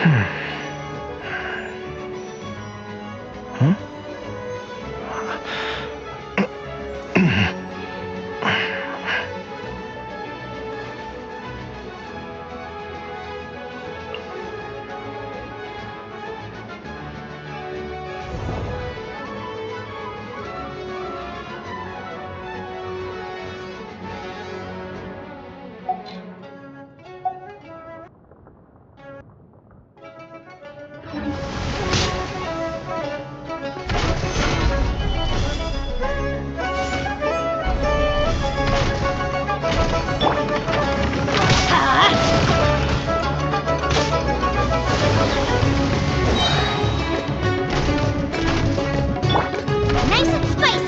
Huh? Nice and spicy.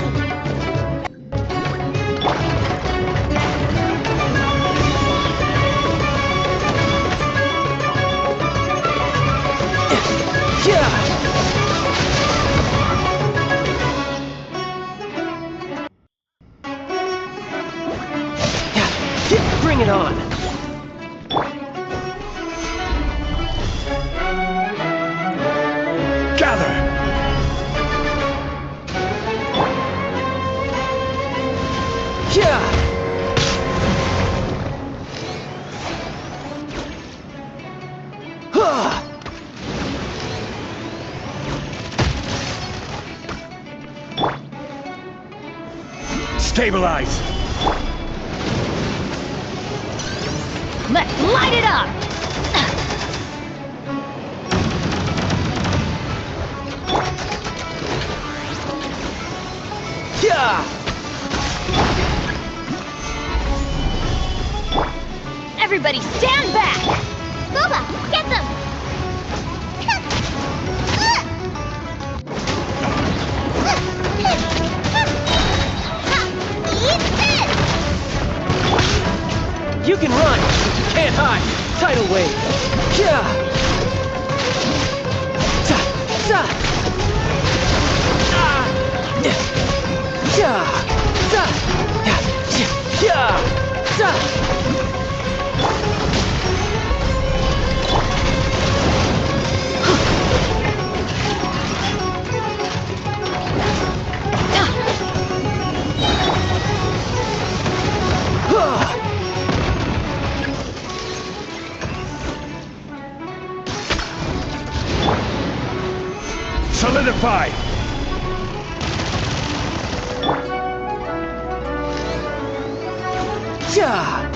Bring it on! Gather! Yeah! Stabilize! Let's light it up! Yeah! Everybody stand back! Boba, get them! Eat this! You can run, but you can't hide! Tidal wave! Yeah! Za! Za! Ah! Yeah! Yeah! Za! Yeah! Yeah! Za! Solidify! Yeah!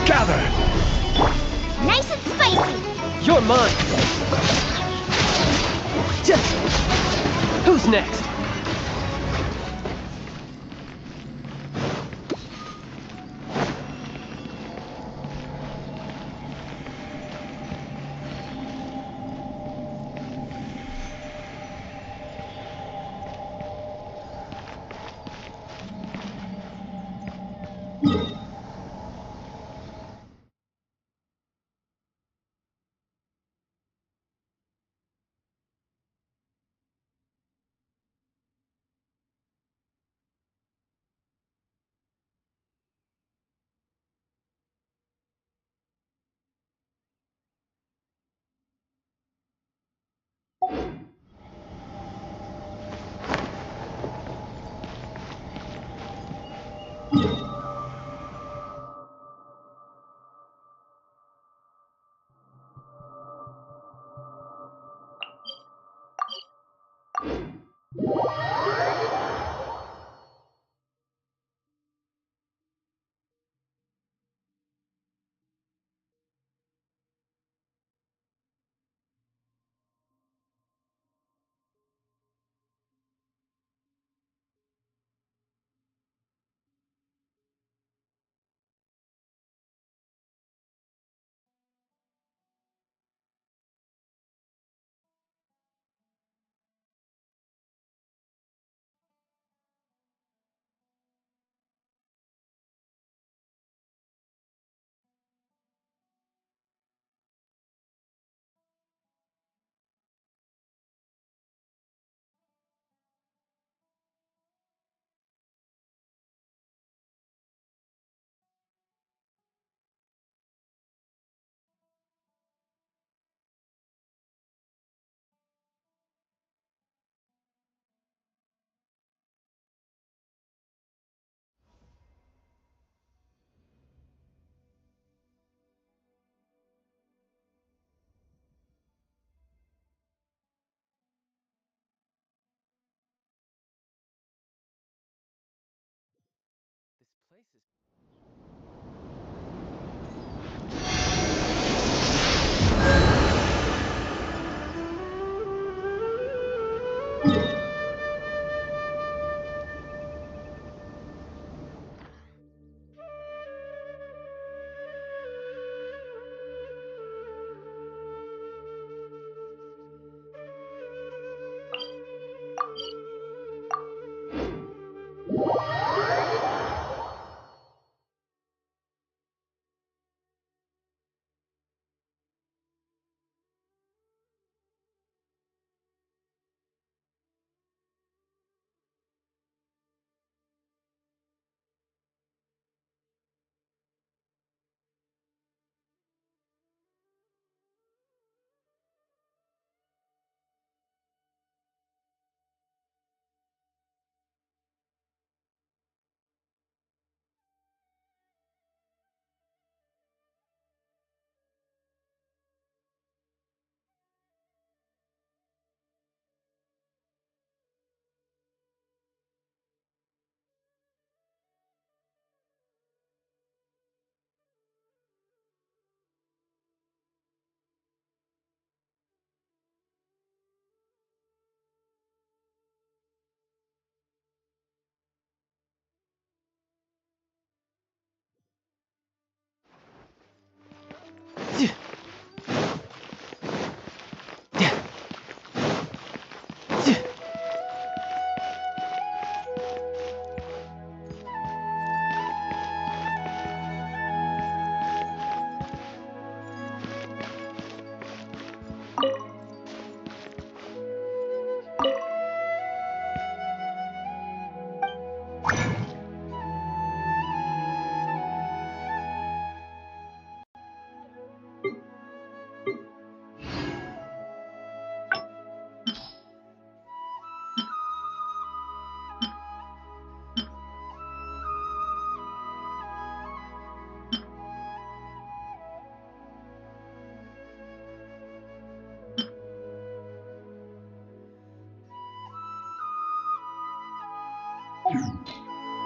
Gather! Nice and spicy! You're mine! Who's next?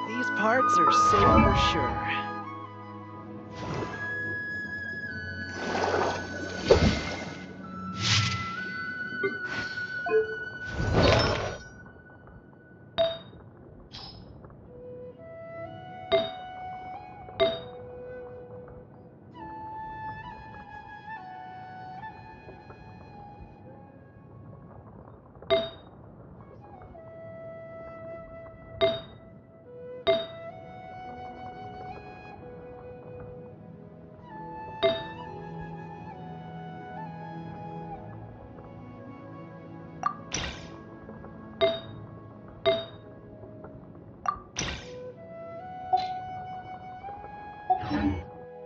These parts are safe for sure.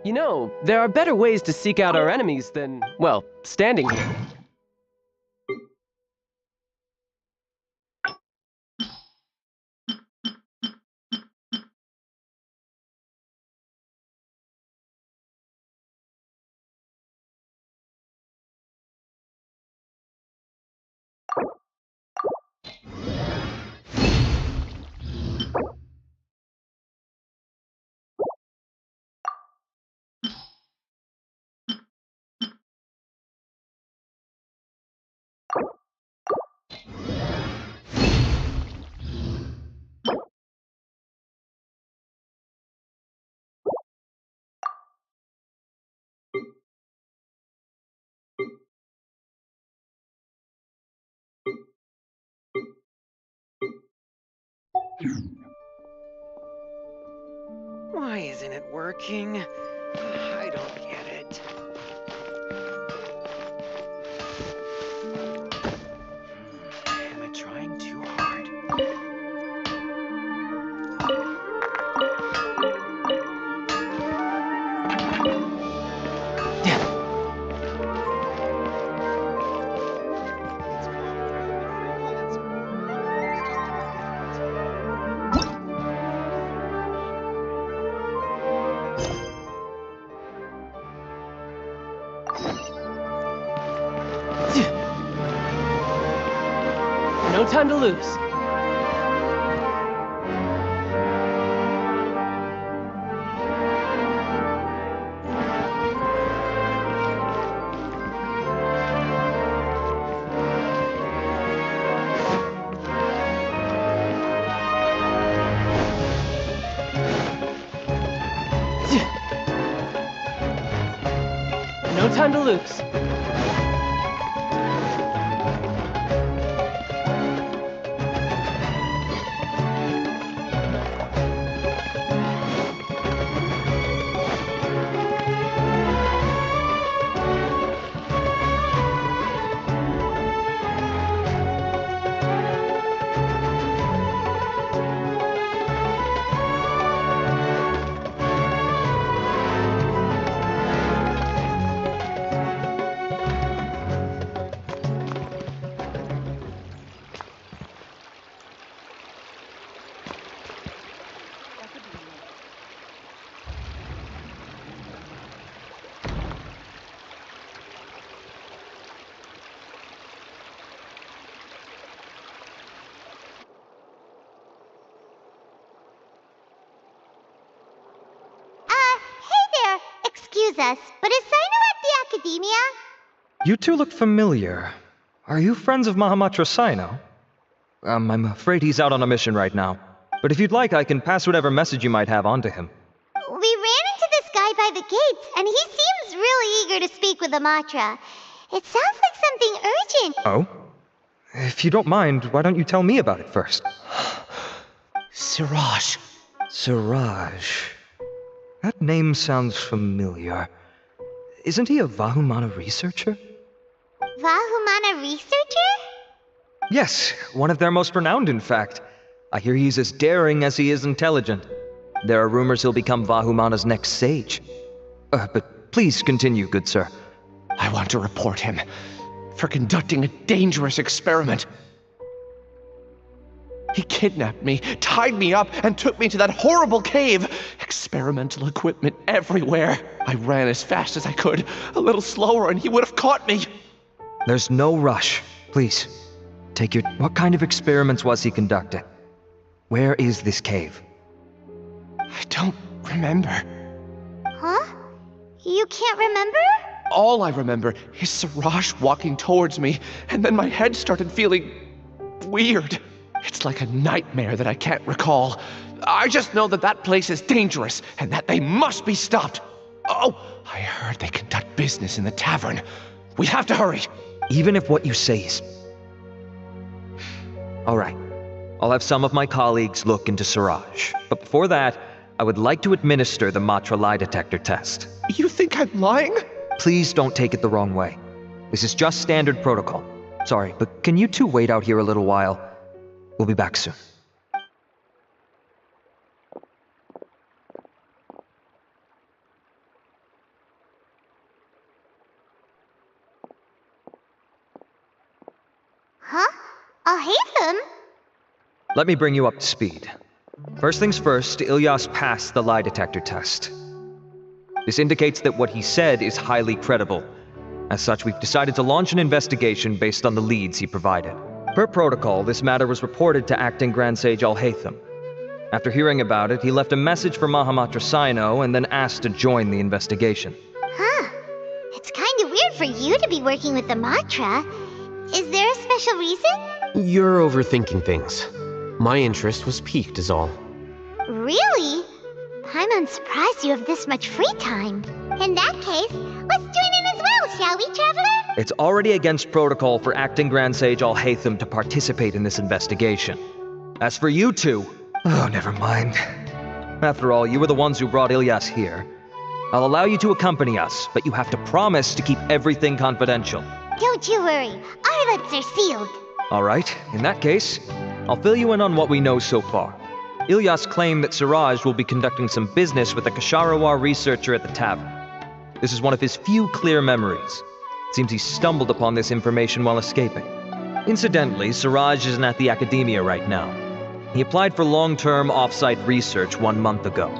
You know, there are better ways to seek out our enemies than, well, standing here. Why isn't it working? I don't get it. Am I trying too hard? No time to lose. No time to lose. Hey there! Excuse us, but is Sino at the Academia? You two look familiar. Are you friends of Mahamatra Sino? I'm afraid he's out on a mission right now. But if you'd like, I can pass whatever message you might have on to him. We ran into this guy right by the gates, and he seems really eager to speak with Amatra. It sounds like something urgent. Oh? If you don't mind, why don't you tell me about it first? Siraj. Siraj. That name sounds familiar. Isn't he a Vahumana researcher? Vahumana researcher? Yes, one of their most renowned, in fact. I hear he's as daring as he is intelligent. There are rumors he'll become Vahumana's next sage. But please continue, good sir. I want to report him for conducting a dangerous experiment. He kidnapped me, tied me up, and took me to that horrible cave. Experimental equipment everywhere. I ran as fast as I could, a little slower, and he would have caught me. There's no rush. Please, take your... What kind of experiments was he conducting? Where is this cave? I don't remember. Huh? You can't remember? All I remember is Siraj walking towards me, and then my head started feeling weird. It's like a nightmare that I can't recall. I just know that that place is dangerous, and that they must be stopped. Oh, I heard they conduct business in the tavern. We have to hurry. Even if what you say is... All right. I'll have some of my colleagues look into Siraj. But before that, I would like to administer the Matra lie detector test. You think I'm lying? Please don't take it the wrong way. This is just standard protocol. Sorry, but can you two wait out here a little while? We'll be back soon. Huh? I'll hate them. Let me bring you up to speed. First things first, Ilyas passed the lie detector test. This indicates that what he said is highly credible. As such, we've decided to launch an investigation based on the leads he provided. Per protocol, this matter was reported to Acting Grand Sage Al-Haytham. After hearing about it, he left a message for Mahamatra Sino and then asked to join the investigation. Huh. It's kind of weird for you to be working with the Matra. Is there a special reason? You're overthinking things. My interest was piqued is all. Really? I'm unsurprised you have this much free time. In that case, let's join in as well, shall we, Traveler? It's already against protocol for Acting Grand Sage Al-Haytham to participate in this investigation. As for you two... Oh, never mind. After all, you were the ones who brought Ilyas here. I'll allow you to accompany us, but you have to promise to keep everything confidential. Don't you worry. Our lips are sealed. All right, in that case, I'll fill you in on what we know so far. Ilyas claimed that Siraj will be conducting some business with a Kasharawar researcher at the tavern. This is one of his few clear memories. It seems he stumbled upon this information while escaping. Incidentally, Siraj isn't at the academia right now. He applied for long-term off-site research 1 month ago.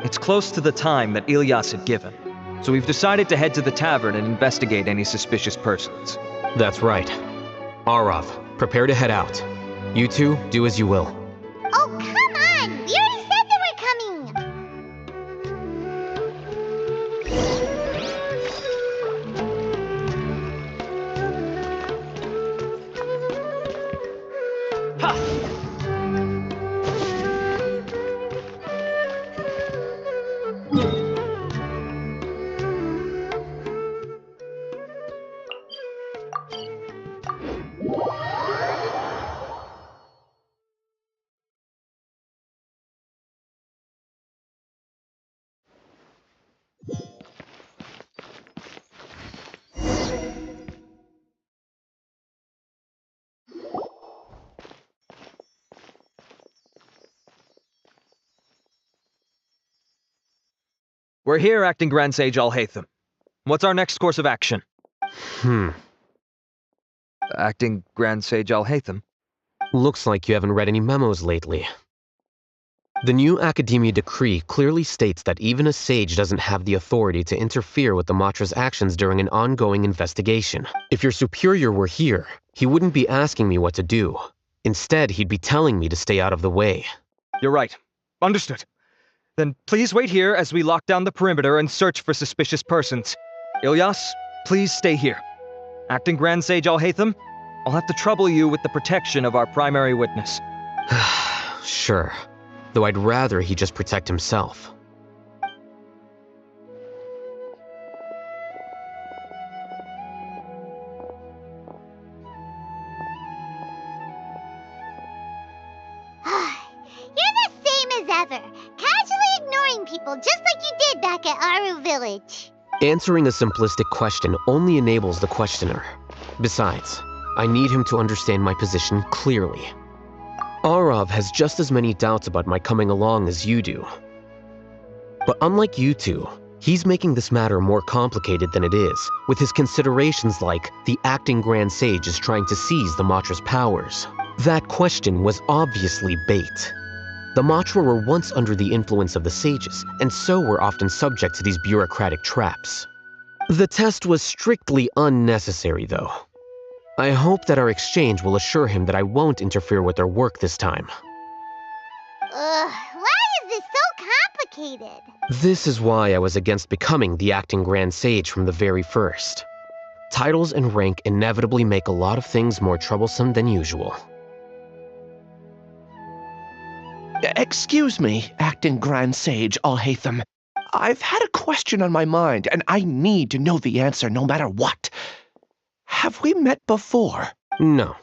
It's close to the time that Ilyas had given, so we've decided to head to the tavern and investigate any suspicious persons. That's right. Arav, prepare to head out. You two, do as you will. Oh, come on! We already said that we're coming! We're here, Acting Grand Sage Al-Haytham. What's our next course of action? Acting Grand Sage Al-Haytham? Looks like you haven't read any memos lately. The new Academia decree clearly states that even a sage doesn't have the authority to interfere with the Matra's actions during an ongoing investigation. If your superior were here, he wouldn't be asking me what to do. Instead, he'd be telling me to stay out of the way. You're right. Understood. Then please wait here as we lock down the perimeter and search for suspicious persons. Ilyas, please stay here. Acting Grand Sage Al-Haytham, I'll have to trouble you with the protection of our primary witness. Sure. Though I'd rather he just protect himself. like you did back at Aru Village. Answering a simplistic question only enables the questioner. Besides, I need him to understand my position clearly. Arav has just as many doubts about my coming along as you do. But unlike you two, he's making this matter more complicated than it is, with his considerations like the acting Grand Sage is trying to seize the Matra's powers. That question was obviously bait. The Matra were once under the influence of the sages, and so were often subject to these bureaucratic traps. The test was strictly unnecessary, though. I hope that our exchange will assure him that I won't interfere with their work this time. Why is this so complicated? This is why I was against becoming the acting Grand Sage from the very first. Titles and rank inevitably make a lot of things more troublesome than usual. Excuse me, acting Grand Sage Alhaitham. I've had a question on my mind, and I need to know the answer no matter what. Have we met before? No.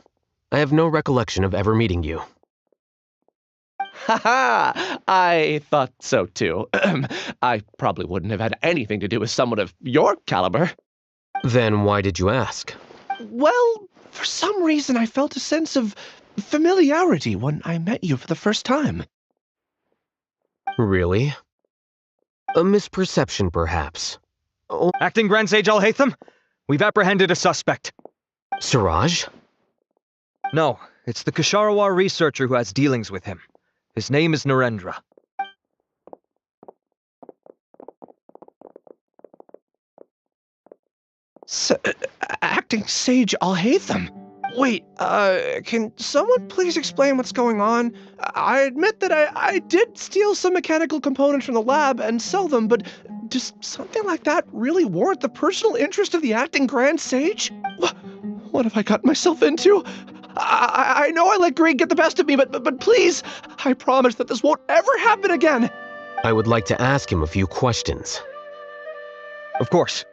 I have no recollection of ever meeting you. Haha! I thought so too. I probably wouldn't have had anything to do with someone of your caliber. Then why did you ask? Well, for some reason I felt a sense of familiarity when I met you for the first time. Really? A misperception, perhaps. Oh, Acting Grand Sage Alhaitham, we've apprehended a suspect. Siraj? No, it's the Ksharawar researcher who has dealings with him. His name is Narendra. Acting Sage Alhaitham? Wait, can someone please explain what's going on? I admit that I did steal some mechanical components from the lab and sell them, but does something like that really warrant the personal interest of the acting Grand Sage? What have I gotten myself into? I know I let greed get the best of me, but please, I promise that this won't ever happen again. I would like to ask him a few questions. Of course.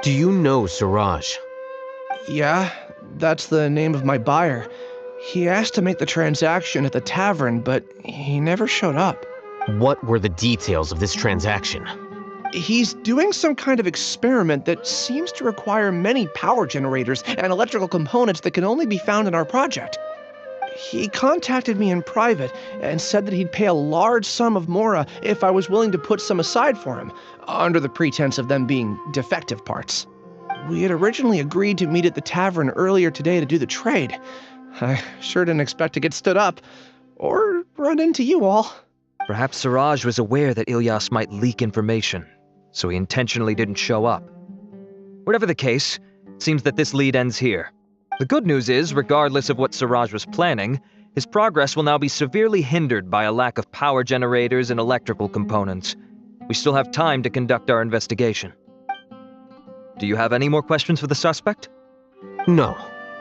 Do you know Siraj? Yeah, that's the name of my buyer. He asked to make the transaction at the tavern, but he never showed up. What were the details of this transaction? He's doing some kind of experiment that seems to require many power generators and electrical components that can only be found in our project. He contacted me in private and said that he'd pay a large sum of Mora if I was willing to put some aside for him, under the pretense of them being defective parts. We had originally agreed to meet at the tavern earlier today to do the trade. I sure didn't expect to get stood up, or run into you all. Perhaps Siraj was aware that Ilyas might leak information, so he intentionally didn't show up. Whatever the case, it seems that this lead ends here. The good news is, regardless of what Siraj was planning, his progress will now be severely hindered by a lack of power generators and electrical components. We still have time to conduct our investigation. Do you have any more questions for the suspect? No,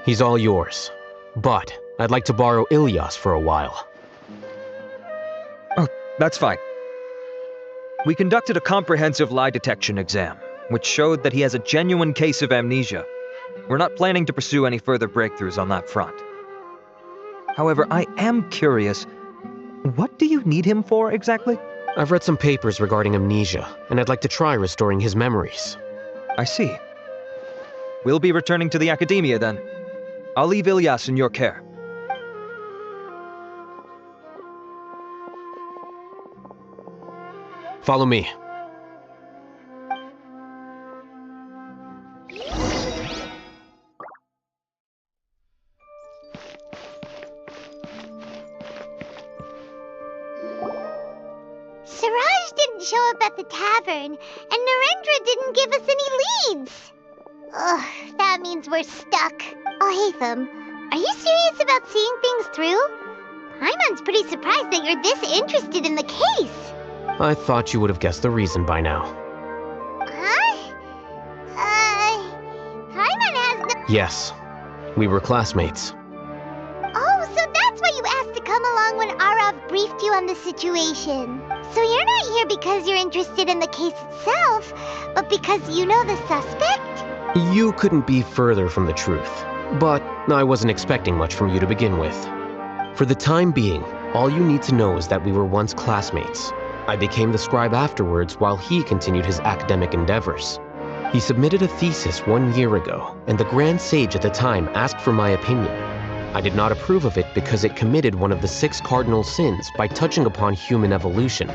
he's all yours. But I'd like to borrow Ilyas for a while. Oh, that's fine. We conducted a comprehensive lie detection exam, which showed that he has a genuine case of amnesia. We're not planning to pursue any further breakthroughs on that front. However, I am curious, what do you need him for exactly? I've read some papers regarding amnesia, and I'd like to try restoring his memories. I see. We'll be returning to the Academia then. I'll leave Ilyas in your care. Follow me. Siraj didn't show up at the tavern, and Narendra didn't give us any leads. Ugh, that means we're stuck. Alhaitham, are you serious about seeing things through? Paimon's pretty surprised that you're this interested in the case. I thought you would have guessed the reason by now. Huh? Paimon has no... Yes, we were classmates. Oh, so that's why you asked to come along when Arav briefed you on the situation. So you're not here because you're interested in the case itself, but because you know the suspect? You couldn't be further from the truth, but I wasn't expecting much from you to begin with. For the time being, All you need to know is that we were once classmates. I became the scribe afterwards while he continued his academic endeavors. He submitted a thesis 1 year ago, and the Grand Sage at the time asked for my opinion. I did not approve of it because it committed one of the 6 cardinal sins by touching upon human evolution.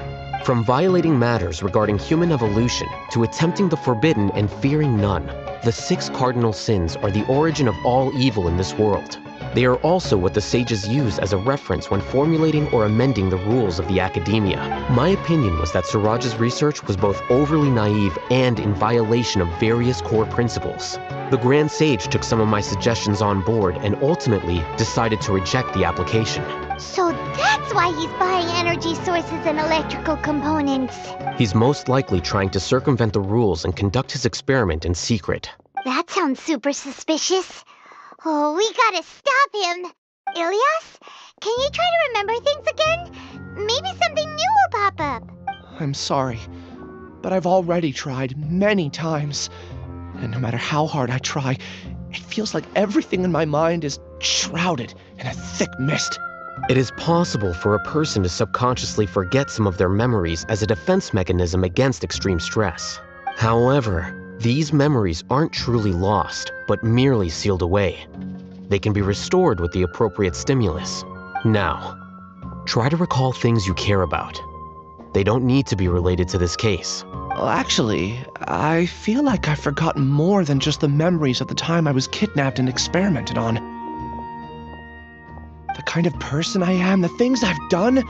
From violating matters regarding human evolution to attempting the forbidden and fearing none, the 6 cardinal sins are the origin of all evil in this world. They are also what the sages use as a reference when formulating or amending the rules of the academia. My opinion was that Suraj's research was both overly naive and in violation of various core principles. The Grand Sage took some of my suggestions on board and ultimately decided to reject the application. So that's why he's buying energy sources and electrical components. He's most likely trying to circumvent the rules and conduct his experiment in secret. That sounds super suspicious. Oh, we gotta stop him. Ilyas, can you try to remember things again? Maybe something new will pop up. I'm sorry, but I've already tried many times. And no matter how hard I try, it feels like everything in my mind is shrouded in a thick mist. It is possible for a person to subconsciously forget some of their memories as a defense mechanism against extreme stress. However, these memories aren't truly lost, but merely sealed away. They can be restored with the appropriate stimulus. Now, try to recall things you care about. They don't need to be related to this case. Well, actually, I feel like I've forgotten more than just the memories of the time I was kidnapped and experimented on. The kind of person I am, the things I've done,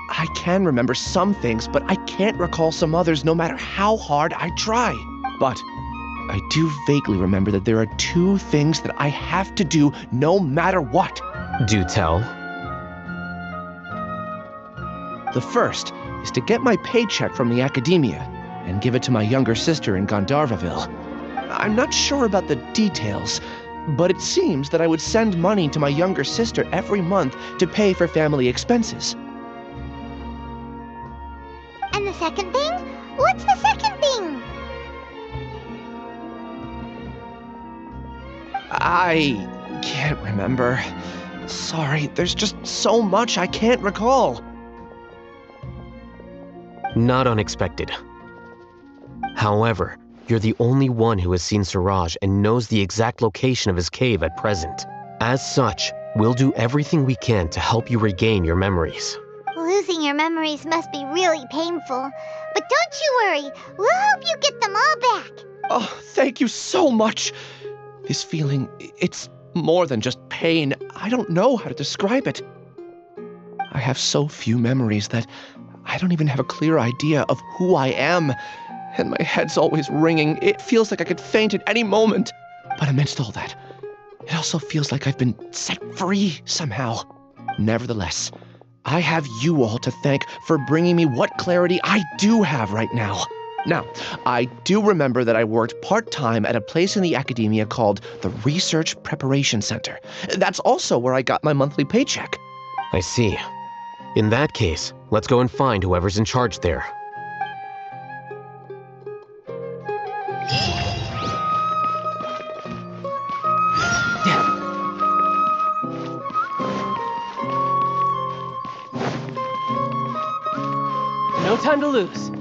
I can remember some things, but I can't recall some others no matter how hard I try. But I do vaguely remember that there are 2 things that I have to do no matter what. Do tell. The first is to get my paycheck from the academia and give it to my younger sister in Gandharvaville. I'm not sure about the details, but it seems that I would send money to my younger sister every month to pay for family expenses. And the second thing? What's the second thing? I can't remember. Sorry, there's just so much I can't recall. Not unexpected. However, you're the only one who has seen Suraj and knows the exact location of his cave at present. As such, we'll do everything we can to help you regain your memories. Losing your memories must be really painful. But don't you worry, we'll help you get them all back. Oh, thank you so much. This feeling, it's more than just pain. I don't know how to describe it. I have so few memories that I don't even have a clear idea of who I am. And my head's always ringing. It feels like I could faint at any moment. But amidst all that, it also feels like I've been set free somehow. Nevertheless, I have you all to thank for bringing me what clarity I do have right now. Now, I do remember that I worked part-time at a place in the academia called the Research Preparation Center. That's also where I got my monthly paycheck. I see. In that case, let's go and find whoever's in charge there. No time to lose.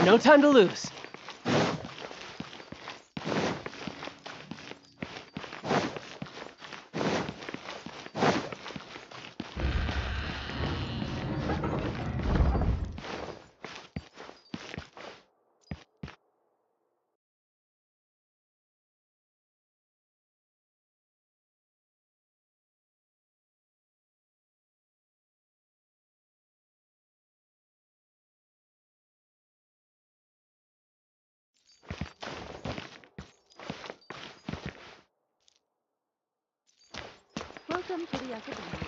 No time to lose. Welcome to the academy.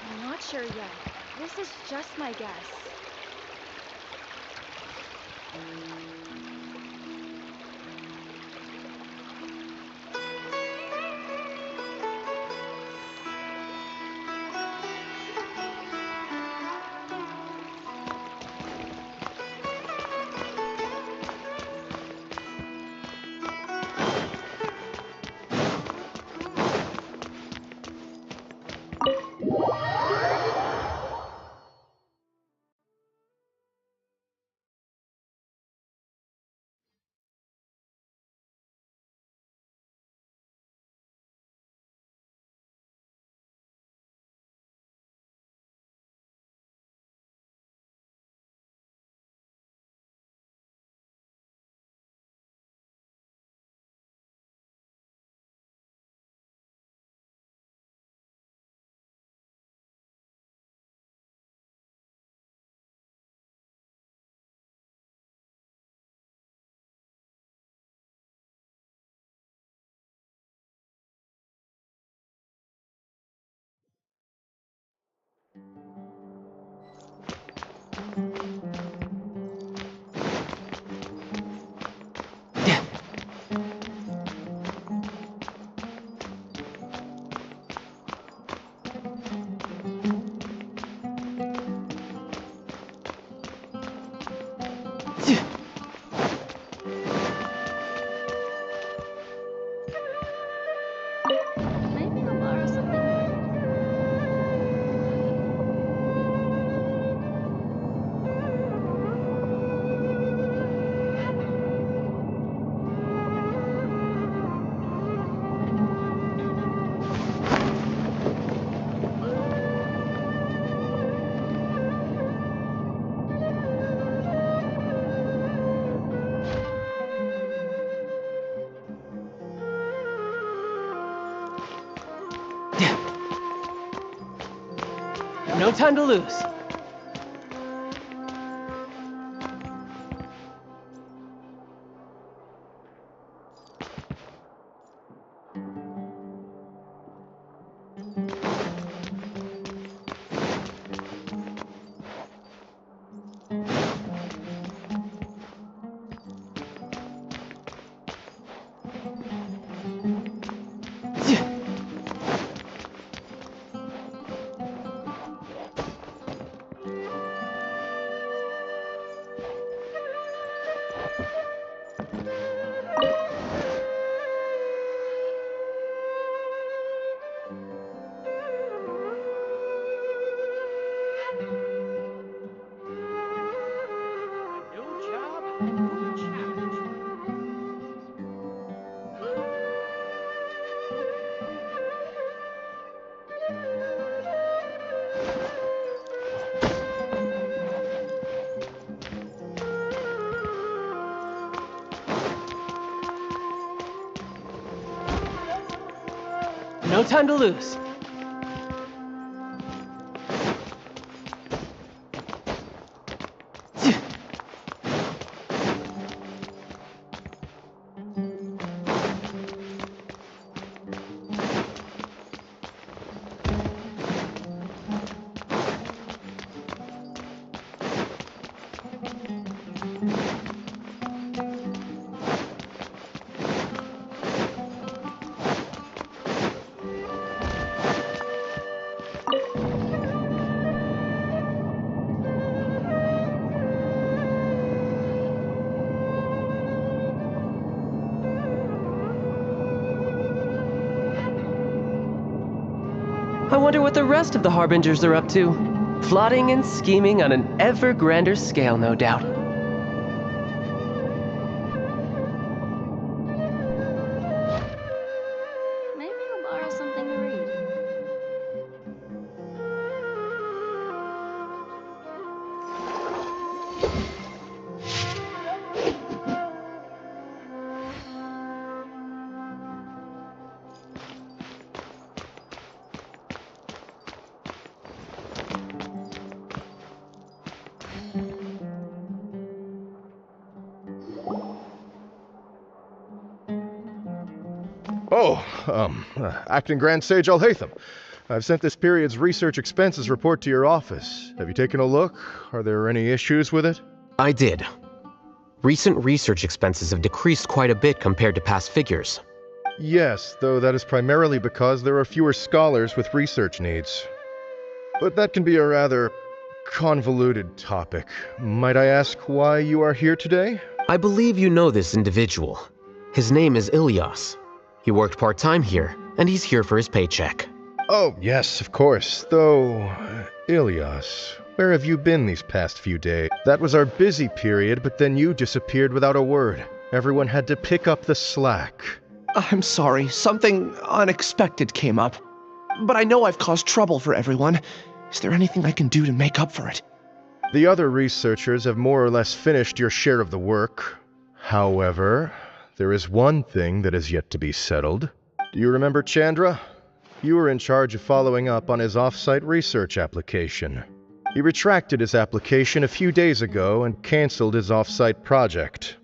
I'm not sure yet. This is just my guess. No time to lose. A new job, a new challenge. No time to lose. I wonder what the rest of the Harbingers are up to. Plotting and scheming on an ever grander scale, no doubt. Maybe I'll borrow something to read. Oh, Acting Grand Sage Alhaitham. I've sent this period's research expenses report to your office. Have you taken a look? Are there any issues with it? I did. Recent research expenses have decreased quite a bit compared to past figures. Yes, though that is primarily because there are fewer scholars with research needs. But that can be a rather convoluted topic. Might I ask why you are here today? I believe you know this individual. His name is Ilyas. He worked part-time here, and he's here for his paycheck. Oh, yes, of course. Though, Ilyas, where have you been these past few days? That was our busy period, but then you disappeared without a word. Everyone had to pick up the slack. I'm sorry, something unexpected came up. But I know I've caused trouble for everyone. Is there anything I can do to make up for it? The other researchers have more or less finished your share of the work. However, there is one thing that is yet to be settled. Do you remember Chandra? You were in charge of following up on his off-site research application. He retracted his application a few days ago and canceled his off-site project.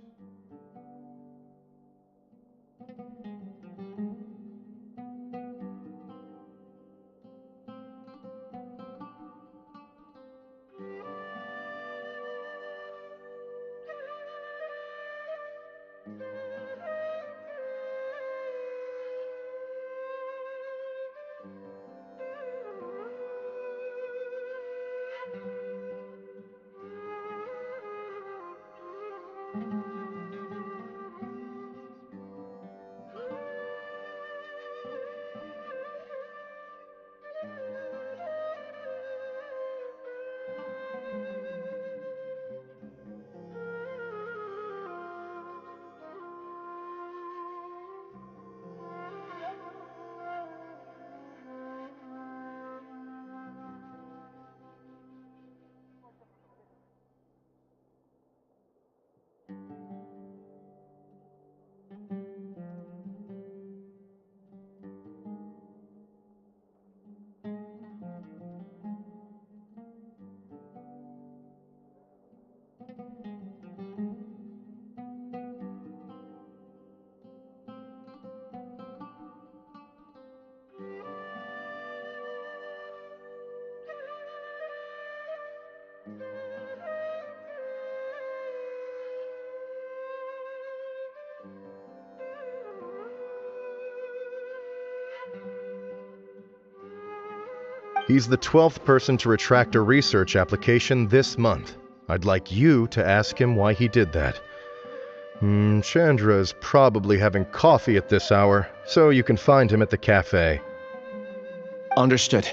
He's the 12th person to retract a research application this month. I'd like you to ask him why he did that. Chandra is probably having coffee at this hour, so you can find him at the cafe. Understood.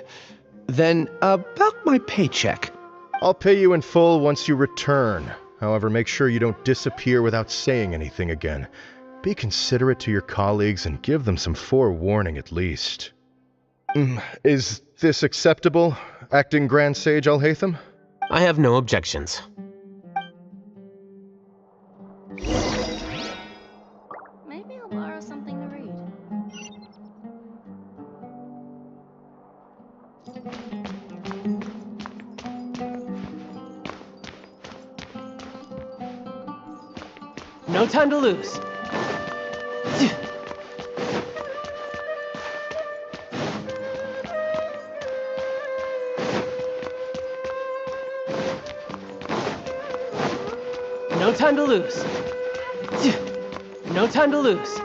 Then, about my paycheck. I'll pay you in full once you return. However, make sure you don't disappear without saying anything again. Be considerate to your colleagues and give them some forewarning at least. Is this acceptable, Acting Grand Sage Alhaitham? I have no objections. Maybe I'll borrow something to read. No time to lose. No time to lose. No time to lose.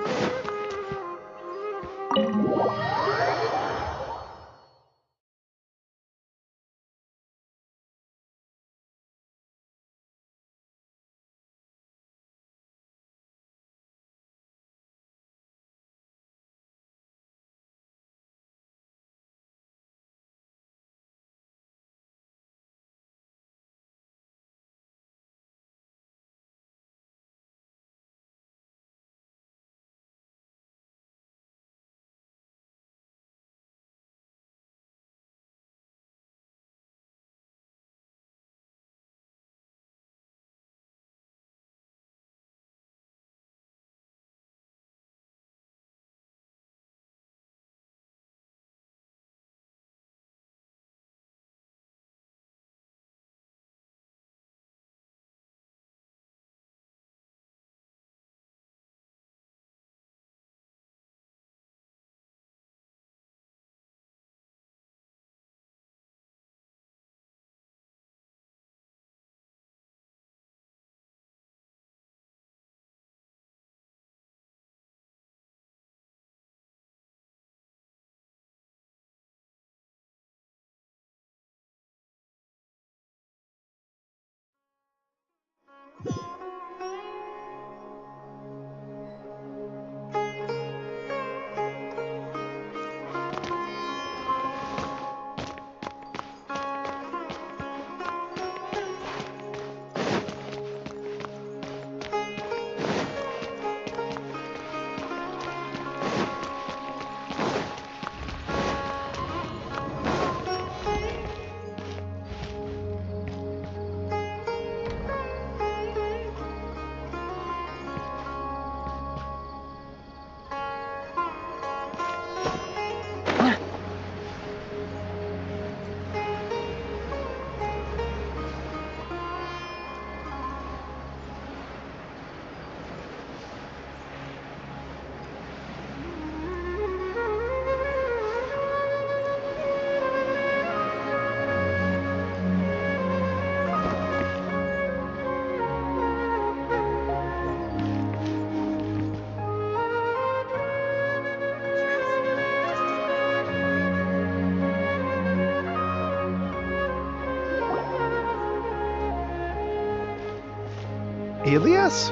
Elias?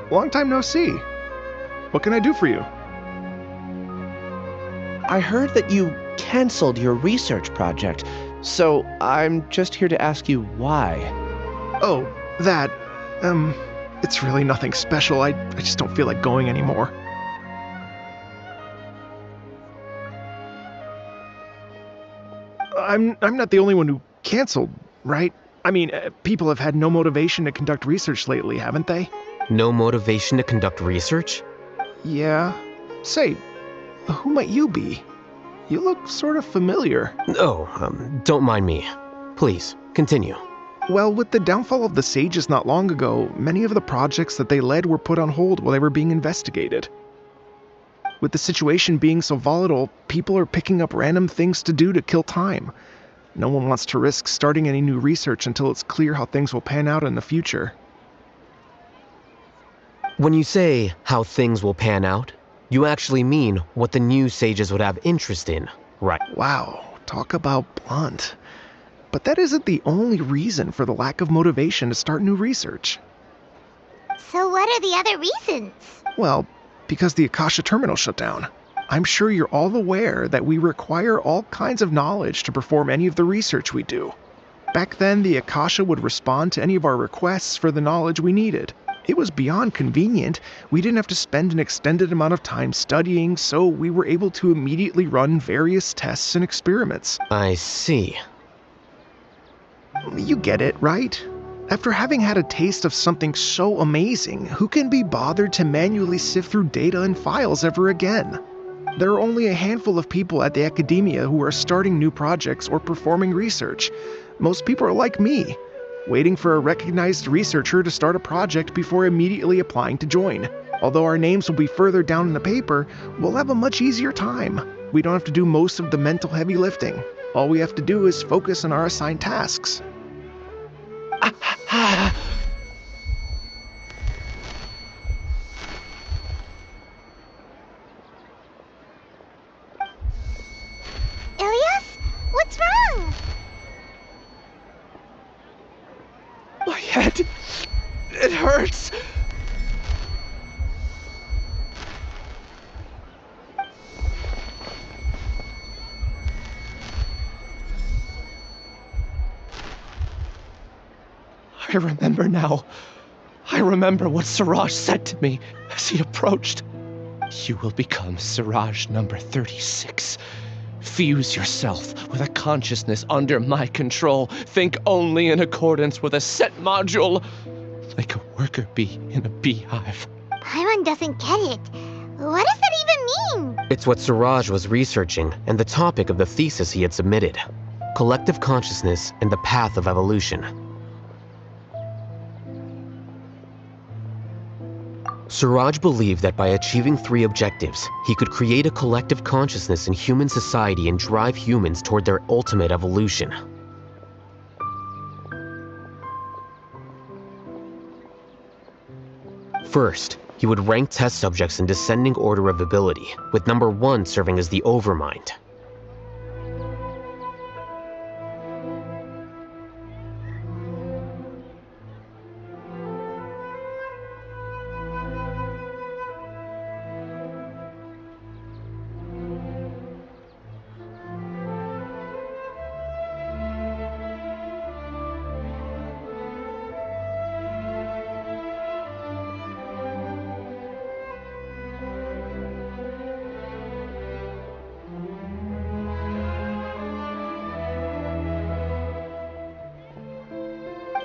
Long time no see. What can I do for you? I heard that you canceled your research project, so I'm just here to ask you why. Oh, that. It's really nothing special. I just don't feel like going anymore. I'm not the only one who canceled, right? I mean, people have had no motivation to conduct research lately, haven't they? No motivation to conduct research? Yeah. Say, who might you be? You look sort of familiar. Oh, don't mind me. Please, continue. Well, with the downfall of the Sages not long ago, many of the projects that they led were put on hold while they were being investigated. With the situation being so volatile, people are picking up random things to do to kill time. No one wants to risk starting any new research until it's clear how things will pan out in the future. When you say how things will pan out, you actually mean what the new sages would have interest in, right? Wow, talk about blunt. But that isn't the only reason for the lack of motivation to start new research. So what are the other reasons? Well, because the Akasha terminal shut down. I'm sure you're all aware that we require all kinds of knowledge to perform any of the research we do. Back then, the Akasha would respond to any of our requests for the knowledge we needed. It was beyond convenient. We didn't have to spend an extended amount of time studying, so we were able to immediately run various tests and experiments. I see. You get it, right? After having had a taste of something so amazing, who can be bothered to manually sift through data and files ever again? There are only a handful of people at the academia who are starting new projects or performing research. Most people are like me, waiting for a recognized researcher to start a project before immediately applying to join. Although our names will be further down in the paper, we'll have a much easier time. We don't have to do most of the mental heavy lifting. All we have to do is focus on our assigned tasks. Ilyas? What's wrong? My head. It hurts. I remember now. I remember what Siraj said to me as he approached. You will become Siraj number 36. Fuse yourself with a consciousness under my control. Think only in accordance with a set module. Like a worker bee in a beehive. Paimon doesn't get it. What does that even mean? It's what Siraj was researching and the topic of the thesis he had submitted. Collective consciousness and the path of evolution. Siraj believed that by achieving 3 objectives, he could create a collective consciousness in human society and drive humans toward their ultimate evolution. First, he would rank test subjects in descending order of ability, with number 1 serving as the overmind.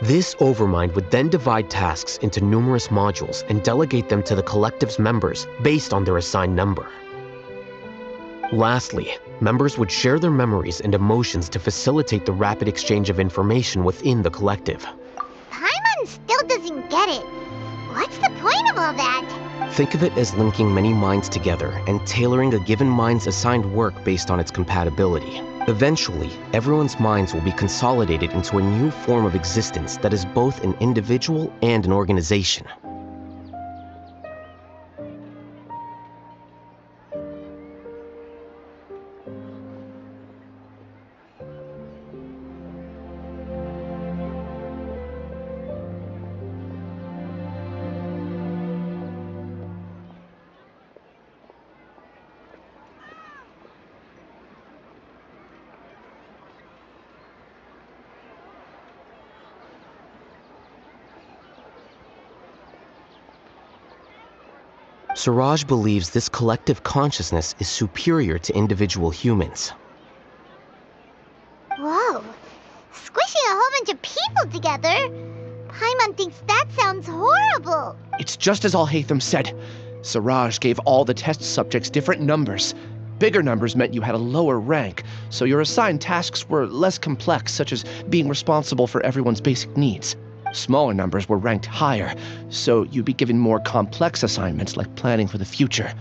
This overmind would then divide tasks into numerous modules and delegate them to the collective's members based on their assigned number. Lastly, members would share their memories and emotions to facilitate the rapid exchange of information within the collective. Paimon still doesn't get it. What's the point of all that? Think of it as linking many minds together and tailoring a given mind's assigned work based on its compatibility. Eventually, everyone's minds will be consolidated into a new form of existence that is both an individual and an organization. Siraj believes this collective consciousness is superior to individual humans. Whoa. Squishing a whole bunch of people together? Paimon thinks that sounds horrible. It's just as Al-Haytham said. Siraj gave all the test subjects different numbers. Bigger numbers meant you had a lower rank, so your assigned tasks were less complex, such as being responsible for everyone's basic needs. Smaller numbers were ranked higher, so you'd be given more complex assignments like planning for the future.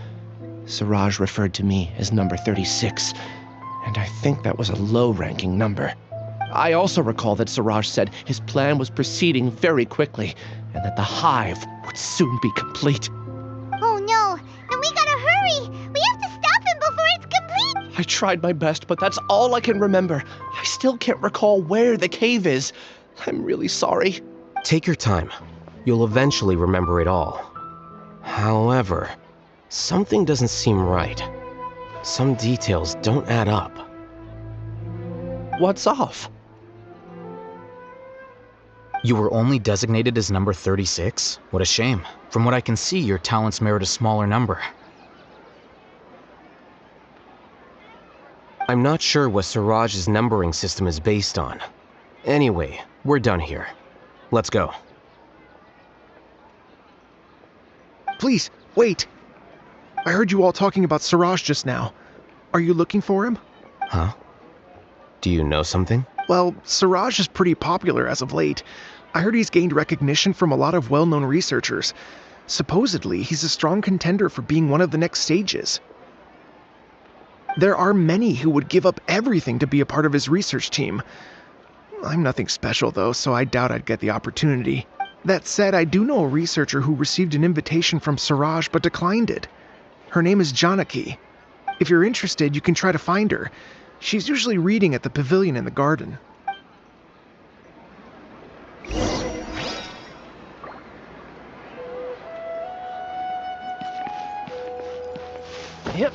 Siraj referred to me as number 36, and I think that was a low-ranking number. I also recall that Siraj said his plan was proceeding very quickly, and that the hive would soon be complete. Oh no, then we gotta hurry! We have to stop him before it's complete! I tried my best, but that's all I can remember. I still can't recall where the cave is. I'm really sorry. Take your time. You'll eventually remember it all. However, something doesn't seem right. Some details don't add up. What's off? You were only designated as number 36? What a shame. From what I can see, your talents merit a smaller number. I'm not sure what Siraj's numbering system is based on. Anyway, we're done here. Let's go. Please, wait! I heard you all talking about Siraj just now. Are you looking for him? Huh? Do you know something? Well, Siraj is pretty popular as of late. I heard he's gained recognition from a lot of well-known researchers. Supposedly, he's a strong contender for being one of the next sages. There are many who would give up everything to be a part of his research team. I'm nothing special though, so I doubt I'd get the opportunity. That said, I do know a researcher who received an invitation from Siraj but declined it. Her name is Janaki. If you're interested, you can try to find her. She's usually reading at the pavilion in the garden. Yep.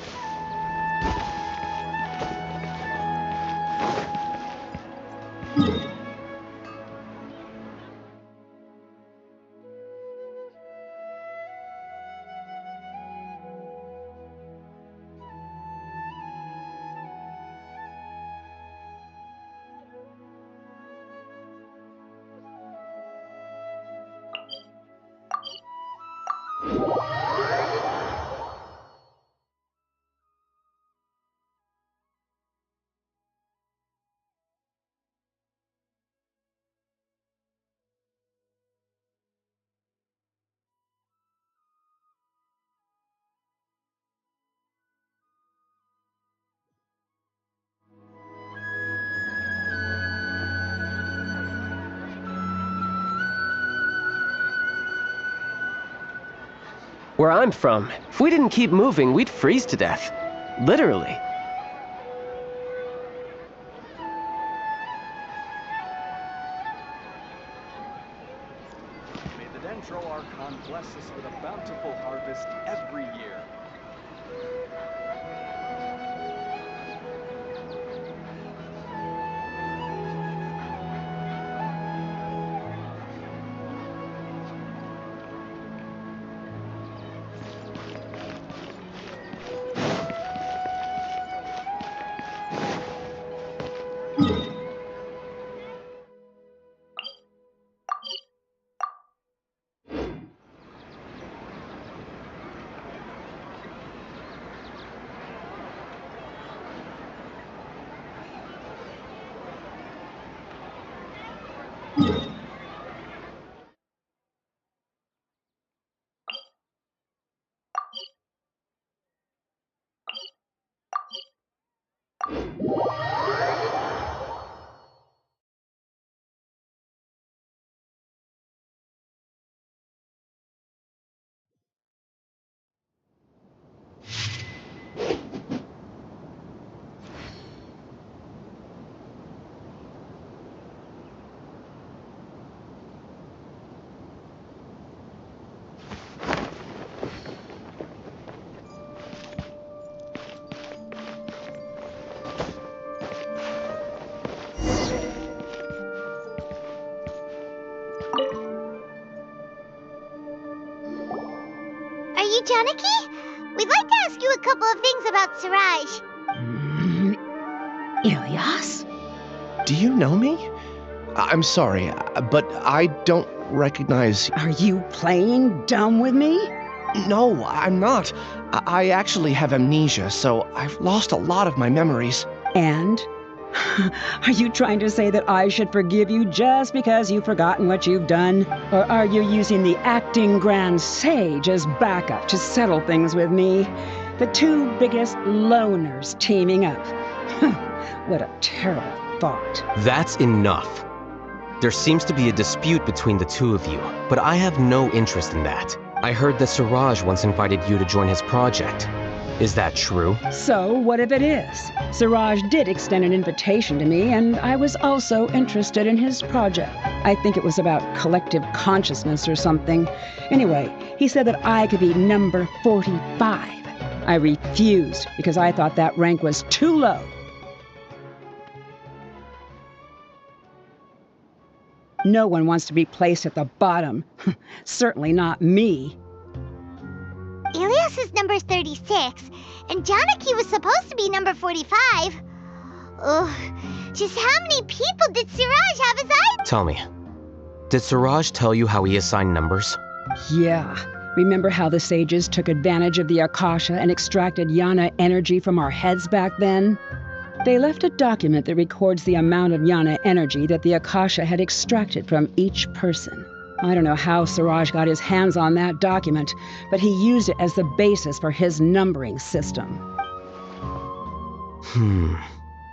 Where I'm from, if we didn't keep moving, we'd freeze to death. Literally. May the Dendro Archon bless us with a bountiful harvest every year. Are you Janaki? We'd like to ask you a couple of things about Siraj. Ilyas? Do you know me? I'm sorry, but I don't recognize... Are you playing dumb with me? No, I'm not. I actually have amnesia, so I've lost a lot of my memories. And? Are you trying to say that I should forgive you just because you've forgotten what you've done? Or are you using the acting Grand Sage as backup to settle things with me? The two biggest loners teaming up. What a terrible, thought. That's enough. There seems to be a dispute between the two of you, but I have no interest in that. I heard that Siraj once invited you to join his project. Is that true? So, what if it is? Siraj did extend an invitation to me, and I was also interested in his project. I think it was about collective consciousness or something. Anyway, he said that I could be number 45. I refused because I thought that rank was too low. No one wants to be placed at the bottom. Certainly not me. Ilias is number 36, and Janaki was supposed to be number 45. Ugh, just how many people did Siraj have as I... Tell me, did Siraj tell you how he assigned numbers? Yeah. Remember how the sages took advantage of the Akasha and extracted Yana energy from our heads back then? They left a document that records the amount of Yana energy that the Akasha had extracted from each person. I don't know how Siraj got his hands on that document, but he used it as the basis for his numbering system.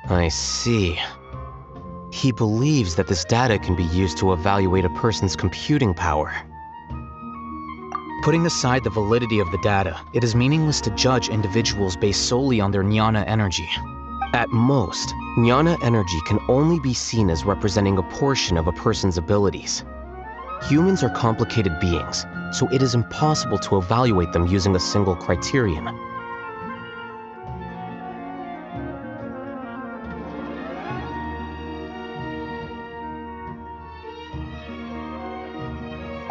I see. He believes that this data can be used to evaluate a person's computing power. Putting aside the validity of the data, it is meaningless to judge individuals based solely on their jnana energy. At most, jnana energy can only be seen as representing a portion of a person's abilities. Humans are complicated beings, so it is impossible to evaluate them using a single criterion.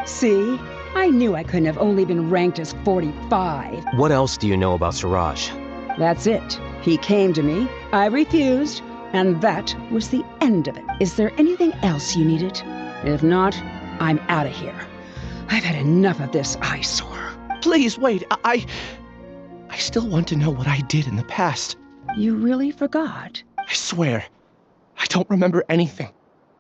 See? I knew I couldn't have only been ranked as 45. What else do you know about Siraj? That's it. He came to me, I refused, and that was the end of it. Is there anything else you needed? If not, I'm out of here. I've had enough of this eyesore. Please, wait. I still want to know what I did in the past. You really forgot? I swear, I don't remember anything.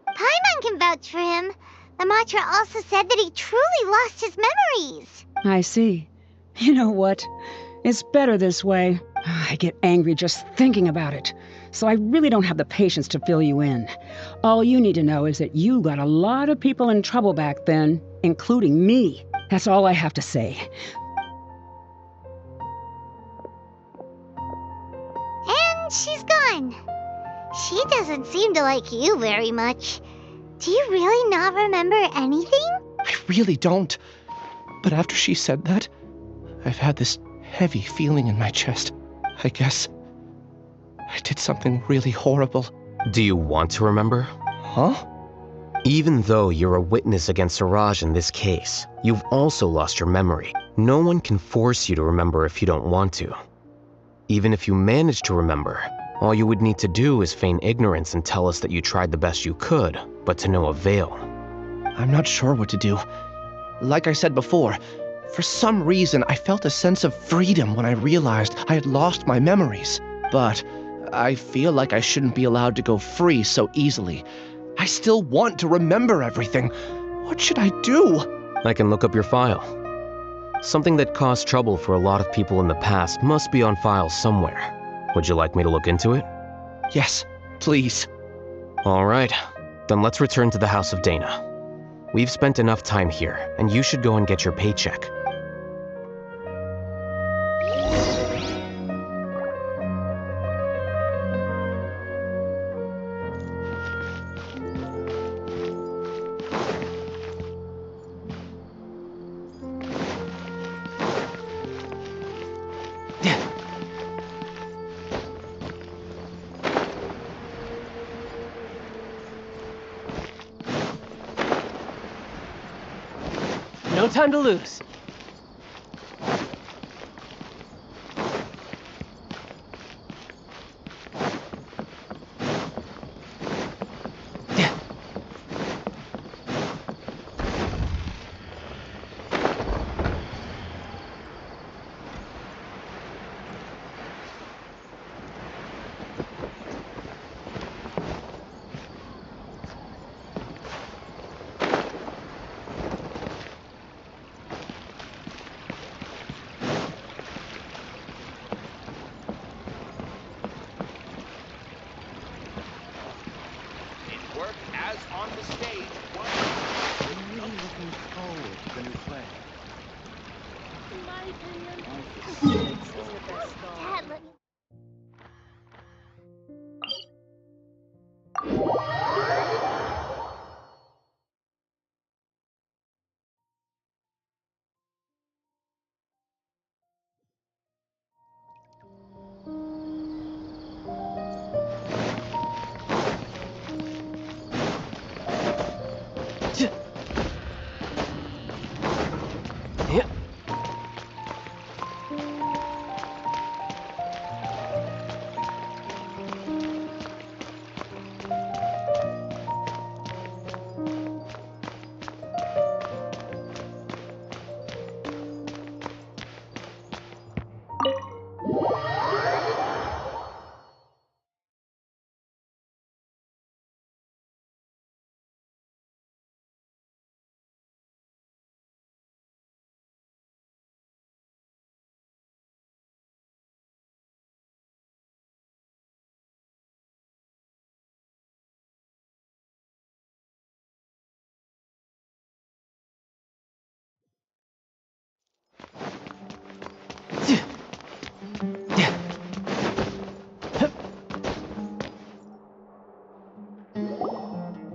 Paimon can vouch for him. The mantra also said that he truly lost his memories. I see. You know what? It's better this way. I get angry just thinking about it. So I really don't have the patience to fill you in. All you need to know is that you got a lot of people in trouble back then, including me. That's all I have to say. And she's gone. She doesn't seem to like you very much. Do you really not remember anything? I really don't. But after she said that, I've had this heavy feeling in my chest. I guess I did something really horrible. Do you want to remember? Huh? Even though you're a witness against Siraj in this case, you've also lost your memory. No one can force you to remember if you don't want to. Even if you manage to remember, all you would need to do is feign ignorance and tell us that you tried the best you could, but to no avail. I'm not sure what to do. Like I said before, for some reason I felt a sense of freedom when I realized I had lost my memories. But I feel like I shouldn't be allowed to go free so easily. I still want to remember everything. What should I do? I can look up your file. Something that caused trouble for a lot of people in the past must be on file somewhere. Would you like me to look into it? Yes, please. All right, then let's return to the House of Dehya. We've spent enough time here, and you should go and get your paycheck. No time to lose.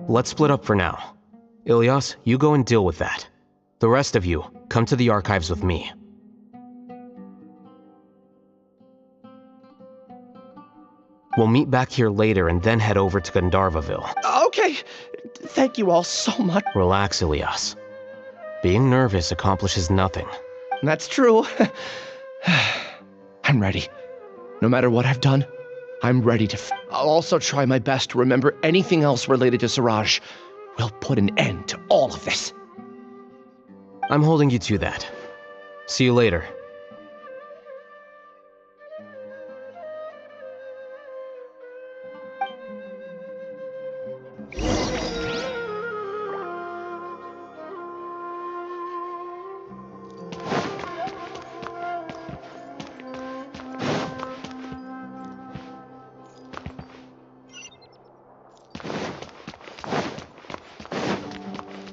Let's split up for now. Ilyas, you go and deal with that. The rest of you, come to the archives with me. We'll meet back here later and then head over to Gandharvaville. Okay. Thank you all so much. Relax, Ilyas. Being nervous accomplishes nothing. That's true. I'm ready. No matter what I've done, I'm ready to I'll also try my best to remember anything else related to Siraj. We'll put an end to all of this. I'm holding you to that. See you later.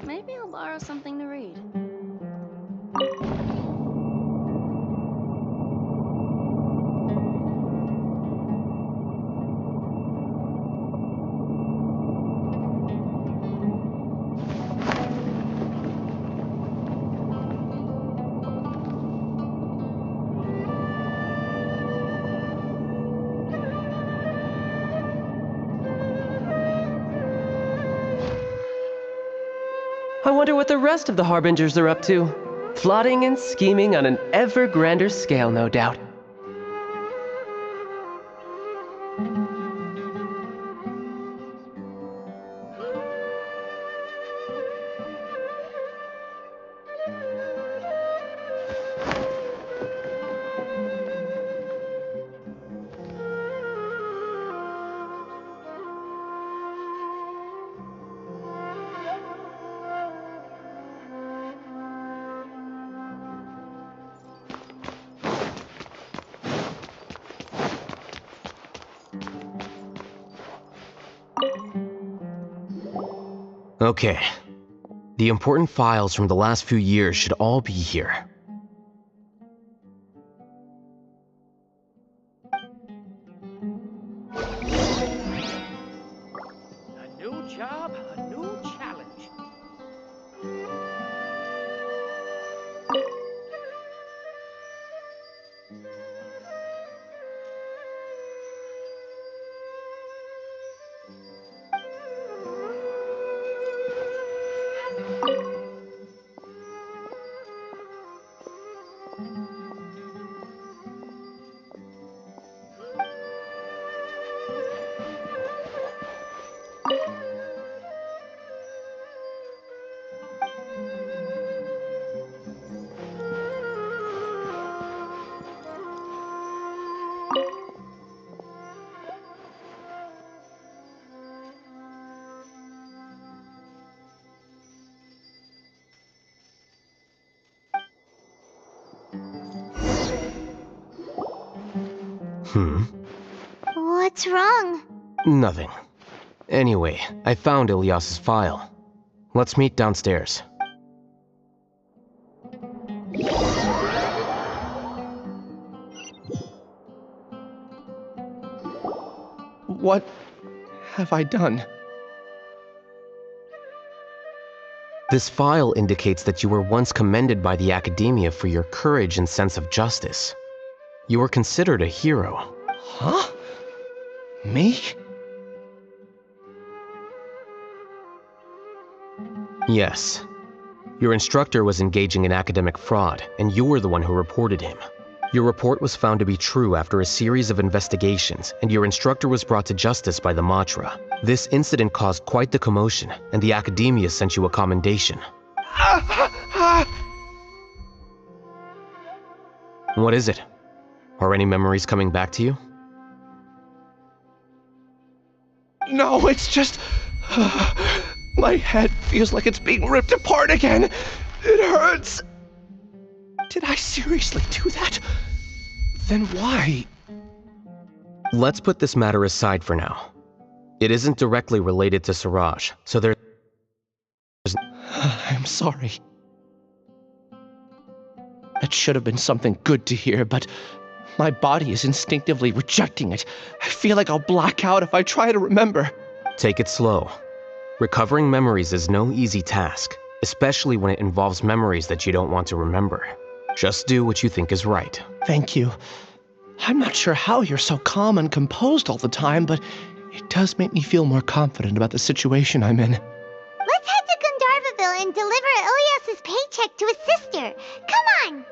Maybe I'll borrow something to read. I wonder what the rest of the Harbingers are up to. Plotting and scheming on an ever grander scale, no doubt. Okay. The important files from the last few years should all be here. A new job, a new challenge. What's wrong? Nothing. Anyway, I found Ilyas's file. Let's meet downstairs. What have I done? This file indicates that you were once commended by the Academia for your courage and sense of justice. You were considered a hero. Huh? Me? Yes. Your instructor was engaging in academic fraud, and you were the one who reported him. Your report was found to be true after a series of investigations, and your instructor was brought to justice by the Matra. This incident caused quite the commotion, and the Academia sent you a commendation. What is it? Are any memories coming back to you? No, it's just... my head feels like it's being ripped apart again. It hurts. Did I seriously do that? Then why? Let's put this matter aside for now. It isn't directly related to Siraj, so there's... I'm sorry. That should have been something good to hear, but my body is instinctively rejecting it. I feel like I'll black out if I try to remember. Take it slow. Recovering memories is no easy task, especially when it involves memories that you don't want to remember. Just do what you think is right. Thank you. I'm not sure how you're so calm and composed all the time, but it does make me feel more confident about the situation I'm in. Let's head to Gandharvaville and deliver Ilyas's paycheck to his sister. Come on!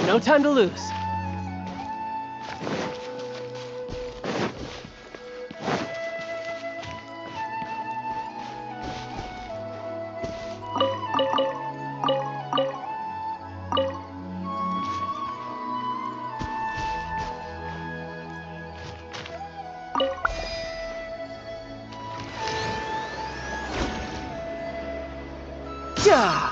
No time to lose. Yeah.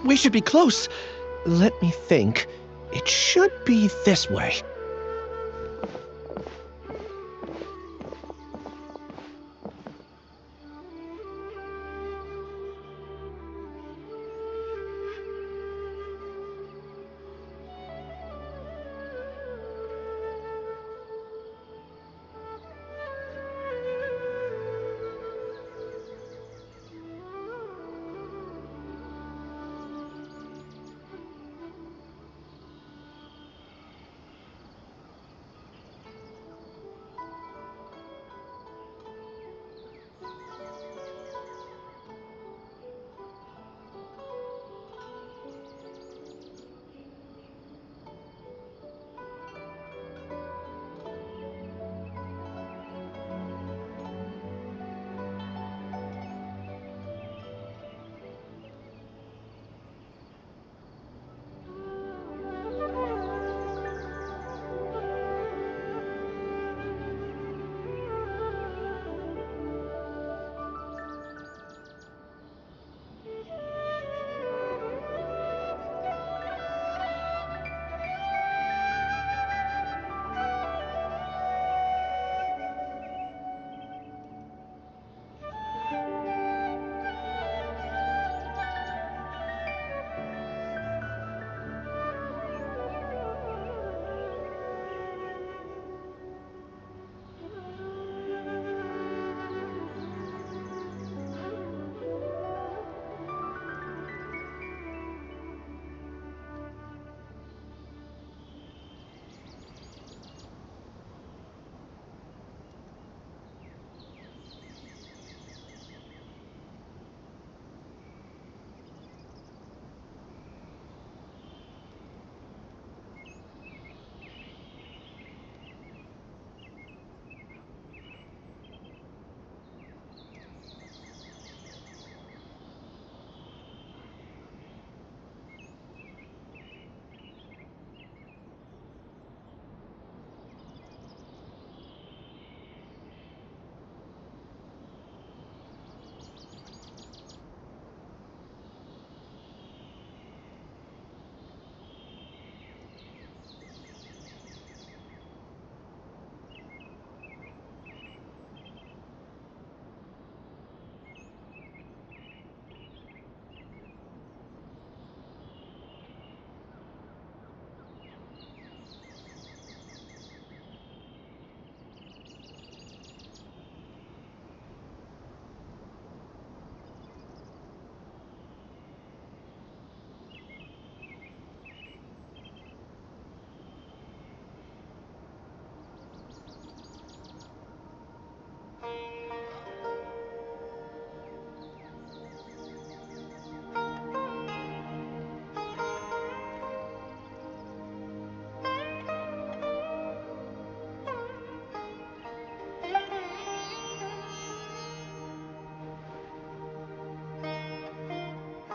We should be close. Let me think. It should be this way.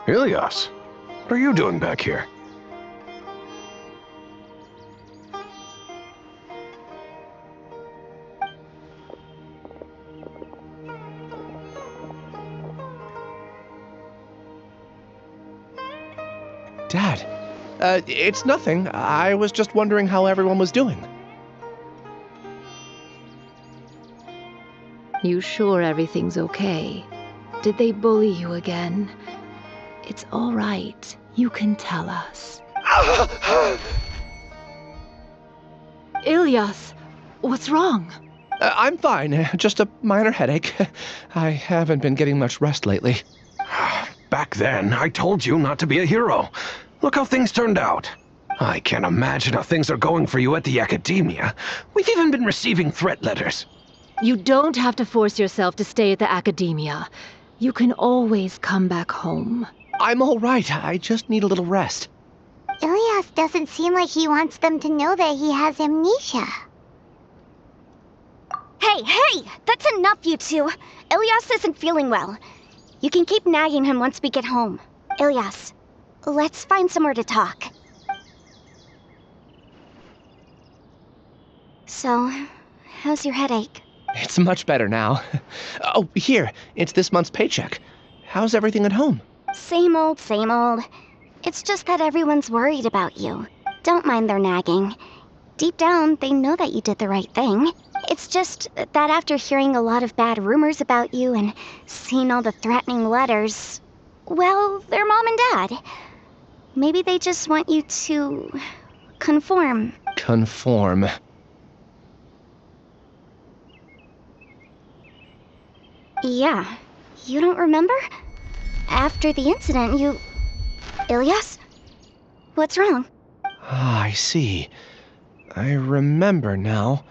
Ilias, what are you doing back here? Dad, it's nothing. I was just wondering how everyone was doing. You sure everything's okay? Did they bully you again? It's all right. You can tell us. Ilias, what's wrong? I'm fine. Just a minor headache. I haven't been getting much rest lately. Back then, I told you not to be a hero. Look how things turned out. I can't imagine how things are going for you at the Academia. We've even been receiving threat letters. You don't have to force yourself to stay at the Academia. You can always come back home. I'm all right. I just need a little rest. Ilias doesn't seem like he wants them to know that he has amnesia. Hey! That's enough, you two. Ilias isn't feeling well. You can keep nagging him once we get home. Ilias, let's find somewhere to talk. So, how's your headache? It's much better now. Oh, here. It's this month's paycheck. How's everything at home? Same old, same old. It's just that everyone's worried about you. Don't mind their nagging. Deep down, they know that you did the right thing. It's just that after hearing a lot of bad rumors about you and seeing all the threatening letters, well, they're mom and dad. Maybe they just want you to conform. Conform. Yeah. You don't remember? After the incident, you... Ilias? What's wrong? Ah, I see. I remember now.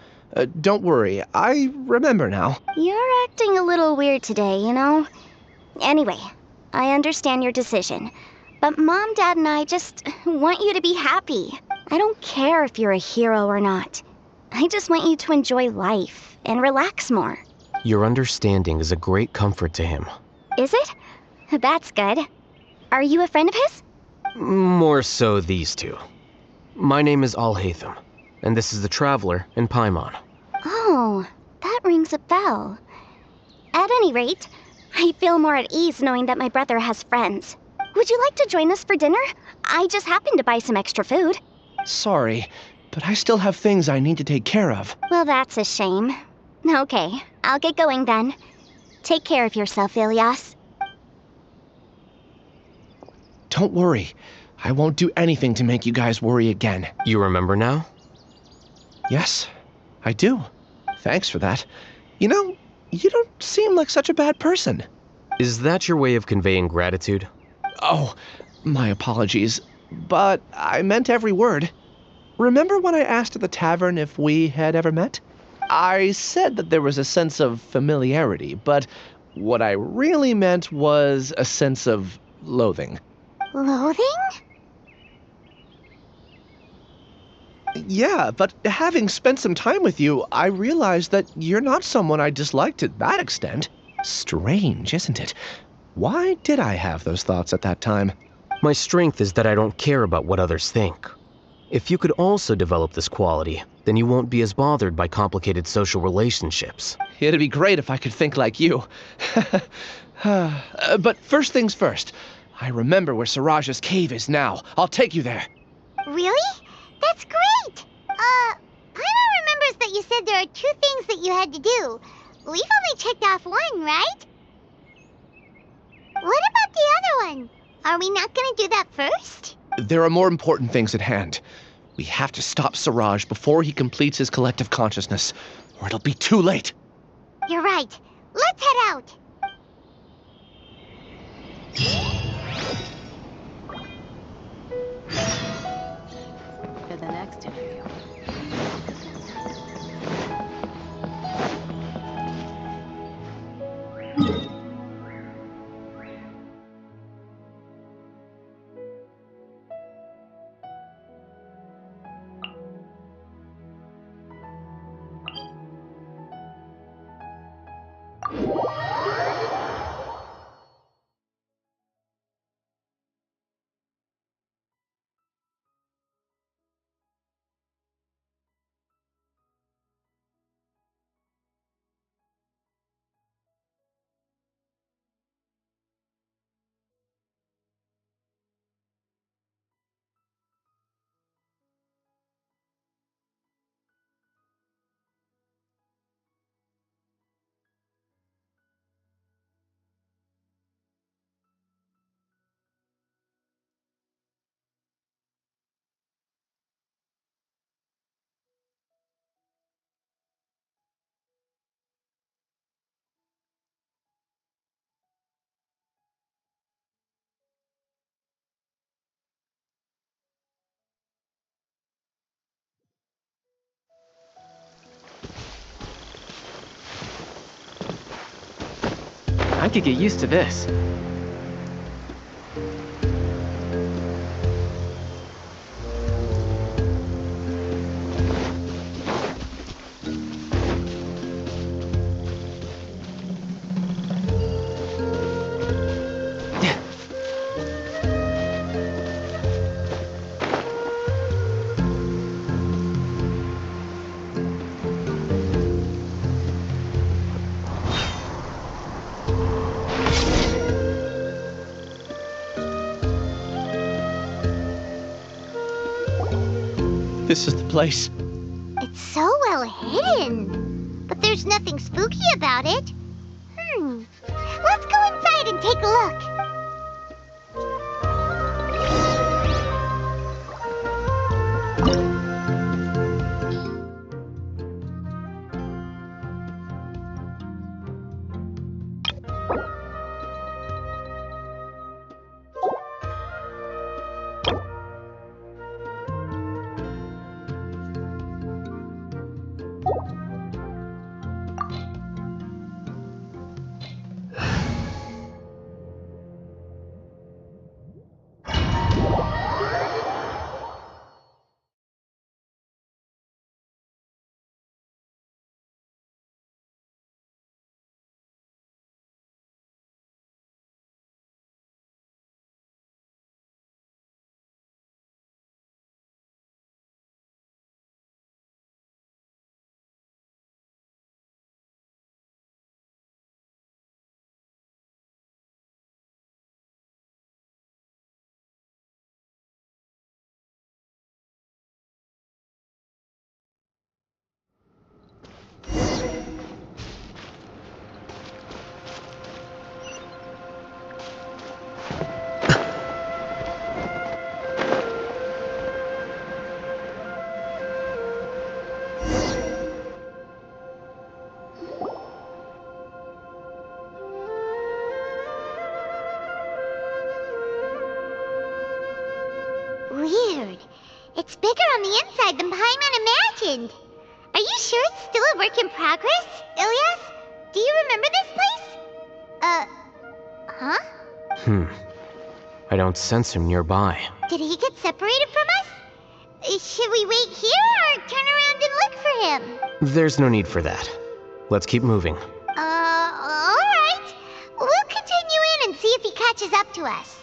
Don't worry, I remember now. You're acting a little weird today, you know? Anyway, I understand your decision. But Mom, Dad, and I just want you to be happy. I don't care if you're a hero or not. I just want you to enjoy life and relax more. Your understanding is a great comfort to him. Is it? That's good. Are you a friend of his? More so these two. My name is Alhaitham, and this is the Traveler and Paimon. Oh, that rings a bell. At any rate, I feel more at ease knowing that my brother has friends. Would you like to join us for dinner? I just happened to buy some extra food. Sorry, but I still have things I need to take care of. Well, that's a shame. Okay, I'll get going then. Take care of yourself, Ilias. Don't worry. I won't do anything to make you guys worry again. You remember now? Yes, I do. Thanks for that. You know, you don't seem like such a bad person. Is that your way of conveying gratitude? Oh, my apologies. But I meant every word. Remember when I asked at the tavern if we had ever met? I said that there was a sense of familiarity, but what I really meant was a sense of loathing. Loathing? Yeah, but having spent some time with you, I realized that you're not someone I dislike to that extent. Strange, isn't it? Why did I have those thoughts at that time? My strength is that I don't care about what others think. If you could also develop this quality, then you won't be as bothered by complicated social relationships. It'd be great if I could think like you. But first things first. I remember where Siraj's cave is now. I'll take you there. Really? That's great! Paimon remembers that you said there are 2 things that you had to do. We've only checked off 1, right? What about the other one? Are we not gonna do that first? There are more important things at hand. We have to stop Siraj before he completes his collective consciousness, or it'll be too late. You're right. Let's head out. For the next interview. I could get used to this. This is the place. It's so well hidden. But there's nothing spooky about it. Let's go inside and take a look. Weird. It's bigger on the inside than Paimon imagined. Are you sure it's still a work in progress, Ilyas? Do you remember this place? Huh? I don't sense him nearby. Did he get separated from us? Should we wait here or turn around and look for him? There's no need for that. Let's keep moving. Alright. We'll continue in and see if he catches up to us.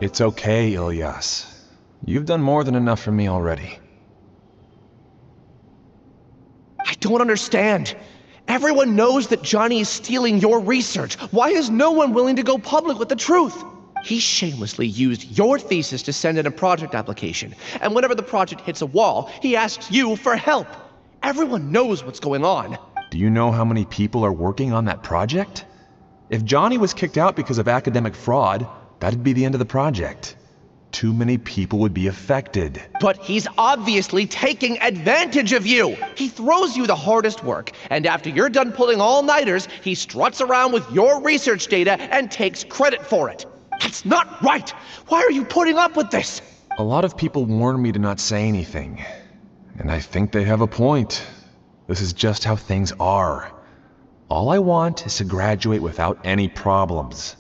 It's okay, Ilyas. You've done more than enough for me already. I don't understand. Everyone knows that Johnny is stealing your research. Why is no one willing to go public with the truth? He shamelessly used your thesis to send in a project application, and whenever the project hits a wall, he asks you for help. Everyone knows what's going on. Do you know how many people are working on that project? If Johnny was kicked out because of academic fraud, that'd be the end of the project. Too many people would be affected. But he's obviously taking advantage of you! He throws you the hardest work, and after you're done pulling all-nighters, he struts around with your research data and takes credit for it. That's not right! Why are you putting up with this? A lot of people warn me to not say anything. And I think they have a point. This is just how things are. All I want is to graduate without any problems.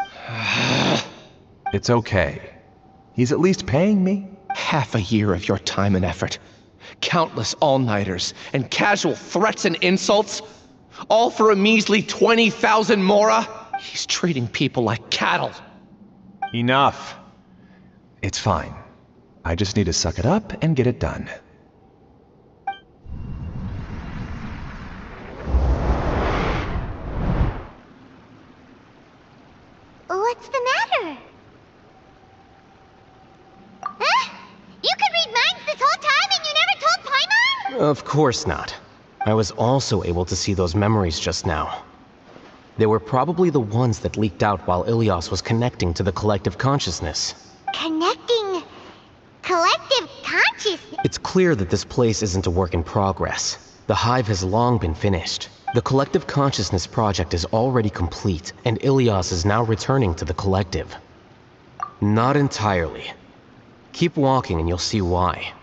It's okay. He's at least paying me. Half a year of your time and effort. Countless all-nighters and casual threats and insults. All for a measly 20,000 mora? He's treating people like cattle. Enough. It's fine. I just need to suck it up and get it done. What's the matter? Huh? You could read minds this whole time and you never told Paimon? Of course not. I was also able to see those memories just now. They were probably the ones that leaked out while Ilias was connecting to the collective consciousness. Connecting collective consciousness? It's clear that this place isn't a work in progress. The hive has long been finished. The collective consciousness project is already complete, and Ilias is now returning to the collective. Not entirely. Keep walking and you'll see why.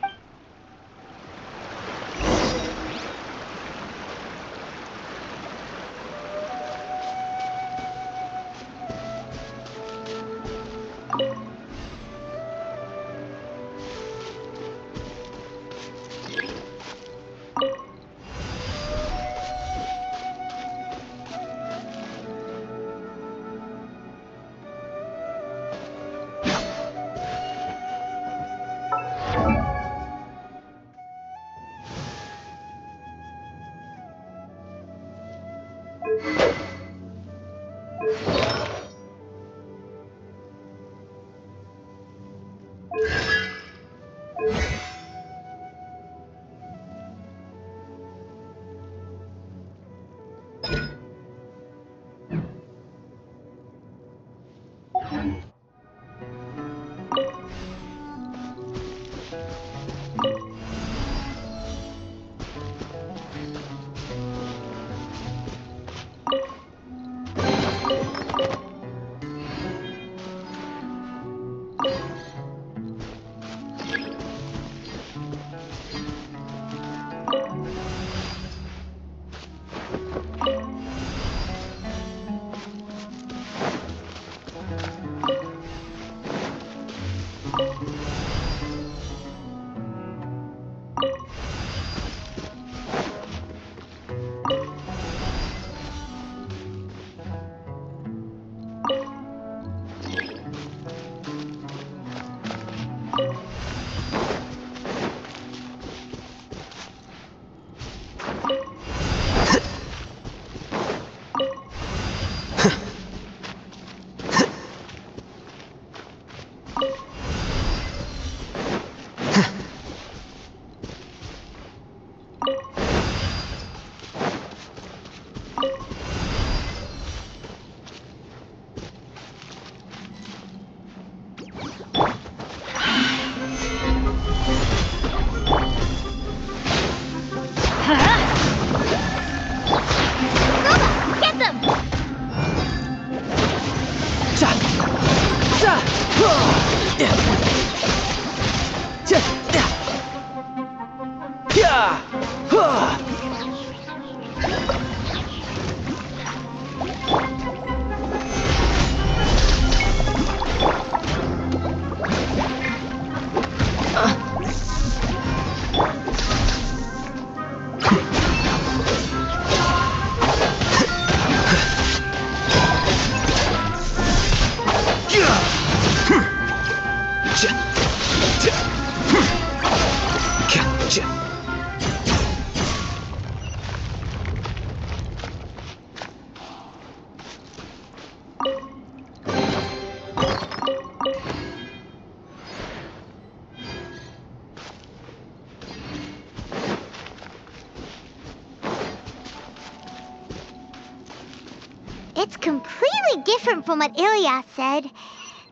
It's completely different from what Ilias said.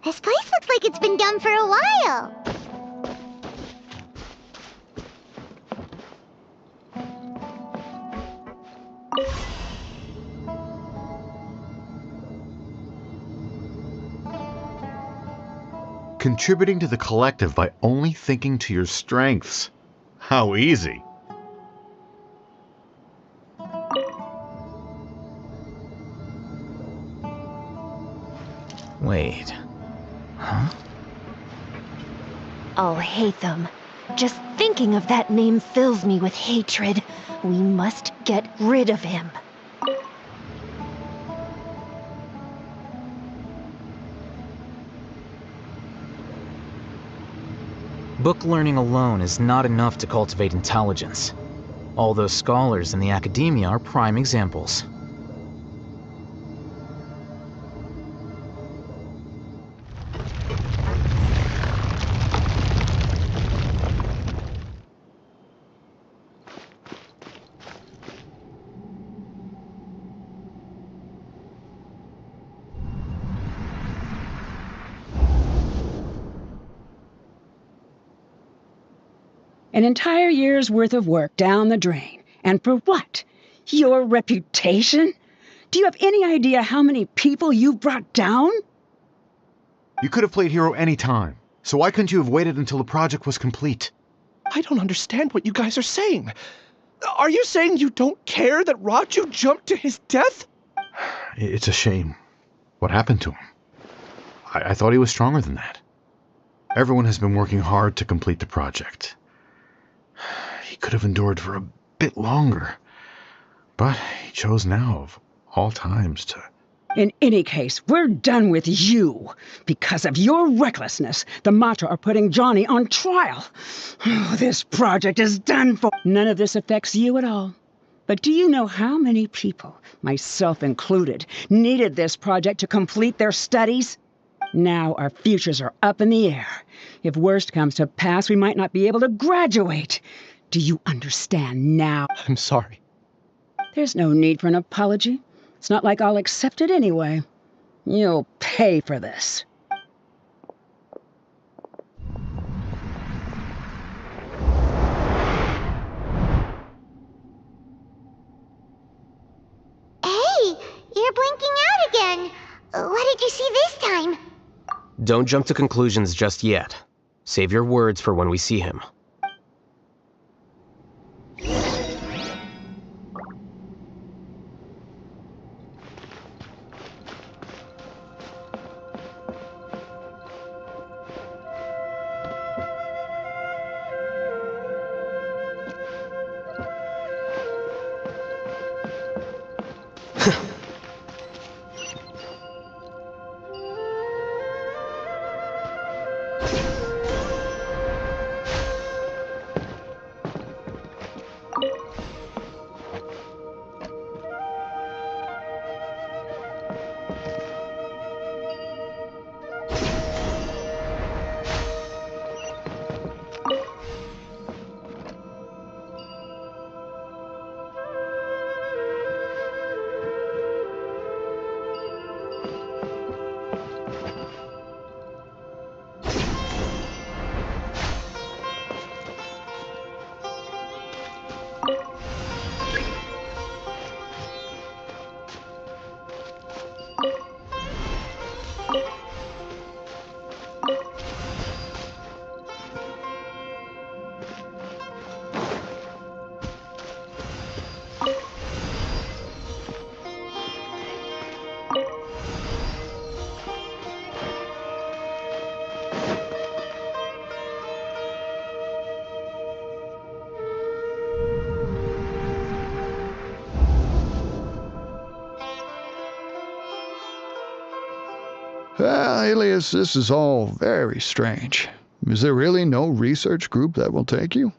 This place looks like it's been done for a while. Contributing to the collective by only thinking to your strengths. How easy. Wait. Huh? I'll hate them. Just thinking of that name fills me with hatred. We must get rid of him. Book learning alone is not enough to cultivate intelligence. All those scholars in the academia are prime examples. An entire year's worth of work down the drain. And for what? Your reputation? Do you have any idea how many people you've brought down? You could have played hero any time, so why couldn't you have waited until the project was complete? I don't understand what you guys are saying. Are you saying you don't care that Raju jumped to his death? It's a shame. What happened to him? I thought he was stronger than that. Everyone has been working hard to complete the project. He could have endured for a bit longer, but he chose now, of all times, to... In any case, we're done with you. Because of your recklessness, the Matra are putting Johnny on trial. Oh, this project is done for. None of this affects you at all. But do you know how many people, myself included, needed this project to complete their studies? Now our futures are up in the air. If worst comes to pass, we might not be able to graduate. Do you understand now? I'm sorry. There's no need for an apology. It's not like I'll accept it anyway. You'll pay for this. Hey, you're blinking out again. What did you see this time? Don't jump to conclusions just yet. Save your words for when we see him. Well, Alias, this is all very strange. Is there really no research group that will take you?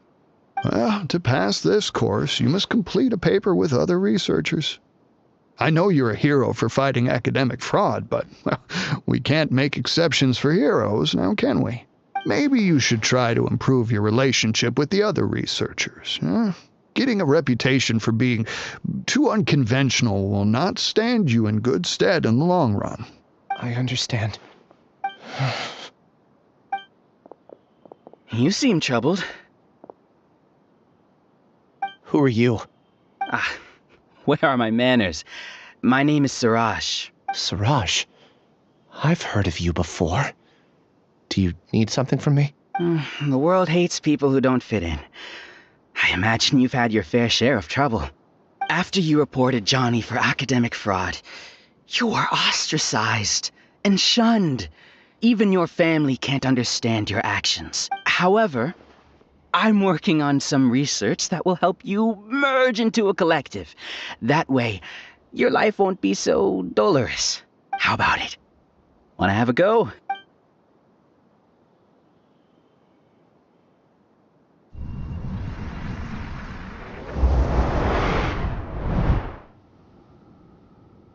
Well, to pass this course, you must complete a paper with other researchers. I know you're a hero for fighting academic fraud, but well, we can't make exceptions for heroes, now can we? Maybe you should try to improve your relationship with the other researchers. Getting a reputation for being too unconventional will not stand you in good stead in the long run. I understand. You seem troubled. Who are you? Where are my manners? My name is Suraj. Suraj? I've heard of you before. Do you need something from me? The world hates people who don't fit in. I imagine you've had your fair share of trouble. After you reported Johnny for academic fraud, you are ostracized and shunned. Even your family can't understand your actions. However, I'm working on some research that will help you merge into a collective. That way, your life won't be so dolorous. How about it? Wanna have a go?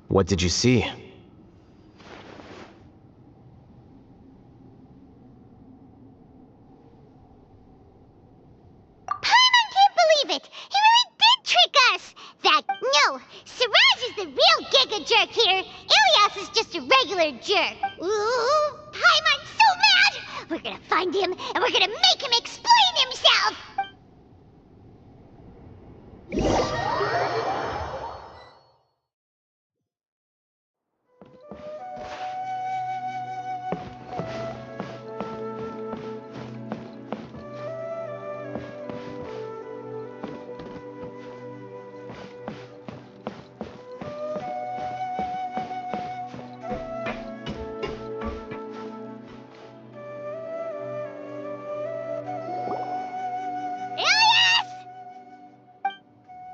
What did you see? It. He really did trick us! No, Siraj is the real Giga Jerk here. Ilyas is just a regular jerk. Ooh, Paimon's so mad! We're gonna find him, and we're gonna make him explain himself!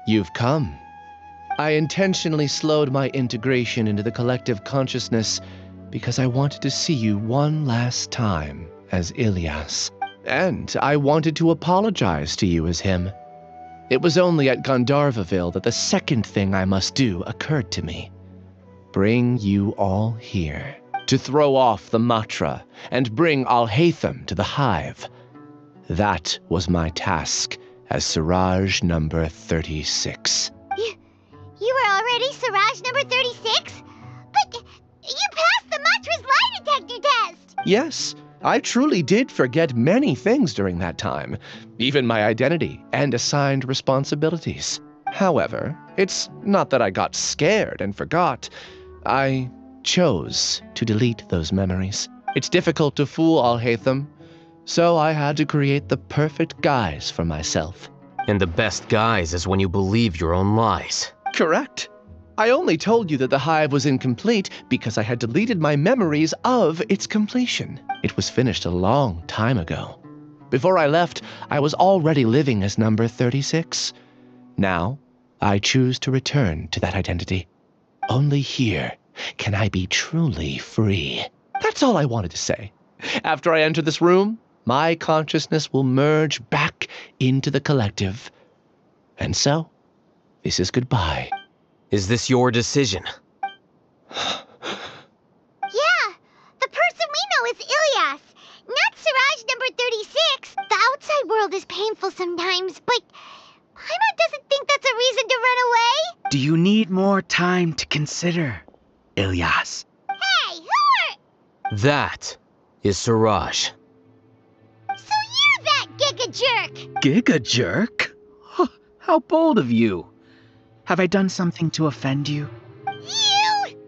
You've come. I intentionally slowed my integration into the collective consciousness because I wanted to see you one last time as Ilyas. And I wanted to apologize to you as him. It was only at Gandharvaville that the second thing I must do occurred to me. Bring you all here to throw off the Matra and bring Alhaitham to the Hive. That was my task as Siraj number 36. You were already Siraj number 36? But you passed the Matra's lie detector test! Yes, I truly did forget many things during that time, even my identity and assigned responsibilities. However, it's not that I got scared and forgot. I chose to delete those memories. It's difficult to fool Alhaitham, so I had to create the perfect guise for myself. And the best guise is when you believe your own lies. Correct. I only told you that the Hive was incomplete because I had deleted my memories of its completion. It was finished a long time ago. Before I left, I was already living as number 36. Now, I choose to return to that identity. Only here can I be truly free. That's all I wanted to say. After I enter this room, my consciousness will merge back into the collective. And so, this is goodbye. Is this your decision? Yeah, the person we know is Ilyas, not Siraj number 36. The outside world is painful sometimes, but Paimon doesn't think that's a reason to run away. Do you need more time to consider, Ilyas? Hey, who are... That is Siraj. So you're that Giga Jerk! Giga Jerk? How bold of you. Have I done something to offend you? You!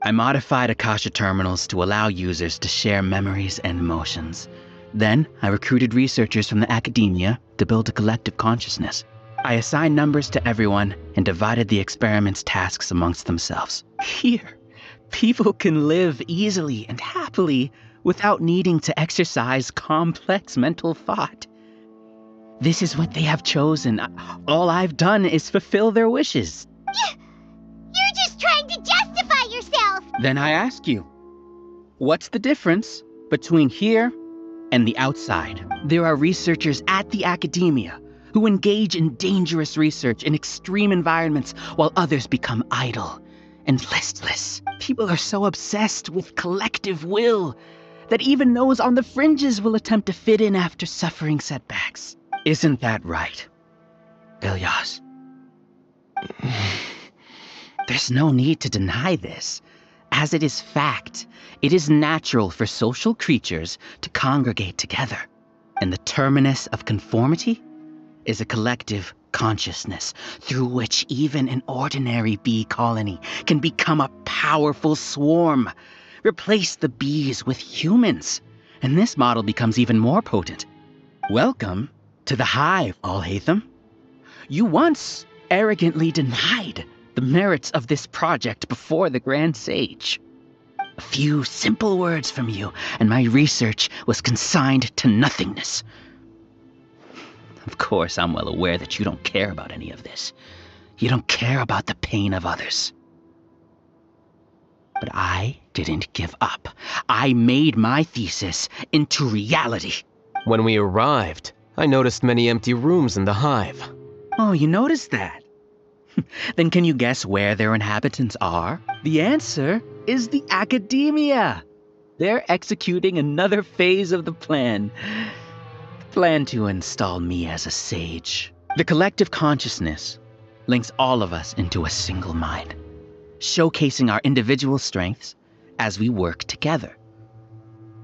I modified Akasha terminals to allow users to share memories and emotions. Then, I recruited researchers from the academia to build a collective consciousness. I assigned numbers to everyone and divided the experiment's tasks amongst themselves. Here, people can live easily and happily without needing to exercise complex mental thought. This is what they have chosen. All I've done is fulfill their wishes. You're just trying to justify yourself! Then I ask you, what's the difference between here and the outside? There are researchers at the academia who engage in dangerous research in extreme environments while others become idle and listless. People are so obsessed with collective will that even those on the fringes will attempt to fit in after suffering setbacks. Isn't that right, Ilyas? There's no need to deny this. As it is fact, it is natural for social creatures to congregate together. And the terminus of conformity is a collective consciousness through which even an ordinary bee colony can become a powerful swarm. Replace the bees with humans, and this model becomes even more potent. Welcome to the Hive, Alhaitham. You once arrogantly denied the merits of this project before the Grand Sage. A few simple words from you, and my research was consigned to nothingness. Of course, I'm well aware that you don't care about any of this. You don't care about the pain of others. But I didn't give up. I made my thesis into reality. When we arrived, I noticed many empty rooms in the Hive. Oh, you noticed that? Then can you guess where their inhabitants are? The answer is the academia. They're executing another phase of the plan. The plan to install me as a sage. The collective consciousness links all of us into a single mind, showcasing our individual strengths as we work together.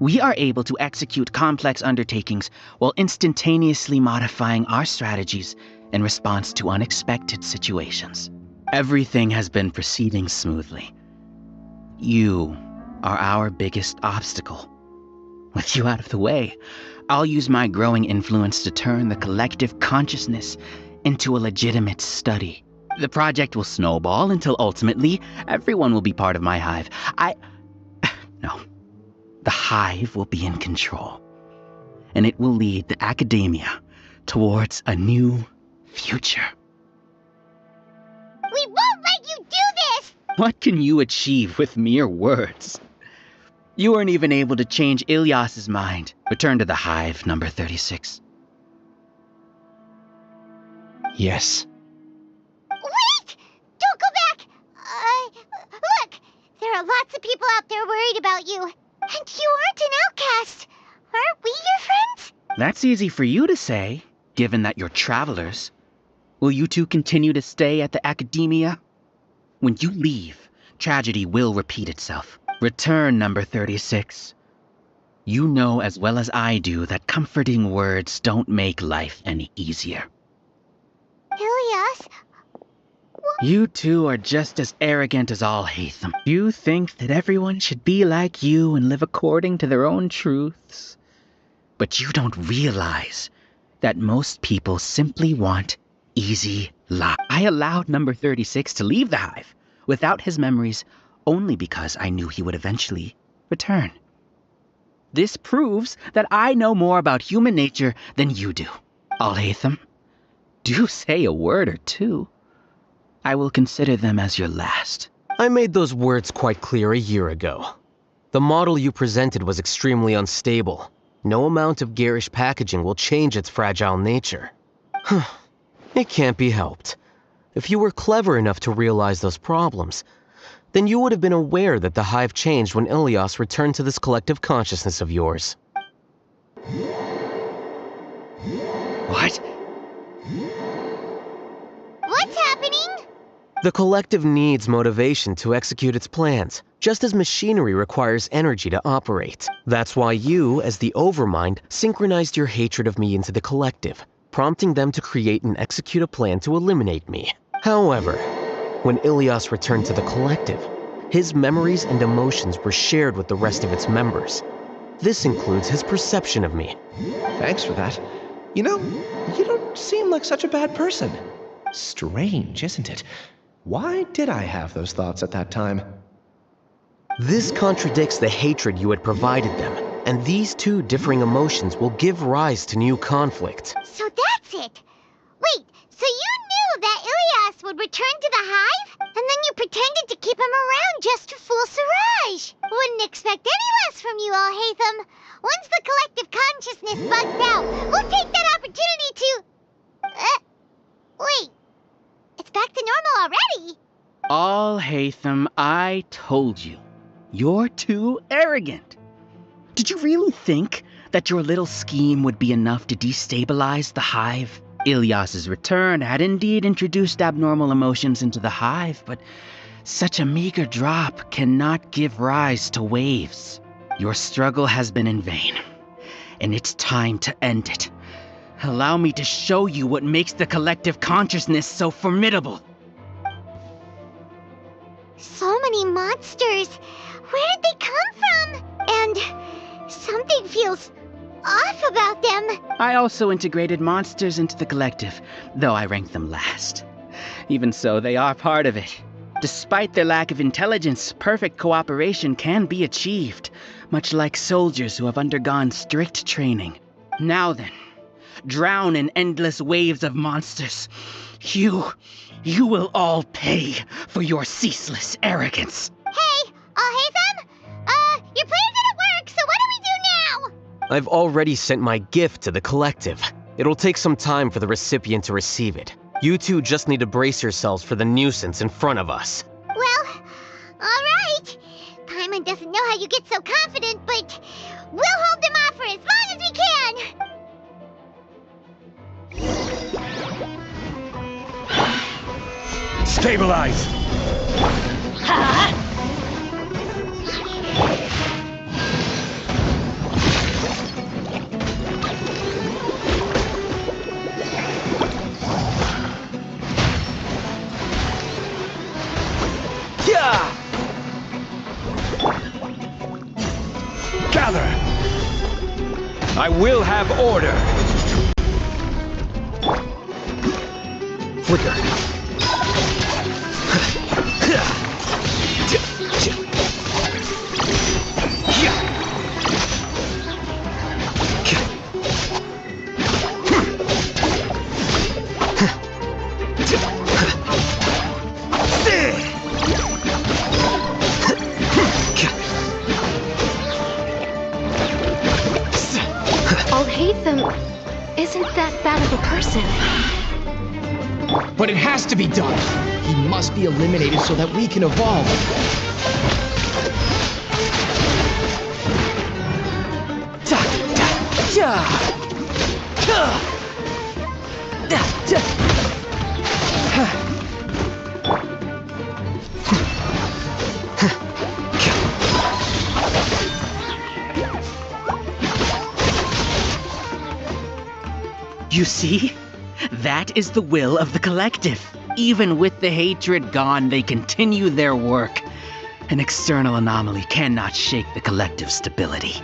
We are able to execute complex undertakings while instantaneously modifying our strategies in response to unexpected situations. Everything has been proceeding smoothly. You are our biggest obstacle. With you out of the way, I'll use my growing influence to turn the collective consciousness into a legitimate study. The project will snowball until ultimately everyone will be part of my hive. No. The hive will be in control. And it will lead the academia towards a new future. We won't let you do this! What can you achieve with mere words? You weren't even able to change Ilyas's mind. Return to the hive, number 36. Yes. Wait! Don't go back! Look! There are lots of people out there worried about you. And you aren't an outcast. Aren't we your friends? That's easy for you to say, given that you're travelers. Will you two continue to stay at the academia? When you leave, tragedy will repeat itself. Return, number 36. You know as well as I do that comforting words don't make life any easier. Ilyas? You two are just as arrogant as all Hatham. You think that everyone should be like you and live according to their own truths. But you don't realize that most people simply want easy life. I allowed number 36 to leave the hive without his memories only because I knew he would eventually return. This proves that I know more about human nature than you do. Al-Haytham, do say a word or two. I will consider them as your last. I made those words quite clear a year ago. The model you presented was extremely unstable. No amount of garish packaging will change its fragile nature. It can't be helped. If you were clever enough to realize those problems, then you would have been aware that the hive changed when Ilyas returned to this collective consciousness of yours. What? What's happening? The collective needs motivation to execute its plans, just as machinery requires energy to operate. That's why you, as the Overmind, synchronized your hatred of me into the collective, prompting them to create and execute a plan to eliminate me. However, when Ilyas returned to the collective, his memories and emotions were shared with the rest of its members. This includes his perception of me. Thanks for that. You know, you don't seem like such a bad person. Strange, isn't it? Why did I have those thoughts at that time? This contradicts the hatred you had provided them, and these two differing emotions will give rise to new conflict. So that's it. Wait, so you knew that Ilyas would return to the hive? And then you pretended to keep him around just to fool Siraj. Wouldn't expect any less from you, Al-Haytham. Once the collective consciousness bugs out, we'll take that opportunity to... wait. It's back to normal already. Al-Haytham, I told you. You're too arrogant. Did you really think that your little scheme would be enough to destabilize the hive? Ilyas's return had indeed introduced abnormal emotions into the hive, but such a meager drop cannot give rise to waves. Your struggle has been in vain, and it's time to end it. Allow me to show you what makes the collective consciousness so formidable. So many monsters. Where did they come from? And something feels off about them. I also integrated monsters into the collective, though I ranked them last. Even so, they are part of it. Despite their lack of intelligence, perfect cooperation can be achieved, much like soldiers who have undergone strict training. Now then, drown in endless waves of monsters. You will all pay for your ceaseless arrogance. Hey, Al-Haytham? Your plan didn't work, so what do we do now? I've already sent my gift to the collective. It'll take some time for the recipient to receive it. You two just need to brace yourselves for the nuisance in front of us. Well, alright. Paimon doesn't know how you get so confident, but we'll hold them off for as long as we can. Stabilize! Gather! I will have order! Flicker. Isn't that bad of a person? But it has to be done. He must be eliminated so that we can evolve. You see? That is the will of the collective. Even with the hatred gone, they continue their work. An external anomaly cannot shake the collective's stability.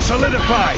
Solidify!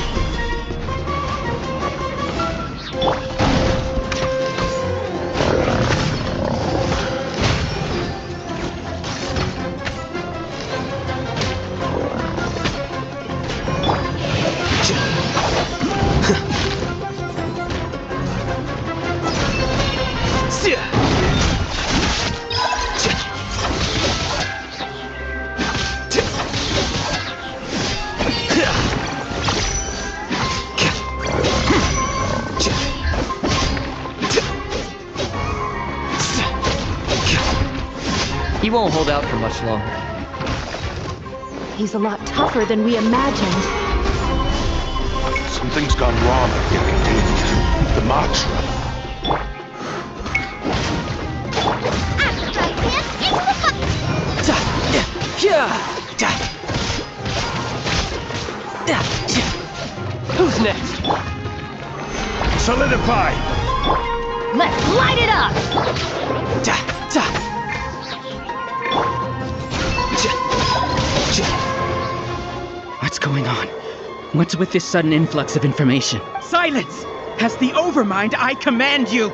He won't hold out for much longer. He's a lot tougher than we imagined. Something's gone wrong at the Academia. The Matra. Who's next? Solidify! Let's light it up! What's going on? What's with this sudden influx of information? Silence! As the Overmind, I command you!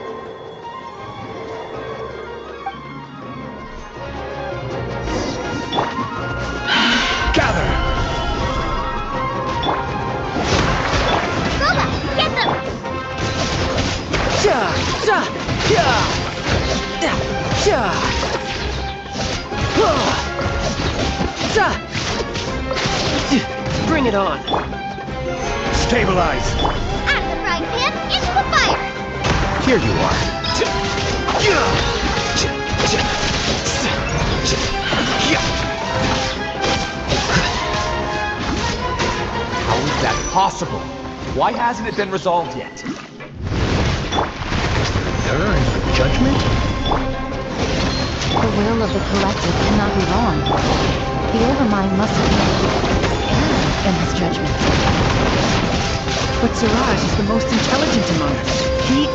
Gather! Boba, get them! Bring it on. Stabilize! Out of the frying pan, into the fire! Here you are. How is that possible? Why hasn't it been resolved yet? Is there an error in the judgment? The will of the collective cannot be wrong. The Overmind must have made error in his judgment. But Siraj is the most intelligent among us. He...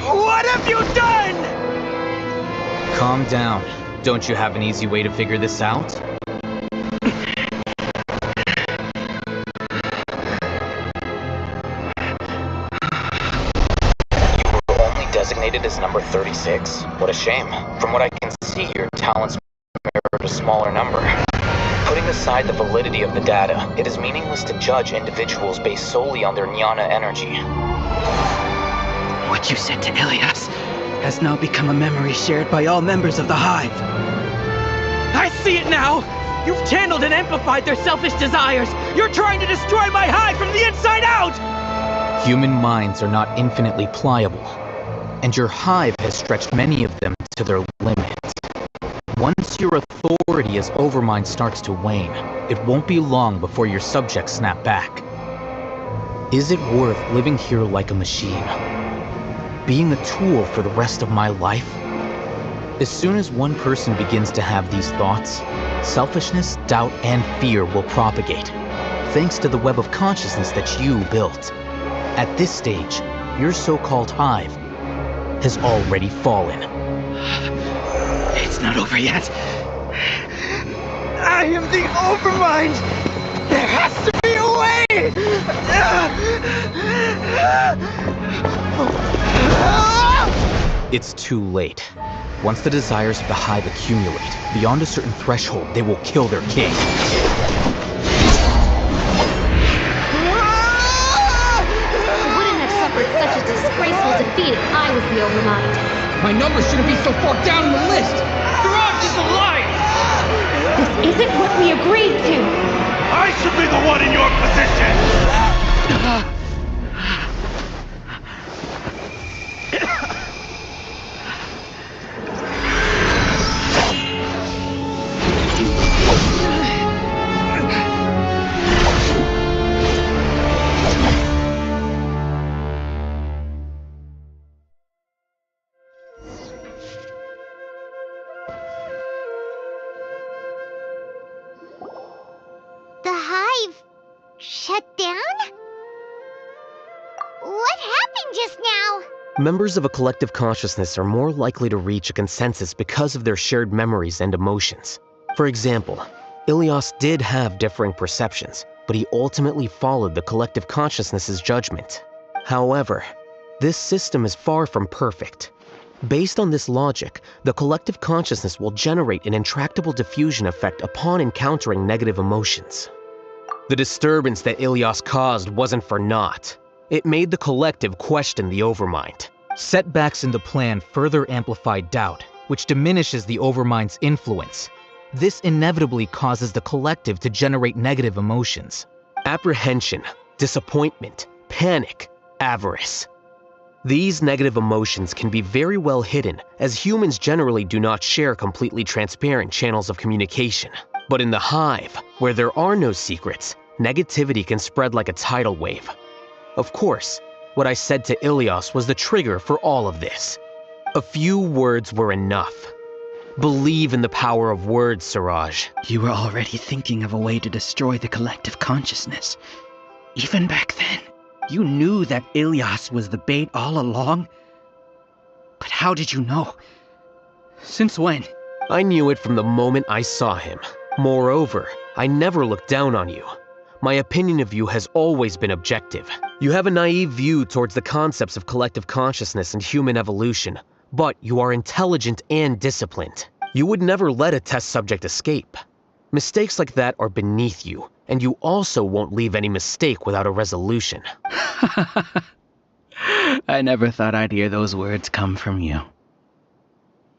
What have you done? Calm down. Don't you have an easy way to figure this out? You were only designated as number 36? What a shame. From what I can see, your talents mirrored a smaller number. Putting aside the validity of the data, it is meaningless to judge individuals based solely on their jnana energy. What you said to Ilias has now become a memory shared by all members of the Hive. I see it now! You've channeled and amplified their selfish desires! You're trying to destroy my Hive from the inside out! Human minds are not infinitely pliable, and your Hive has stretched many of them to their limit. Once your authority as Overmind starts to wane, it won't be long before your subjects snap back. Is it worth living here like a machine? Being a tool for the rest of my life? As soon as one person begins to have these thoughts, selfishness, doubt, and fear will propagate, thanks to the web of consciousness that you built. At this stage, your so-called hive has already fallen. It's not over yet. I am the Overmind! There has to be a way! It's too late. Once the desires of the hive accumulate, beyond a certain threshold, they will kill their king. I wouldn't have suffered such a disgraceful defeat if I was the Overmind. My number shouldn't be so far down the list! Siraj is alive! This isn't what we agreed to! I should be the one in your position! The hive shut down? What happened just now? Members of a collective consciousness are more likely to reach a consensus because of their shared memories and emotions. For example, Ilyas did have differing perceptions, but he ultimately followed the collective consciousness's judgment. However, this system is far from perfect. Based on this logic, the collective consciousness will generate an intractable diffusion effect upon encountering negative emotions. The disturbance that Ilyas caused wasn't for naught. It made the collective question the Overmind. Setbacks in the plan further amplify doubt, which diminishes the Overmind's influence. This inevitably causes the collective to generate negative emotions. Apprehension, disappointment, panic, avarice. These negative emotions can be very well hidden, as humans generally do not share completely transparent channels of communication. But in the hive, where there are no secrets, negativity can spread like a tidal wave. Of course, what I said to Ilyas was the trigger for all of this. A few words were enough. Believe in the power of words, Siraj. You were already thinking of a way to destroy the collective consciousness. Even back then, you knew that Ilyas was the bait all along. But how did you know? Since when? I knew it from the moment I saw him. Moreover, I never looked down on you. My opinion of you has always been objective. You have a naive view towards the concepts of collective consciousness and human evolution, but you are intelligent and disciplined. You would never let a test subject escape. Mistakes like that are beneath you, and you also won't leave any mistake without a resolution. I never thought I'd hear those words come from you.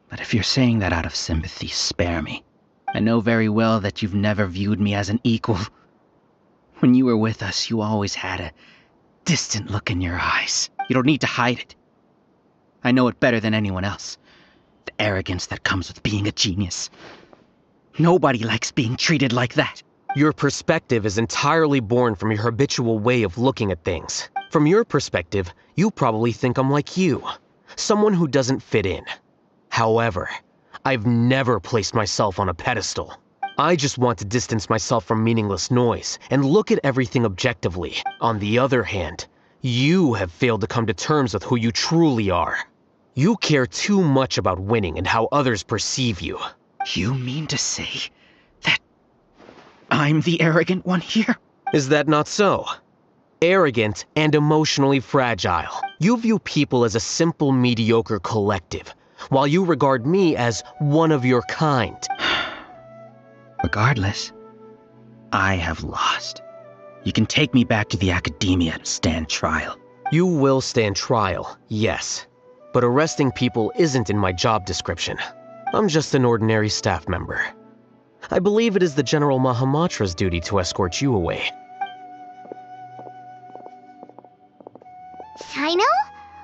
But if you're saying that out of sympathy, spare me. I know very well that you've never viewed me as an equal. When you were with us, you always had a distant look in your eyes. You don't need to hide it. I know it better than anyone else. The arrogance that comes with being a genius. Nobody likes being treated like that. Your perspective is entirely born from your habitual way of looking at things. From your perspective, you probably think I'm like you, someone who doesn't fit in. However, I've never placed myself on a pedestal. I just want to distance myself from meaningless noise and look at everything objectively. On the other hand, you have failed to come to terms with who you truly are. You care too much about winning and how others perceive you. You mean to say that I'm the arrogant one here? Is that not so? Arrogant and emotionally fragile. You view people as a simple, mediocre collective, while you regard me as one of your kind. Regardless, I have lost. You can take me back to the academia and stand trial. You will stand trial, yes. But arresting people isn't in my job description. I'm just an ordinary staff member. I believe it is the General Mahamatra's duty to escort you away. Sino?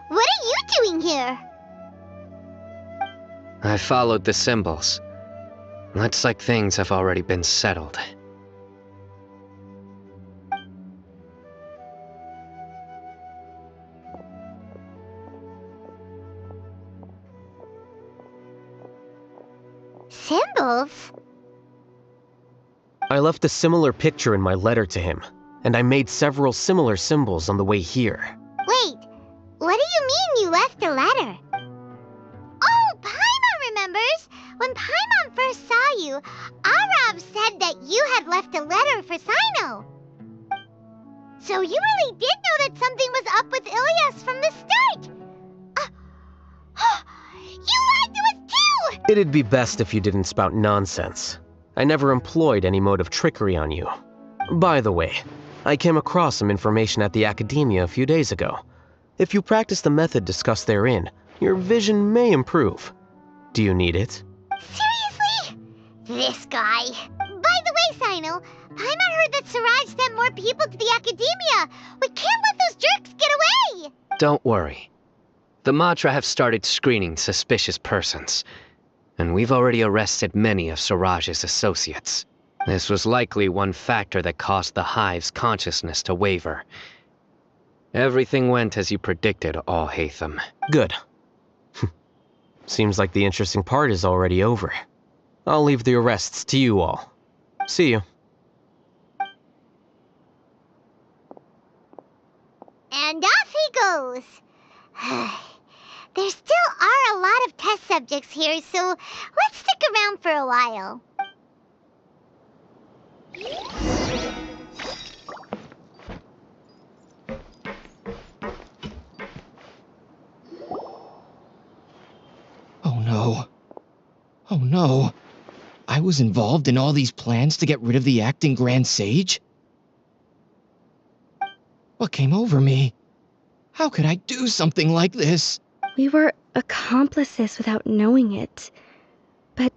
What are you doing here? I followed the symbols. Looks like things have already been settled. Symbols? I left a similar picture in my letter to him, and I made several similar symbols on the way here. Wait, what do you mean you left a letter? Oh, Paimon remembers! When Paimon first saw you, Arav said that you had left a letter for Sino. So you really did know that something was up with Ilyas from the start! You lied to us too! It'd be best if you didn't spout nonsense. I never employed any mode of trickery on you. By the way, I came across some information at the Academia a few days ago. If you practice the method discussed therein, your vision may improve. Do you need it? Seriously? This guy. By the way, Sino, Paimon heard that Siraj sent more people to the Academia. We can't let those jerks get away! Don't worry. The Matra have started screening suspicious persons, and we've already arrested many of Siraj's associates. This was likely one factor that caused the Hive's consciousness to waver. Everything went as you predicted, Al-Haytham. Good. Seems like the interesting part is already over. I'll leave the arrests to you all. See you. And off he goes. There still are a lot of test subjects here, so let's stick around for a while. Oh no. Oh no. I was involved in all these plans to get rid of the acting Grand Sage? What came over me? How could I do something like this? We were accomplices without knowing it. But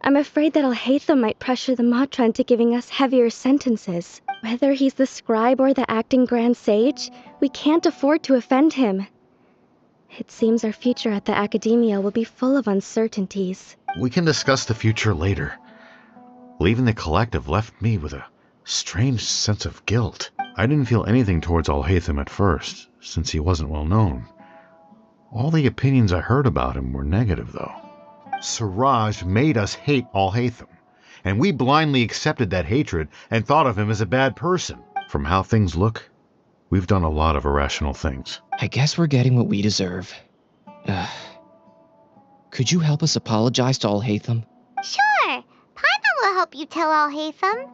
I'm afraid that Al-Haytham might pressure the Matra into giving us heavier sentences. Whether he's the scribe or the acting Grand Sage, we can't afford to offend him. It seems our future at the Academia will be full of uncertainties. We can discuss the future later. Leaving the collective left me with a strange sense of guilt. I didn't feel anything towards Al-Haytham at first, since he wasn't well known. All the opinions I heard about him were negative, though. Siraj made us hate Al-Haytham, and we blindly accepted that hatred and thought of him as a bad person. From how things look, we've done a lot of irrational things. I guess we're getting what we deserve. Could you help us apologize to Al-Haytham? Sure, Paimon will help you tell Al-Haytham,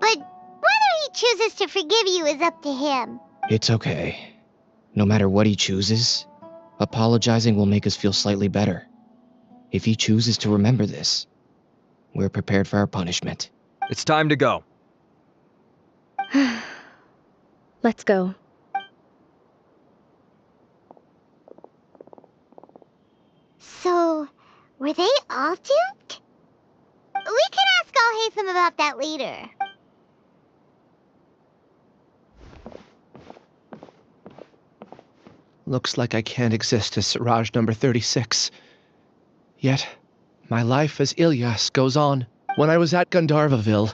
but whether he chooses to forgive you is up to him. It's okay. No matter what he chooses, apologizing will make us feel slightly better. If he chooses to remember this, we're prepared for our punishment. It's time to go. Let's go. So, were they all duped? We can ask Al-Haytham about that later. Looks like I can't exist as Siraj number 36. Yet, my life as Ilyas goes on. When I was at Gandharvaville,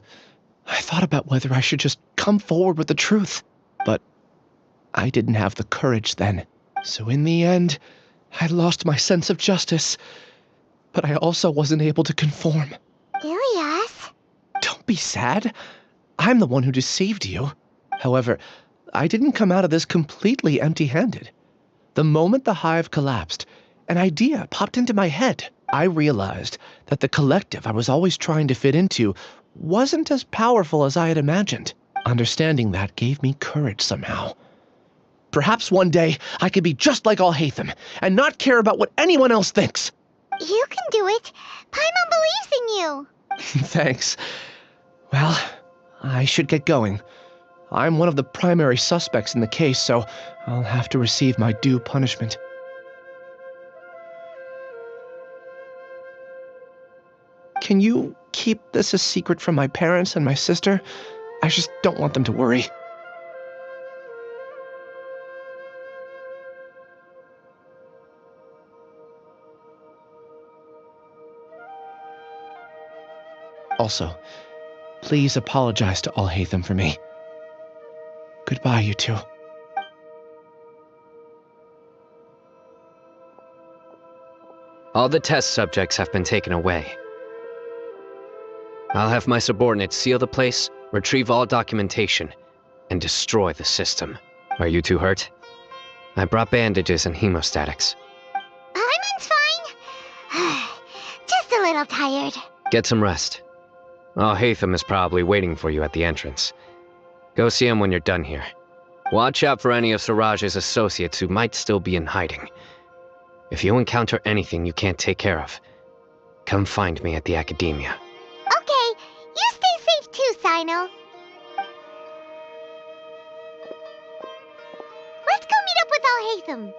I thought about whether I should just come forward with the truth. But I didn't have the courage then. So in the end, I lost my sense of justice. But I also wasn't able to conform. Ilyas? Don't be sad. I'm the one who deceived you. However, I didn't come out of this completely empty-handed. The moment the hive collapsed, an idea popped into my head. I realized that the collective I was always trying to fit into wasn't as powerful as I had imagined. Understanding that gave me courage somehow. Perhaps one day I could be just like Al-Haytham and not care about what anyone else thinks. You can do it. Paimon believes in you. Thanks. Well, I should get going. I'm one of the primary suspects in the case, so I'll have to receive my due punishment. Can you keep this a secret from my parents and my sister? I just don't want them to worry. Also, please apologize to Al-Haytham for me. Goodbye, you two. All the test subjects have been taken away. I'll have my subordinates seal the place, retrieve all documentation, and destroy the system. Are you too hurt? I brought bandages and hemostatics. Armand's fine. Just a little tired. Get some rest. Hatham is probably waiting for you at the entrance. Go see him when you're done here. Watch out for any of Siraj's associates who might still be in hiding. If you encounter anything you can't take care of, come find me at the Academia. Okay, you stay safe too, Sino. Let's go meet up with Al-Haytham.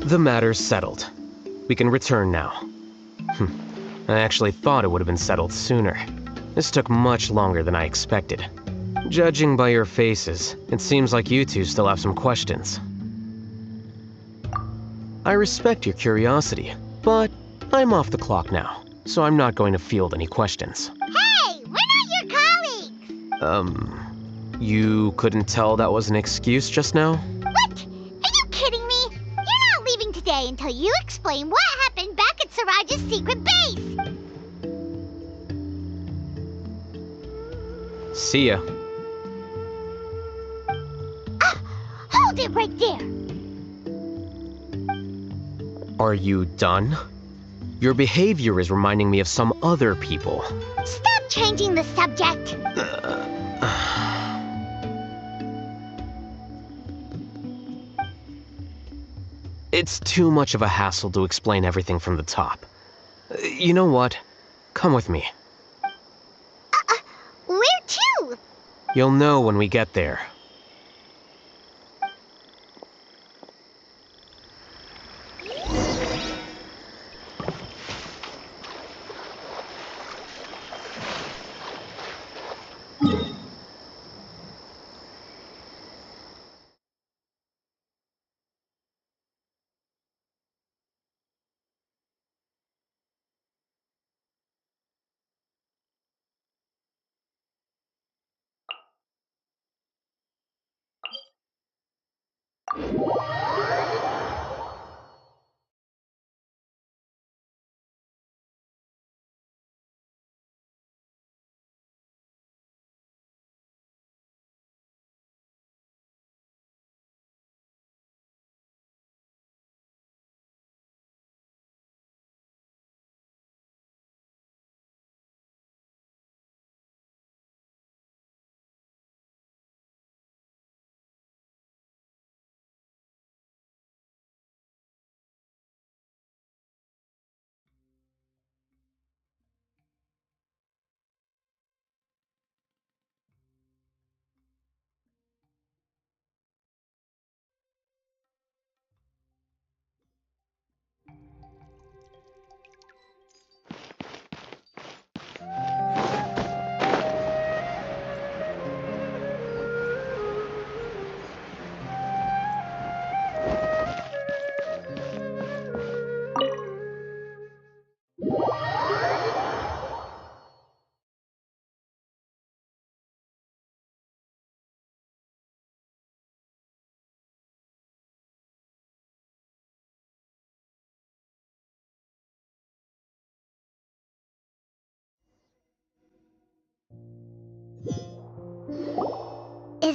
The matter's settled. We can return now. I actually thought it would have been settled sooner. This took much longer than I expected. Judging by your faces, it seems like you two still have some questions. I respect your curiosity, but I'm off the clock now, so I'm not going to field any questions. Hey, we're not your colleagues! You couldn't tell that was an excuse just now? What? Are you kidding me? You're not leaving today until you explain what happened back at Siraj's secret base! See ya. Hold it right there! Are you done? Your behavior is reminding me of some other people. Stop changing the subject! It's too much of a hassle to explain everything from the top. You know what? Come with me. Where to? You'll know when we get there.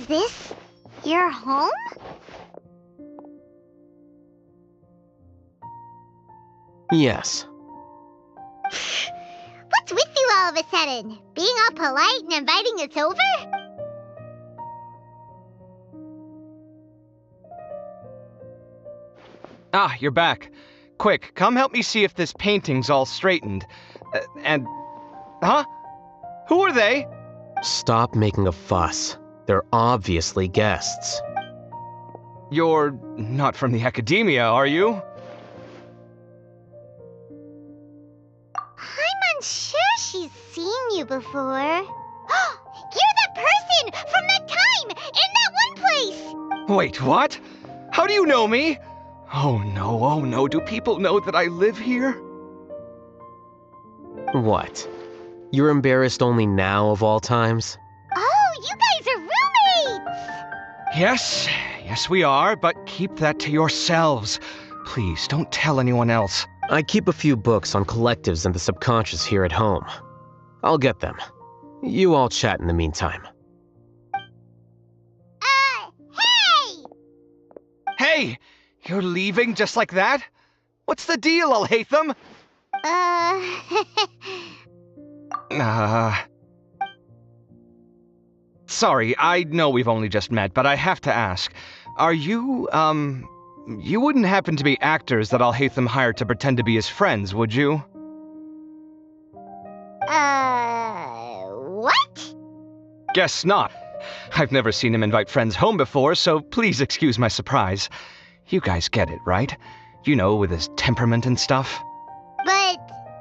Is this your home? Yes. What's with you all of a sudden? Being all polite and inviting us over? Ah, you're back. Quick, come help me see if this painting's all straightened. Huh? Who are they? Stop making a fuss. They're obviously guests. You're not from the academia, are you? I'm unsure she's seen you before. You're the person from that time in that one place! Wait, what? How do you know me? Oh no, do people know that I live here? What? You're embarrassed only now of all times? Oh, you guys are roommates! Yes we are, but keep that to yourselves. Please, don't tell anyone else. I keep a few books on collectives and the subconscious here at home. I'll get them. You all chat in the meantime. Hey! Hey! You're leaving just like that? What's the deal, Alhaitham? Sorry, I know we've only just met, but I have to ask. Are you, you wouldn't happen to be actors that Alhaitham hired to pretend to be his friends, would you? What? Guess not. I've never seen him invite friends home before, so please excuse my surprise. You guys get it, right? You know, with his temperament and stuff. But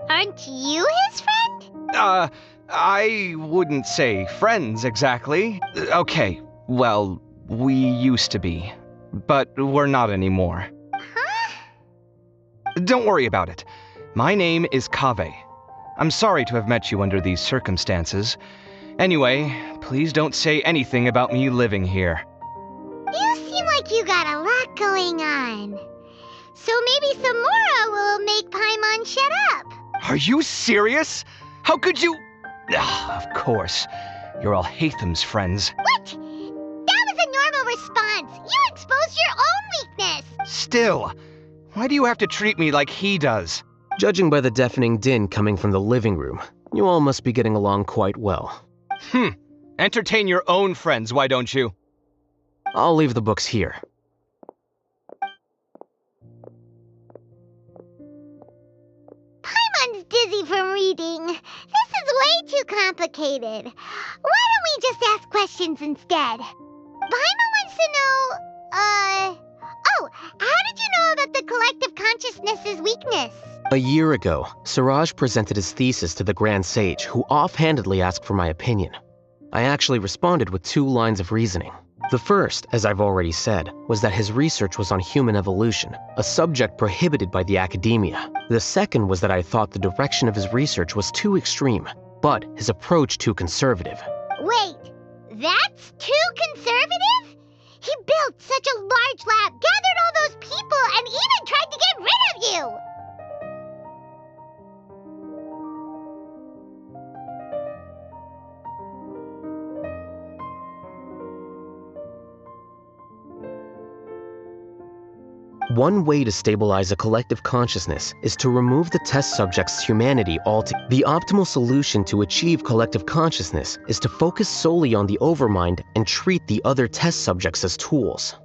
aren't you his friend? I wouldn't say friends exactly. Okay, well, we used to be, but we're not anymore. Huh? Don't worry about it. My name is Kaveh. I'm sorry to have met you under these circumstances. Anyway, please don't say anything about me living here. You seem like you got a lot going on. So maybe Samora will make Paimon shut up. Are you serious? How could you... Of course. You're Alhaitham's friends. What? That was a normal response. You exposed your own weakness. Still, why do you have to treat me like he does? Judging by the deafening din coming from the living room, you all must be getting along quite well. Entertain your own friends, why don't you? I'll leave the books here. Paimon's dizzy from reading. This is way too complicated. Why don't we just ask questions instead? Paimon wants to know, oh, how did you know about the collective consciousness's weakness? A year ago, Siraj presented his thesis to the Grand Sage, who offhandedly asked for my opinion. I actually responded with 2 lines of reasoning. The first, as I've already said, was that his research was on human evolution, a subject prohibited by the academia. The second was that I thought the direction of his research was too extreme, but his approach too conservative. Wait, that's too conservative? He built such a large lab, gathered all those people, and even tried to get rid of you! One way to stabilize a collective consciousness is to remove the test subject's humanity altogether. The optimal solution to achieve collective consciousness is to focus solely on the overmind and treat the other test subjects as tools.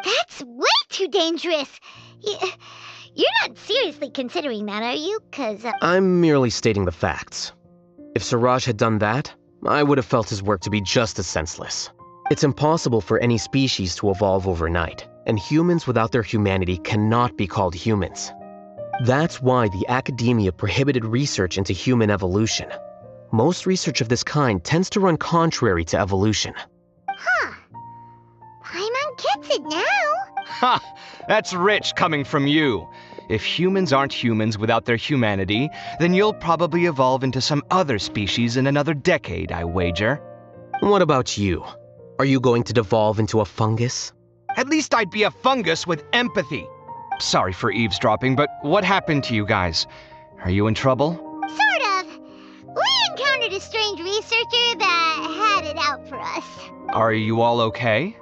That's way too dangerous! You're not seriously considering that, are you? 'Cause I'm merely stating the facts. If Siraj had done that, I would have felt his work to be just as senseless. It's impossible for any species to evolve overnight, and humans without their humanity cannot be called humans. That's why the academia prohibited research into human evolution. Most research of this kind tends to run contrary to evolution. Huh. Paimon gets it now. Ha! That's rich coming from you. If humans aren't humans without their humanity, then you'll probably evolve into some other species in another decade, I wager. What about you? Are you going to devolve into a fungus? At least I'd be a fungus with empathy. Sorry for eavesdropping, but what happened to you guys? Are you in trouble? Sort of. We encountered a strange researcher that had it out for us. Are you all okay?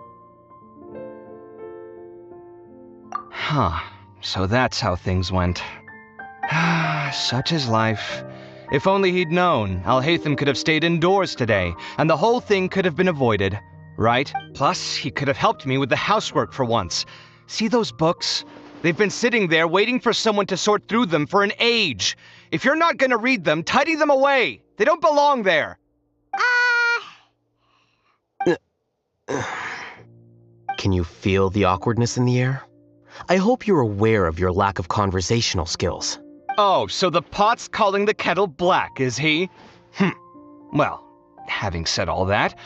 Huh. So that's how things went. Such is life. If only he'd known, Alhaitham could have stayed indoors today, and the whole thing could have been avoided, right? Plus, he could have helped me with the housework for once. See those books? They've been sitting there waiting for someone to sort through them for an age. If you're not gonna read them, tidy them away. They don't belong there. Can you feel the awkwardness in the air? I hope you're aware of your lack of conversational skills. Oh, so the pot's calling the kettle black, is he? Well, having said all that,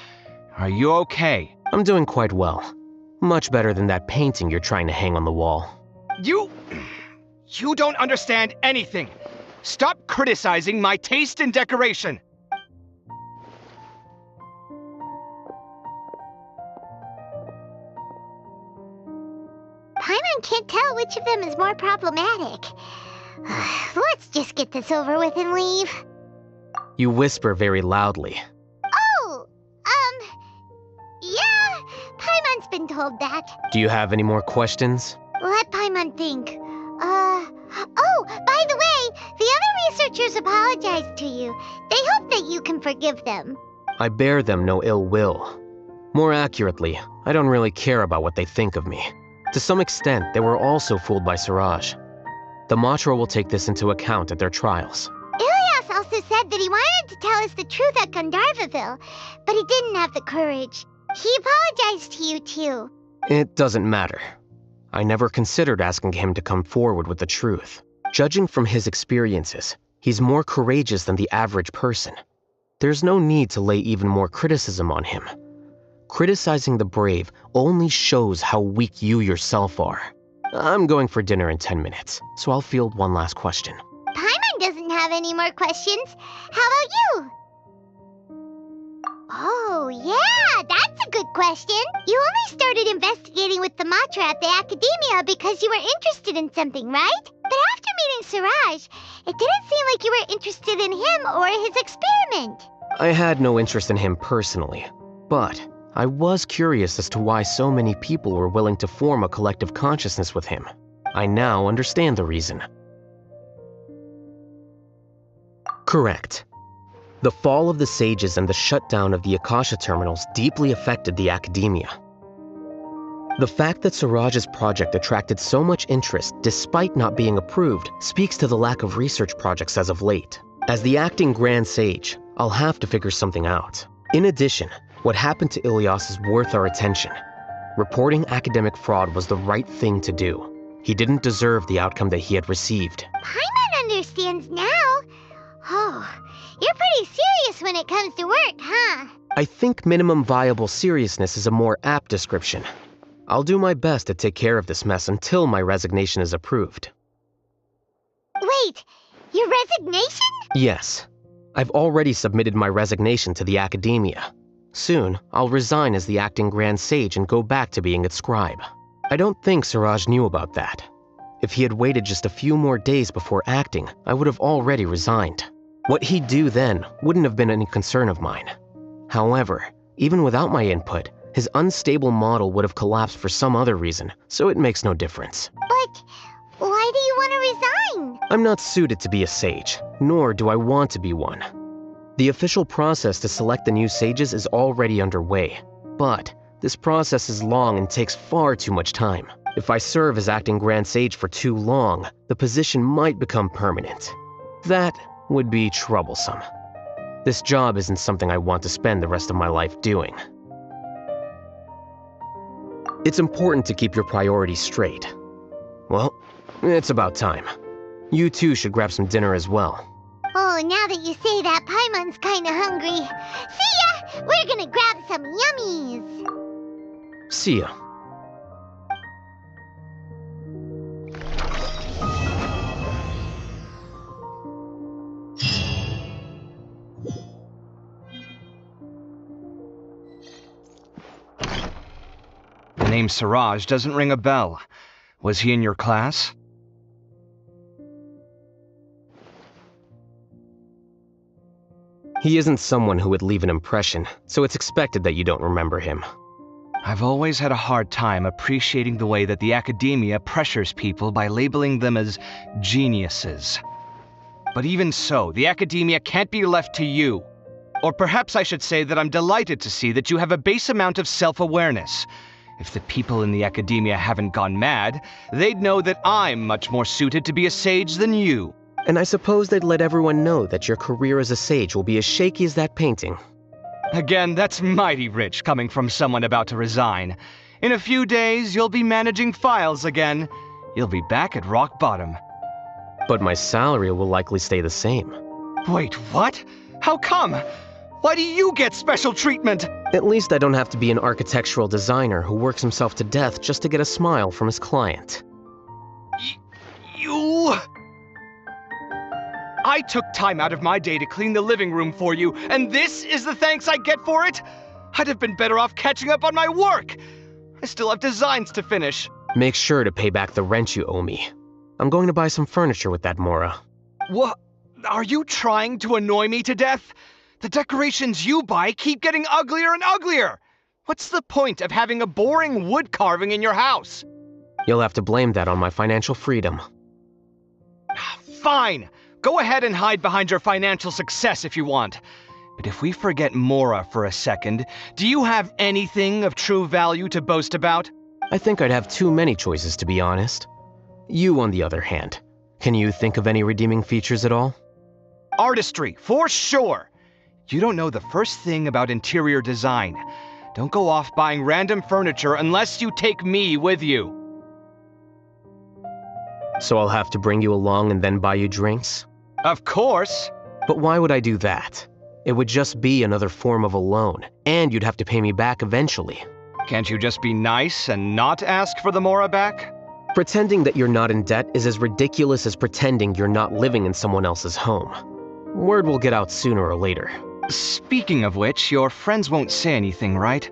are you okay? I'm doing quite well. Much better than that painting you're trying to hang on the wall. You don't understand anything. Stop criticizing my taste in decoration. Paimon can't tell which of them is more problematic. Let's just get this over with and leave. You whisper very loudly. Oh, yeah, Paimon's been told that. Do you have any more questions? Let Paimon think. Oh, by the way, the other researchers apologized to you. They hope that you can forgive them. I bear them no ill will. More accurately, I don't really care about what they think of me. To some extent, they were also fooled by Siraj. The Matra will take this into account at their trials. Ilyas also said that he wanted to tell us the truth at Gandharvaville, but he didn't have the courage. He apologized to you too. It doesn't matter. I never considered asking him to come forward with the truth. Judging from his experiences, he's more courageous than the average person. There's no need to lay even more criticism on him. Criticizing the brave only shows how weak you yourself are. I'm going for dinner in 10 minutes, so I'll field one last question. Paimon doesn't have any more questions. How about you? Oh, yeah, that's a good question. You only started investigating with the Matra at the Academia because you were interested in something, right? But after meeting Siraj, it didn't seem like you were interested in him or his experiment. I had no interest in him personally, but I was curious as to why so many people were willing to form a collective consciousness with him. I now understand the reason. Correct. The fall of the sages and the shutdown of the Akasha terminals deeply affected the Academia. The fact that Siraj's project attracted so much interest despite not being approved speaks to the lack of research projects as of late. As the acting Grand Sage, I'll have to figure something out. In addition, what happened to Ilyas is worth our attention. Reporting academic fraud was the right thing to do. He didn't deserve the outcome that he had received. Paimon understands now. Oh, you're pretty serious when it comes to work, huh? I think minimum viable seriousness is a more apt description. I'll do my best to take care of this mess until my resignation is approved. Wait, your resignation? Yes. I've already submitted my resignation to the Academia. Soon, I'll resign as the acting Grand Sage and go back to being its scribe. I don't think Siraj knew about that. If he had waited just a few more days before acting, I would have already resigned. What he'd do then wouldn't have been any concern of mine. However, even without my input, his unstable model would have collapsed for some other reason, so it makes no difference. But why do you want to resign? I'm not suited to be a sage, nor do I want to be one. The official process to select the new sages is already underway, but this process is long and takes far too much time. If I serve as acting Grand Sage for too long, the position might become permanent. That would be troublesome. This job isn't something I want to spend the rest of my life doing. It's important to keep your priorities straight. Well, it's about time. You too should grab some dinner as well. Oh, now that you say that, Paimon's kinda hungry. See ya! We're gonna grab some yummies! See ya. An name Siraj doesn't ring a bell. Was he in your class? He isn't someone who would leave an impression, so it's expected that you don't remember him. I've always had a hard time appreciating the way that the academia pressures people by labeling them as geniuses. But even so, the academia can't be left to you. Or perhaps I should say that I'm delighted to see that you have a base amount of self-awareness. If the people in the academia haven't gone mad, they'd know that I'm much more suited to be a sage than you. And I suppose they'd let everyone know that your career as a sage will be as shaky as that painting. Again, that's mighty rich coming from someone about to resign. In a few days, you'll be managing files again. You'll be back at rock bottom. But my salary will likely stay the same. Wait, what? How come? Why do you get special treatment? At least I don't have to be an architectural designer who works himself to death just to get a smile from his client. You... I took time out of my day to clean the living room for you, and this is the thanks I get for it? I'd have been better off catching up on my work. I still have designs to finish. Make sure to pay back the rent you owe me. I'm going to buy some furniture with that Mora. What? Are you trying to annoy me to death? The decorations you buy keep getting uglier and uglier. What's the point of having a boring wood carving in your house? You'll have to blame that on my financial freedom. Fine. Go ahead and hide behind your financial success if you want. But if we forget Mora for a second, do you have anything of true value to boast about? I think I'd have too many choices, to be honest. You, on the other hand, can you think of any redeeming features at all? Artistry, for sure. You don't know the first thing about interior design. Don't go off buying random furniture unless you take me with you. So I'll have to bring you along and then buy you drinks? Of course. But why would I do that? It would just be another form of a loan, and you'd have to pay me back eventually. Can't you just be nice and not ask for the Mora back? Pretending that you're not in debt is as ridiculous as pretending you're not living in someone else's home. Word will get out sooner or later. Speaking of which, your friends won't say anything, right?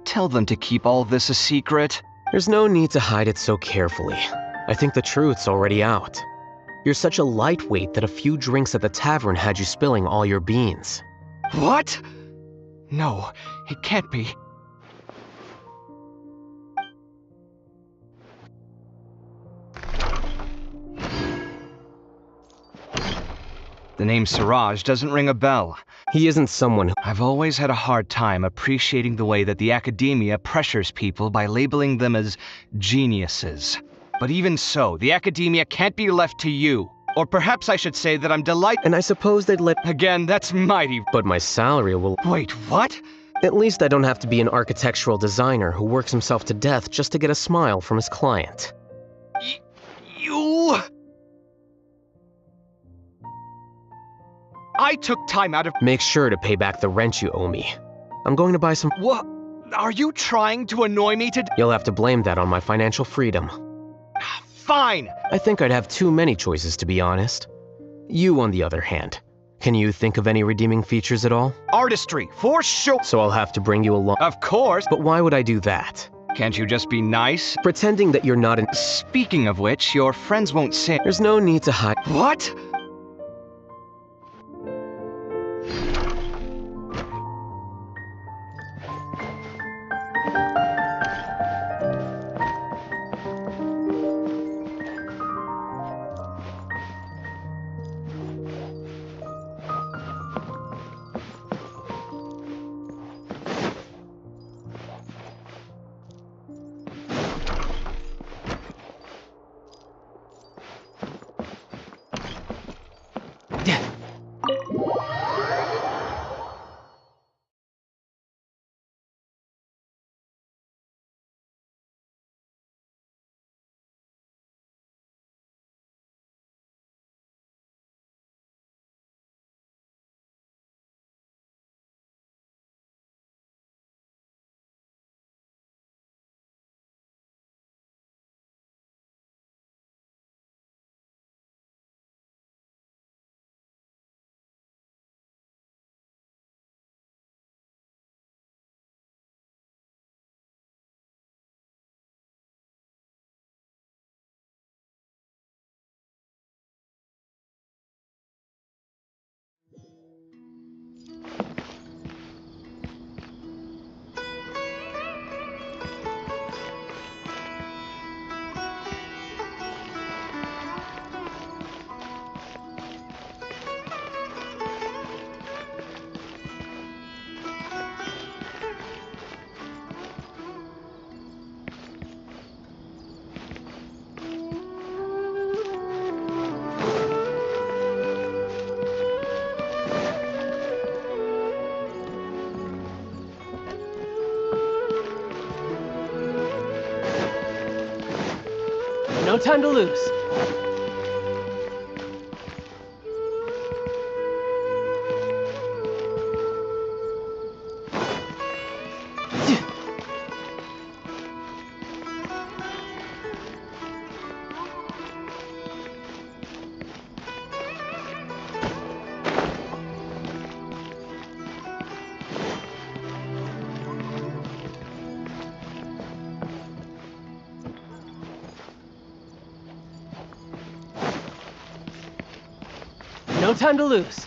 Tell them to keep all this a secret. There's no need to hide it so carefully. I think the truth's already out. You're such a lightweight that a few drinks at the tavern had you spilling all your beans. What? No, it can't be. The name Siraj doesn't ring a bell. He isn't someone who... I've always had a hard time appreciating the way that the academia pressures people by labeling them as geniuses. But even so, the academia can't be left to you. Or perhaps I should say that I'm delighted... And I suppose they'd let... Again, that's mighty... But my salary will... Wait, what? At least I don't have to be an architectural designer who works himself to death just to get a smile from his client. You... I took time out of... Make sure to pay back the rent you owe me. I'm going to buy some... What? Are you trying to annoy me to... You'll have to blame that on my financial freedom. Fine. I think I'd have too many choices, to be honest. You, on the other hand, can you think of any redeeming features at all? Artistry, for sure. So I'll have to bring you along. Of course. But why would I do that? Can't you just be nice? Pretending that you're not in... Speaking of which, your friends won't say... There's no need to hide... What? No time to lose. No time to lose.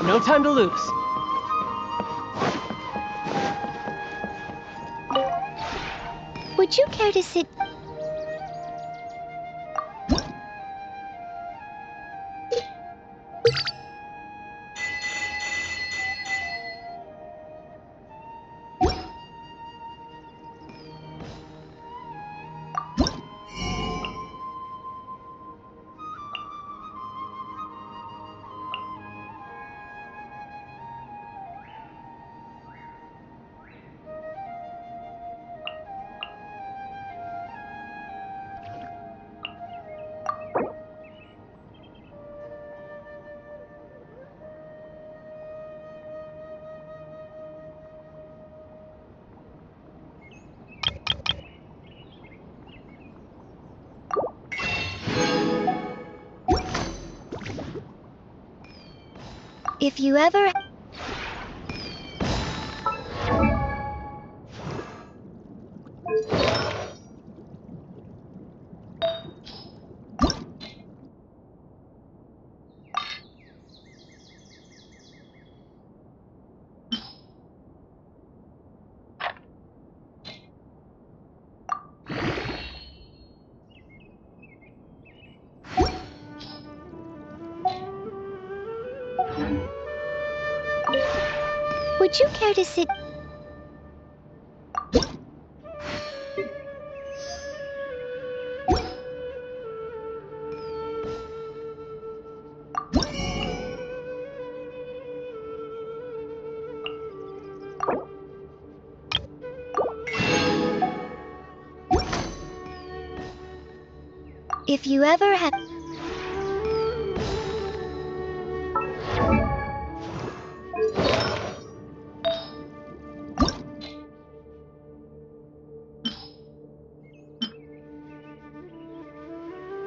No time to lose. Would you care to sit? If you ever... Would you care to sit? If you ever have...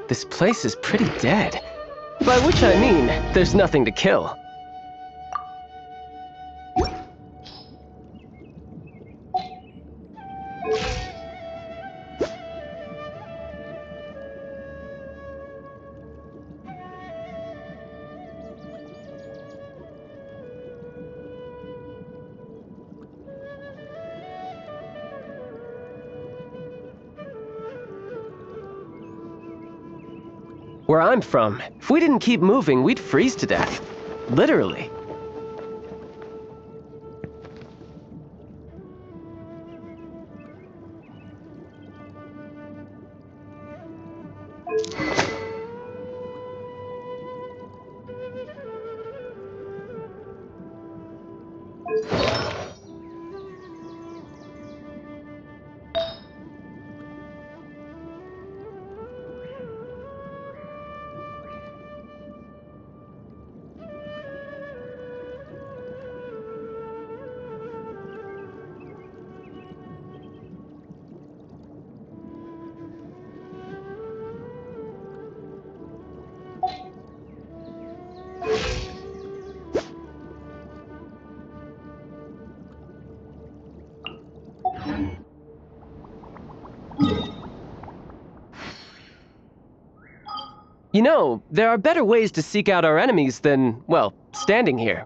This place is pretty dead. By which I mean, there's nothing to kill. Where I'm from, if we didn't keep moving, we'd freeze to death. Literally. You know, there are better ways to seek out our enemies than, well, standing here.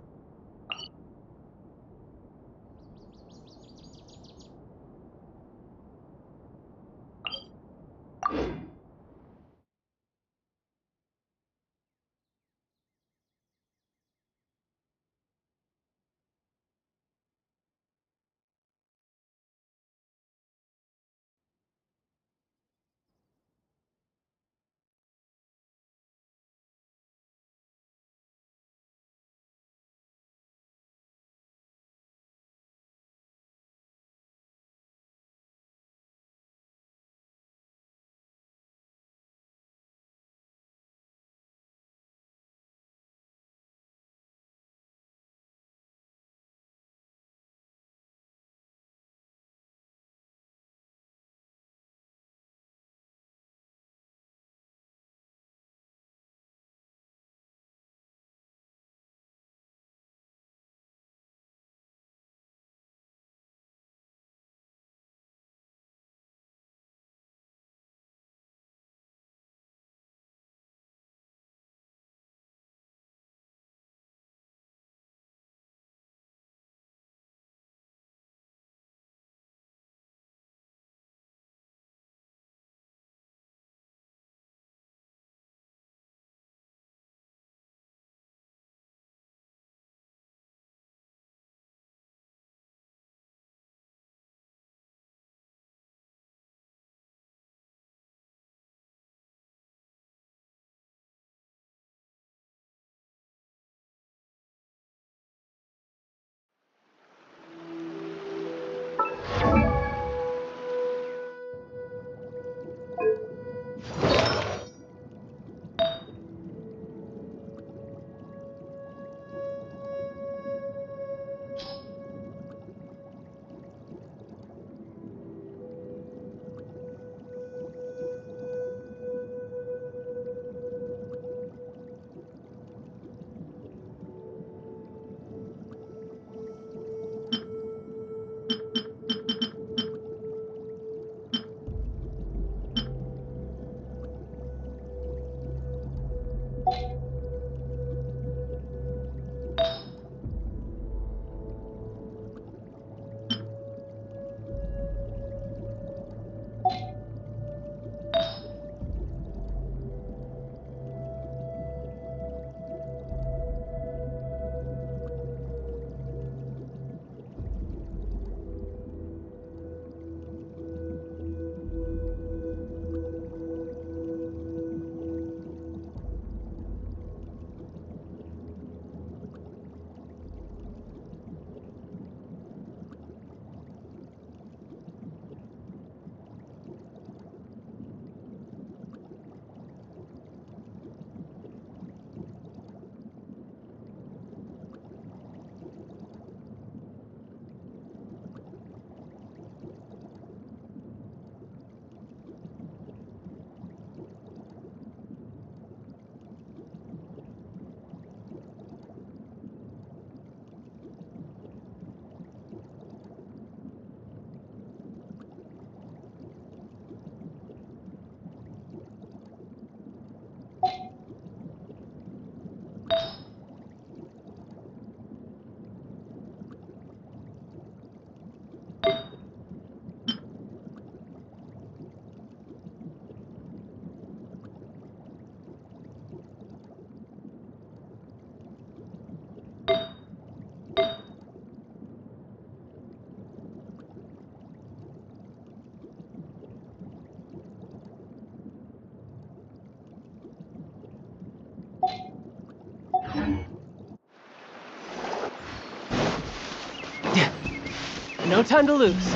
No time to lose.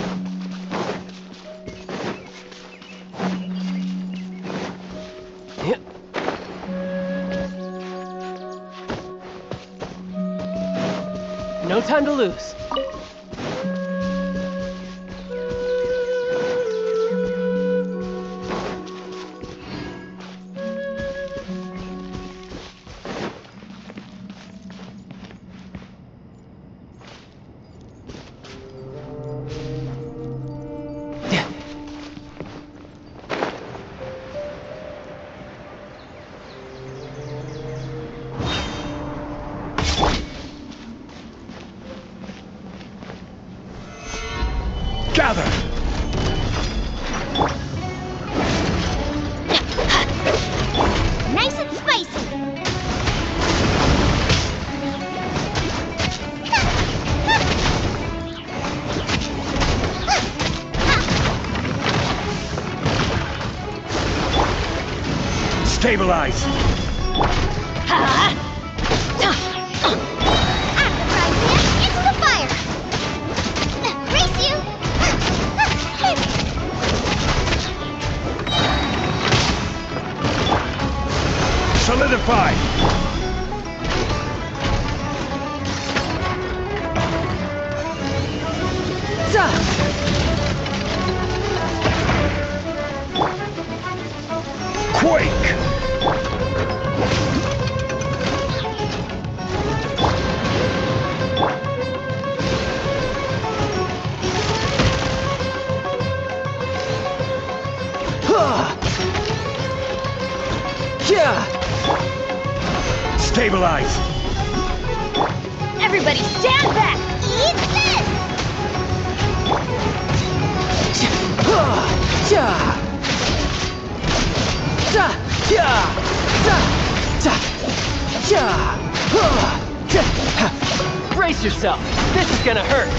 No time to lose. Gather! Nice and spicy. Stabilize! Into the fire. Race you. Solidify! Quake! Stabilize! Everybody stand back! Eat this! Brace yourself. This is gonna hurt.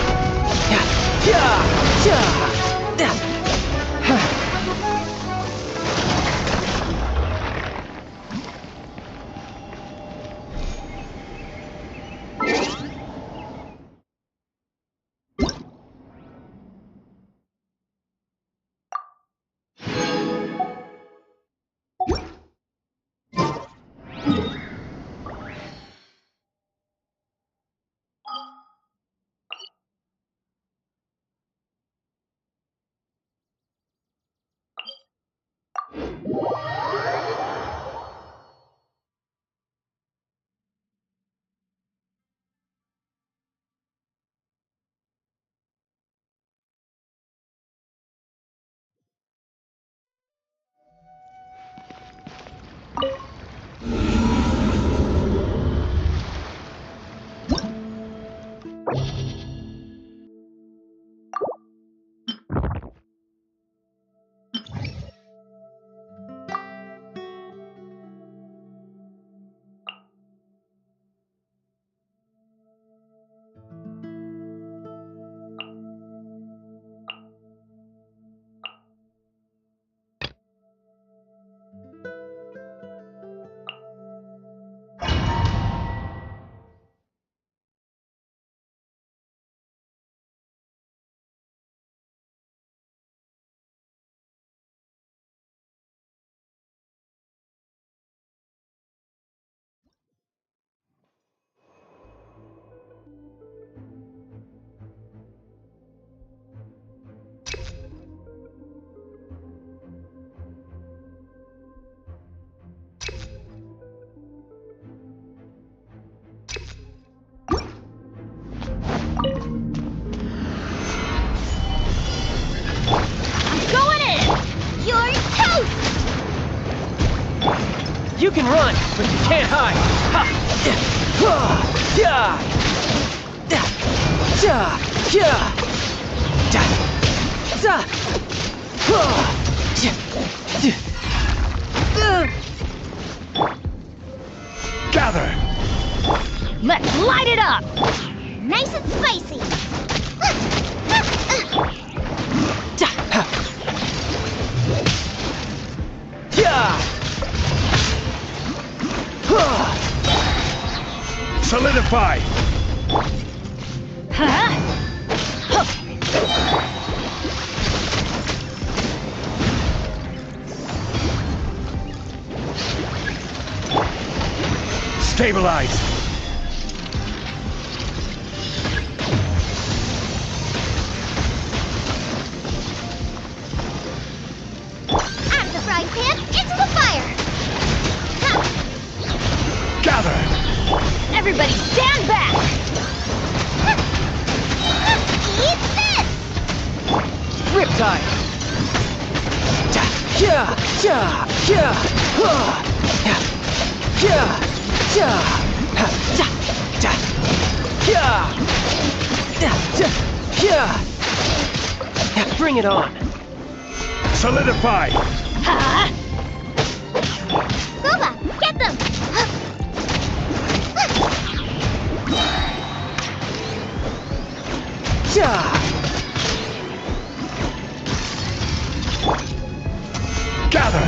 You can run, but you can't hide. Gather! Let's light it up! Nice and spicy. Solidify! Stabilize! At the frying pan, into the fire! Gather! Everybody stand back! Eat this! Riptide! Yeah, yeah, yeah, yeah, yeah, yeah. Bring it on. Solidify! Boba, get them! Gather!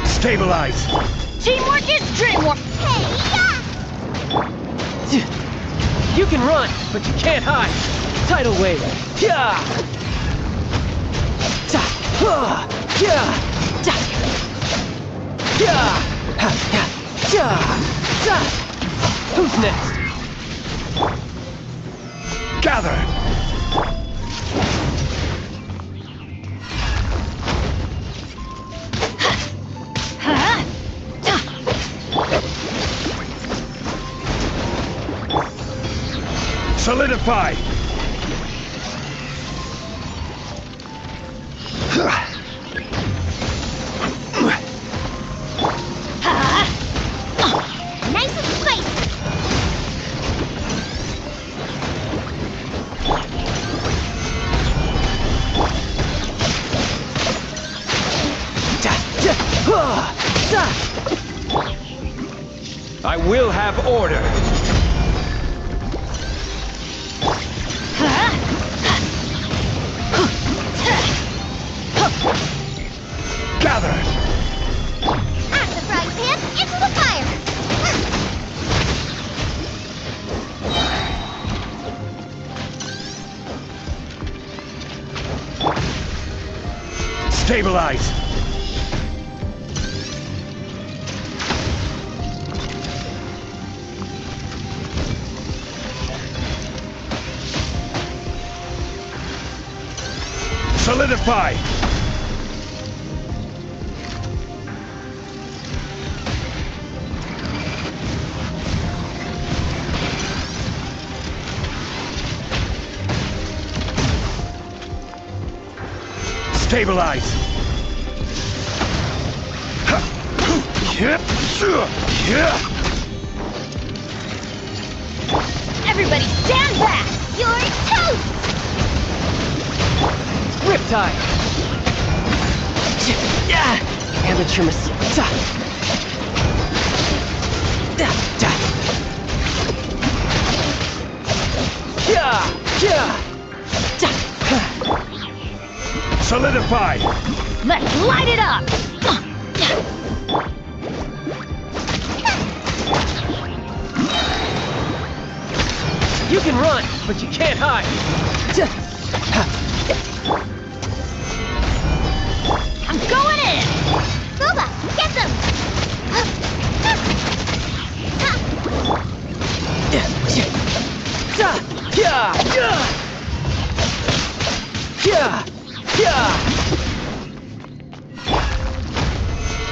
Stabilize! Teamwork is dreamwork! You can run, but you can't hide. Tidal wave. Yeah. Who's next? Gather! Solidify! Nice and spicy! I will have order! Gather! At the frying pan, into the fire! Stabilize! Solidify! Stabilize! Everybody stand back! You're toast! Riptide. Amateur mistake. Solidify! Let's light it up! You can run, but you can't hide. I'm going in! Boba, get them!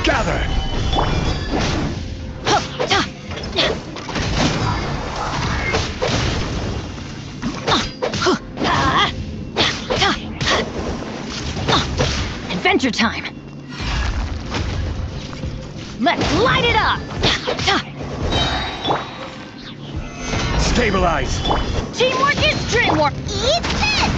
Gather! Adventure time! Let's light it up! Stabilize! Teamwork is dreamwork! Eat this!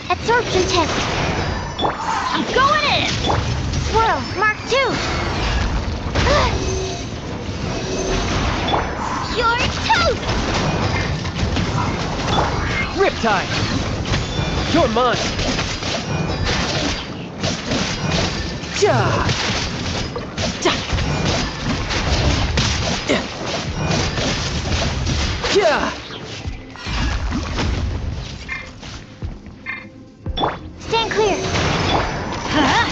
Absorption test. I'm going in. Swirl, Mark 2. You're toast. Riptide! You're mine! Ja! Ja! Ja! Stand clear. Huh?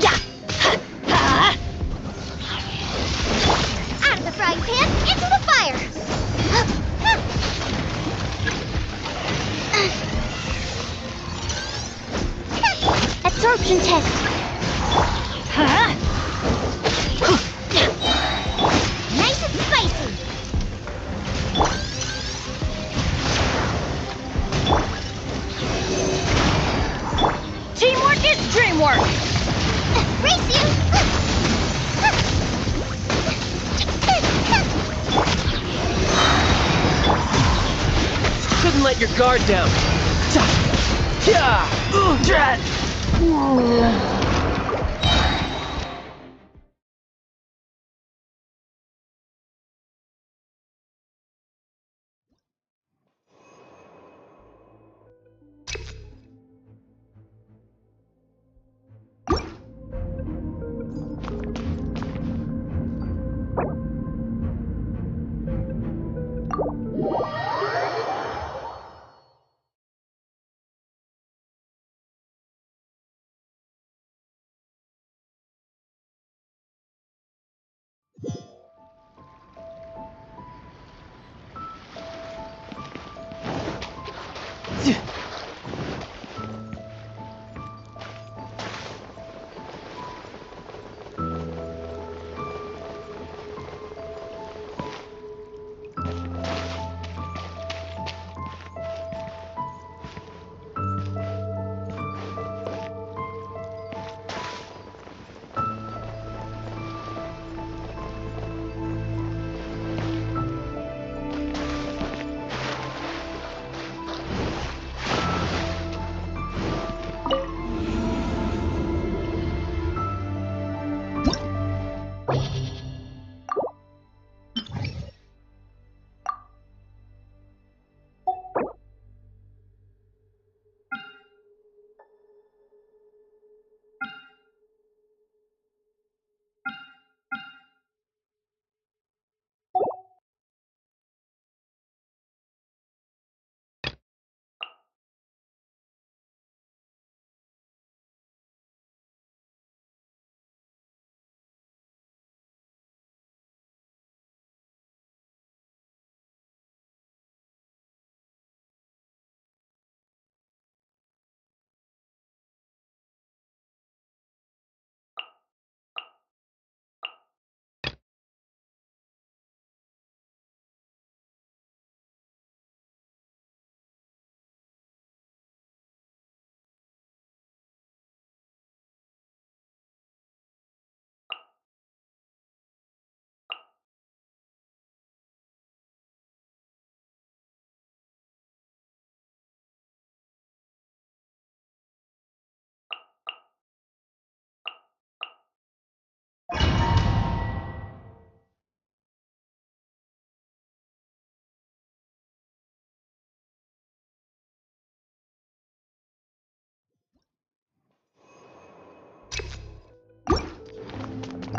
Yeah. Huh? Out of the frying pan, into the fire. Absorption test. Huh? Nice and spicy. Teamwork is dreamwork! Race you! Couldn't let your guard down. Ja! Drat!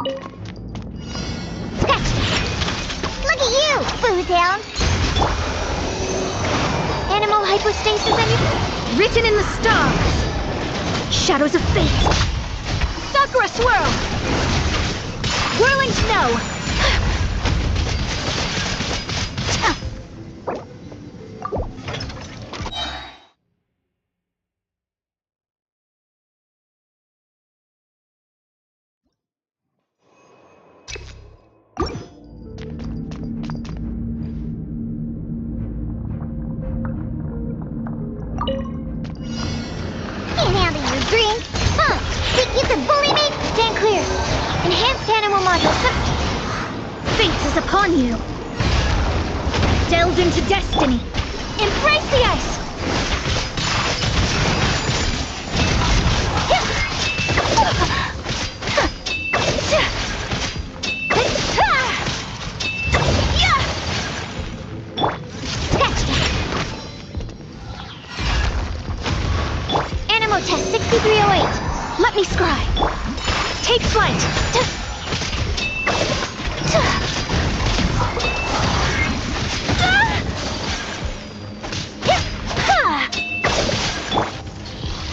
Look at you, Bootown! Animal hypostasis and Written in the stars. Shadows of fate. Sakura swirl. Whirling snow. Can't handle your drink! Huh! Think you can bully me? Stand clear! Enhanced animal module. Fate is upon you. Delve into destiny. Embrace the ice. Animal test 6308. Let me scry. Take flight.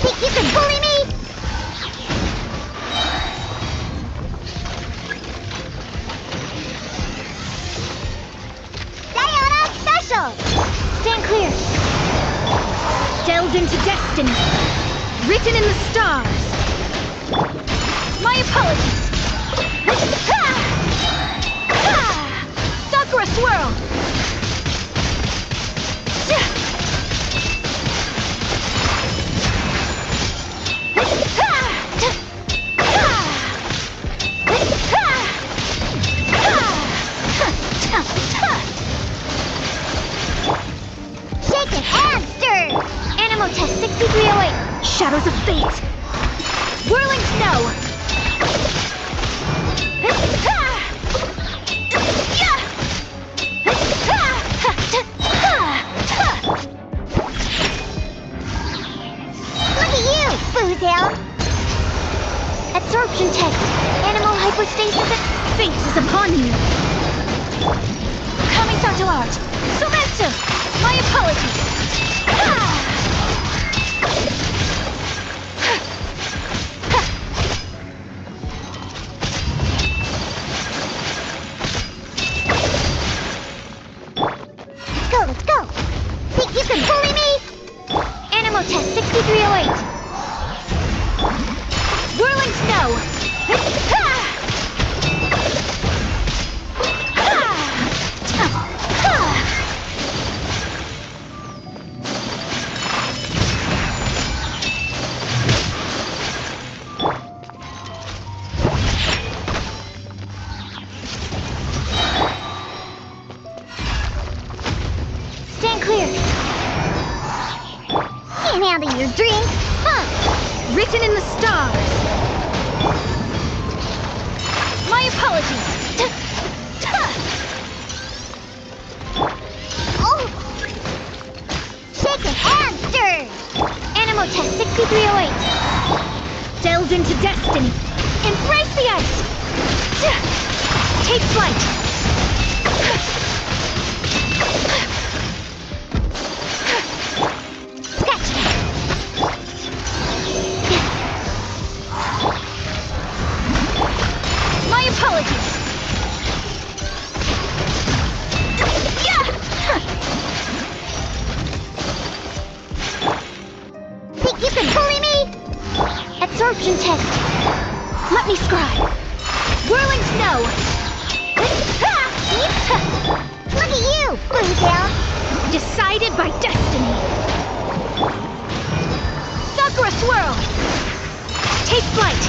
Think you can bully me? Diana Special! Stand clear. Delve into destiny. Written in the stars. My apologies. Sakura swirl. Shaken and stirred! Animal test 6308. Shadows of fate. Whirling snow. Look at you, Bootown! Absorption test. Animal hypostasis. Fate is upon you. Kamisato art. Sometsu. My apologies. Let's go! Think you can bully me? Animal test 6308. Whirling snow. Stand clear. Can't handle your drink, huh? Written in the stars. My apologies. Oh! Shaken and stirred! Animal test 6308. Delve into destiny. Embrace the ice. Take flight. My apologies. Think you can bully me? Absorption test. Let me scry. Whirling snow. Look at you, Bootown! Decided by destiny. Sakura swirl. Take flight.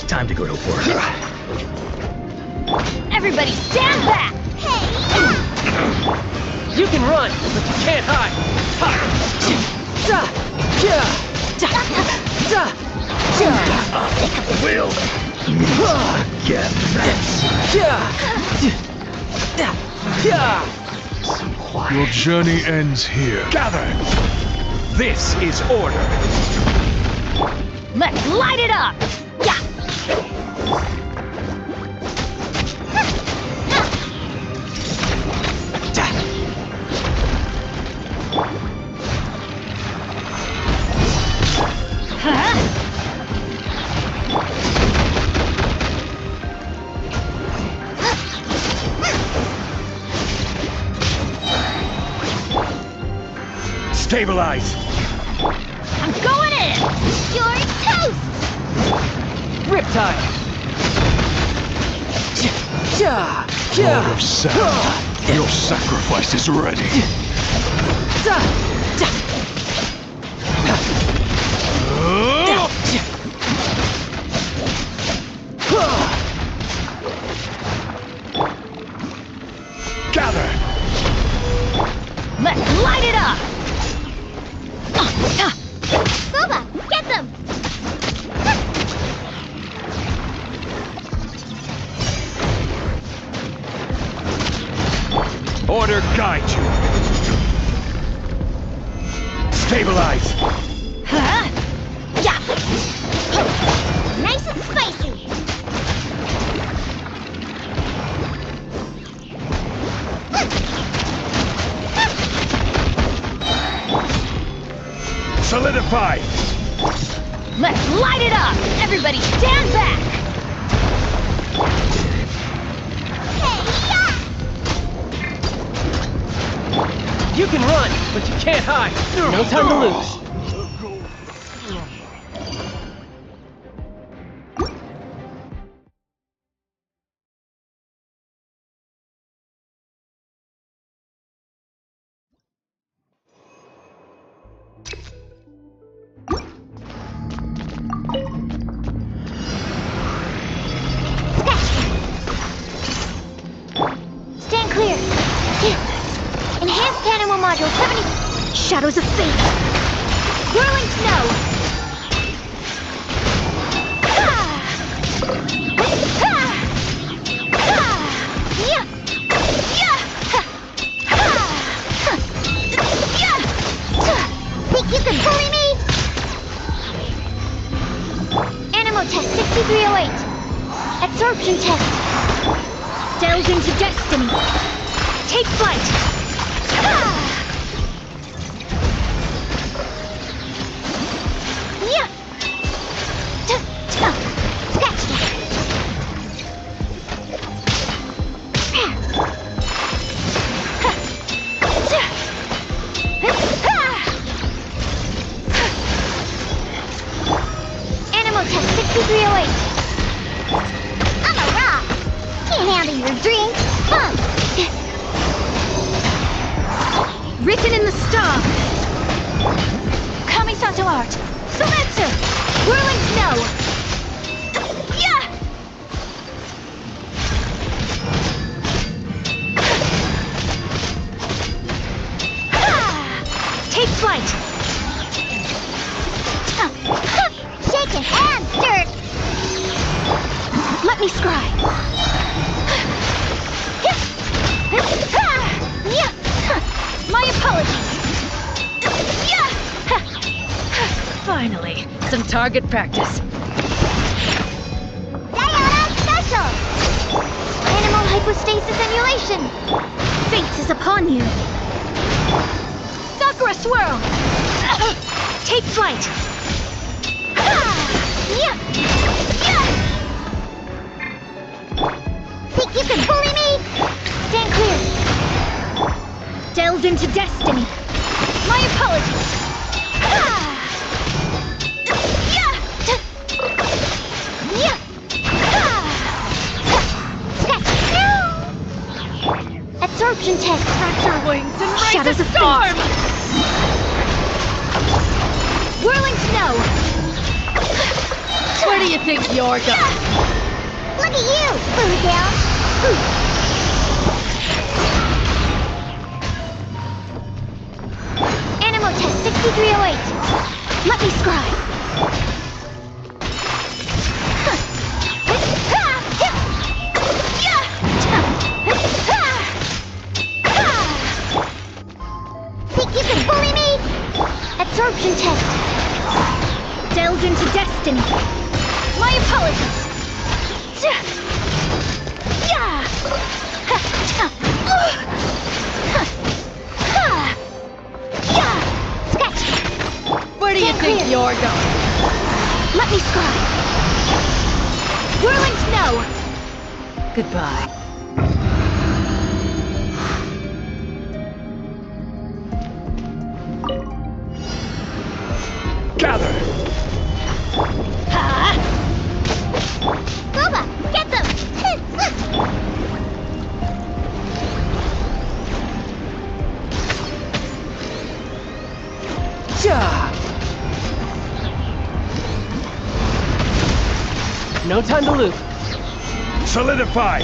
Time to go to work. Everybody stand back. You can run, but you can't hide. Ha! Ja! Ja! Ja! Ja! Will get Your journey ends here. Gather! This is order. Let's light it up! Yeah! Stabilize! I'm going in! You're toast! Riptide! Lord of Sand, your sacrifice is ready. Gather! Let's light it up! Scuba, get them! Order guide you. Stabilize. Yeah! Nice and spicy! Solidify. Let's light it up! Everybody stand back! You can run, but you can't hide. No time to lose. Stand clear! Enhanced animal module 70... Shadows of fate! Whirling snow! Think you can bully me? Animal test 6308. Absorption test. Delve into destiny! Take flight! Animal test 6308. I'm a rock. Can't handle your drink. Written in the stars! Kamisato art! Sumetsu! Whirling snow! Yeah! Take flight! Shaking and stirred. Let me scry! My apologies! Finally, some target practice. Dehya special! Animal hypostasis emulation. Fate is upon you. Sakura swirl! Take flight! Think you can bully me? Stand clear. Delved into destiny. My apologies. Absorption test. Fracture wings and raise Shadows a of storm! Whirling snow! Where do you think you're going? Look at you, Blue Down. Animal test 6308. Let me scry. destiny. My apologies. Yeah. Where do you think you're going? Let me scry. Whirling snow. Goodbye. Gather! Boba, get them! No time to lose. Solidify!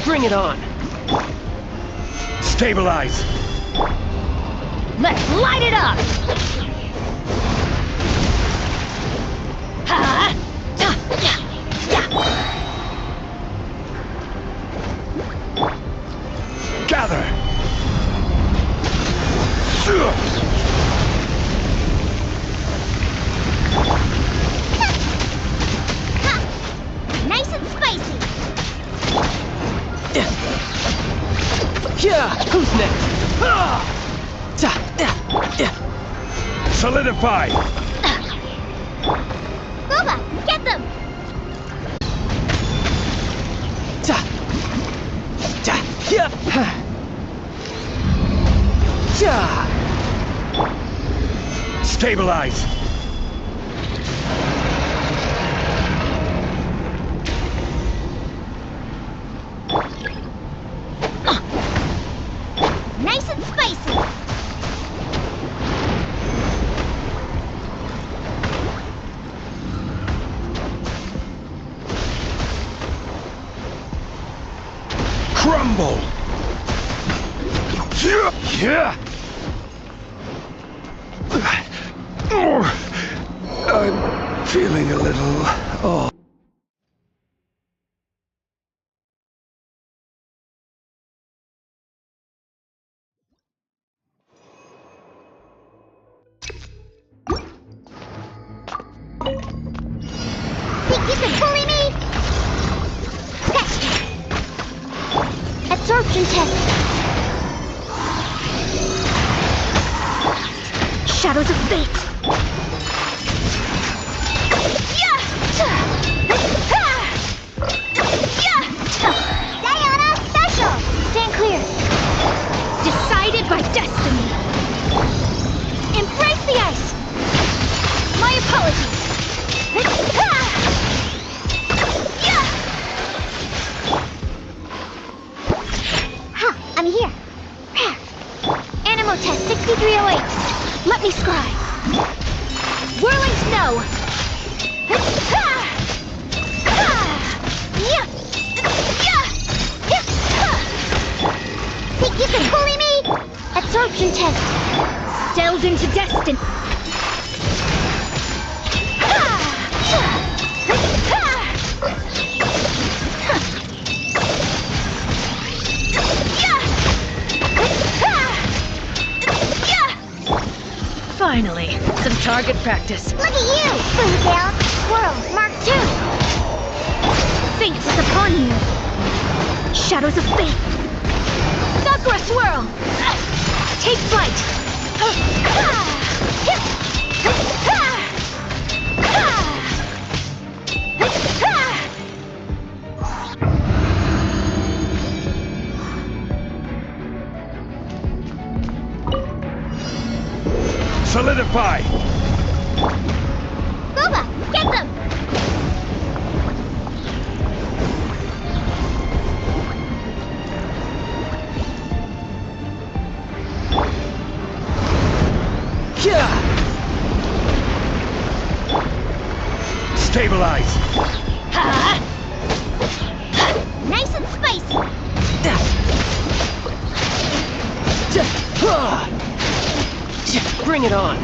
Bring it on. Stabilize! Let's light it up. Gather! Nice and spicy. Who's next? Solidify! Boba, get them! Stabilize! Nice and spicy. Crumble! Yeah! I'm feeling a little... Oh. Think you can bully me? Absorption test. Shadows of fate. Diana special! Stand clear. Decided by destiny. Embrace the ice. My apologies. I'm here. Animo test 6308. Let me scry. Whirling snow. Think you can bully me? Absorption test. Delved into destiny. Finally, some target practice. Look at you! Yelan, Swirl, Mark II! Fate is upon you. Shadows of fate. Sakura swirl. Take flight. Solidify! Boba, get them! Stabilize! Nice and spicy! Bring it on!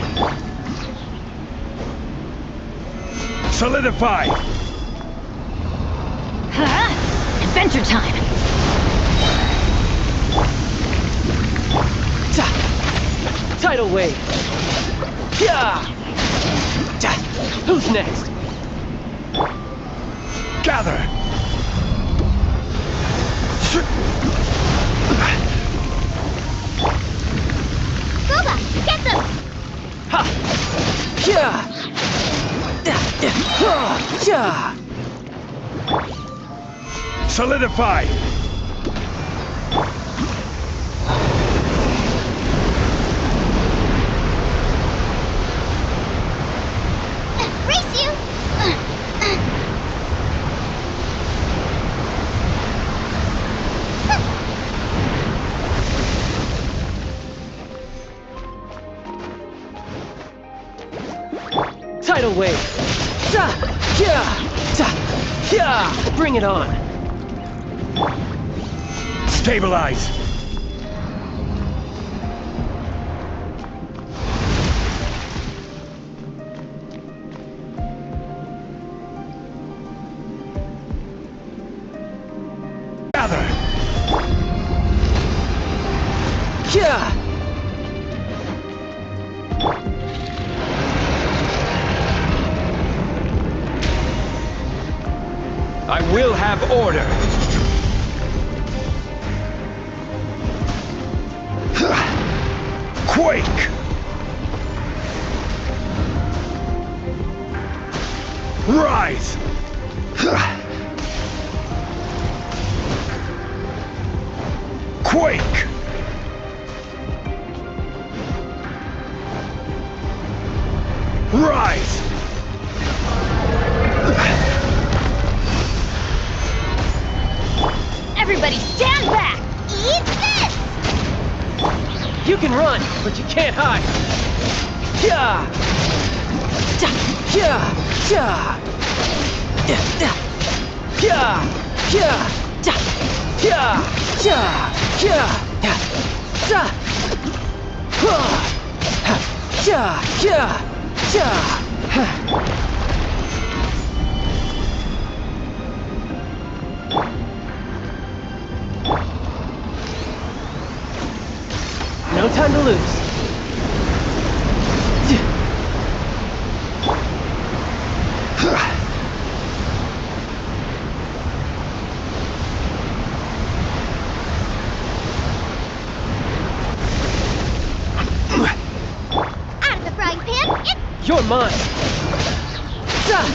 Solidify! Adventure time! Tidal wave! Yeah! Who's next? Gather! Boba, get them! Ha! Yeah! Yeah! Solidify! Race you! Tidal wave! Yeah! Bring it on! Stabilize! Gather! Yeah! I will have order! Quake! Rise! Quake! Rise! Everybody stand back! Eat this! You can run, but you can't hide! Yeah! Yeah! Yeah! Yeah! Yeah! Yeah! Yeah! Yeah! Yeah! No time to lose. Out of the frying pan, it's... You're mine. Yeah!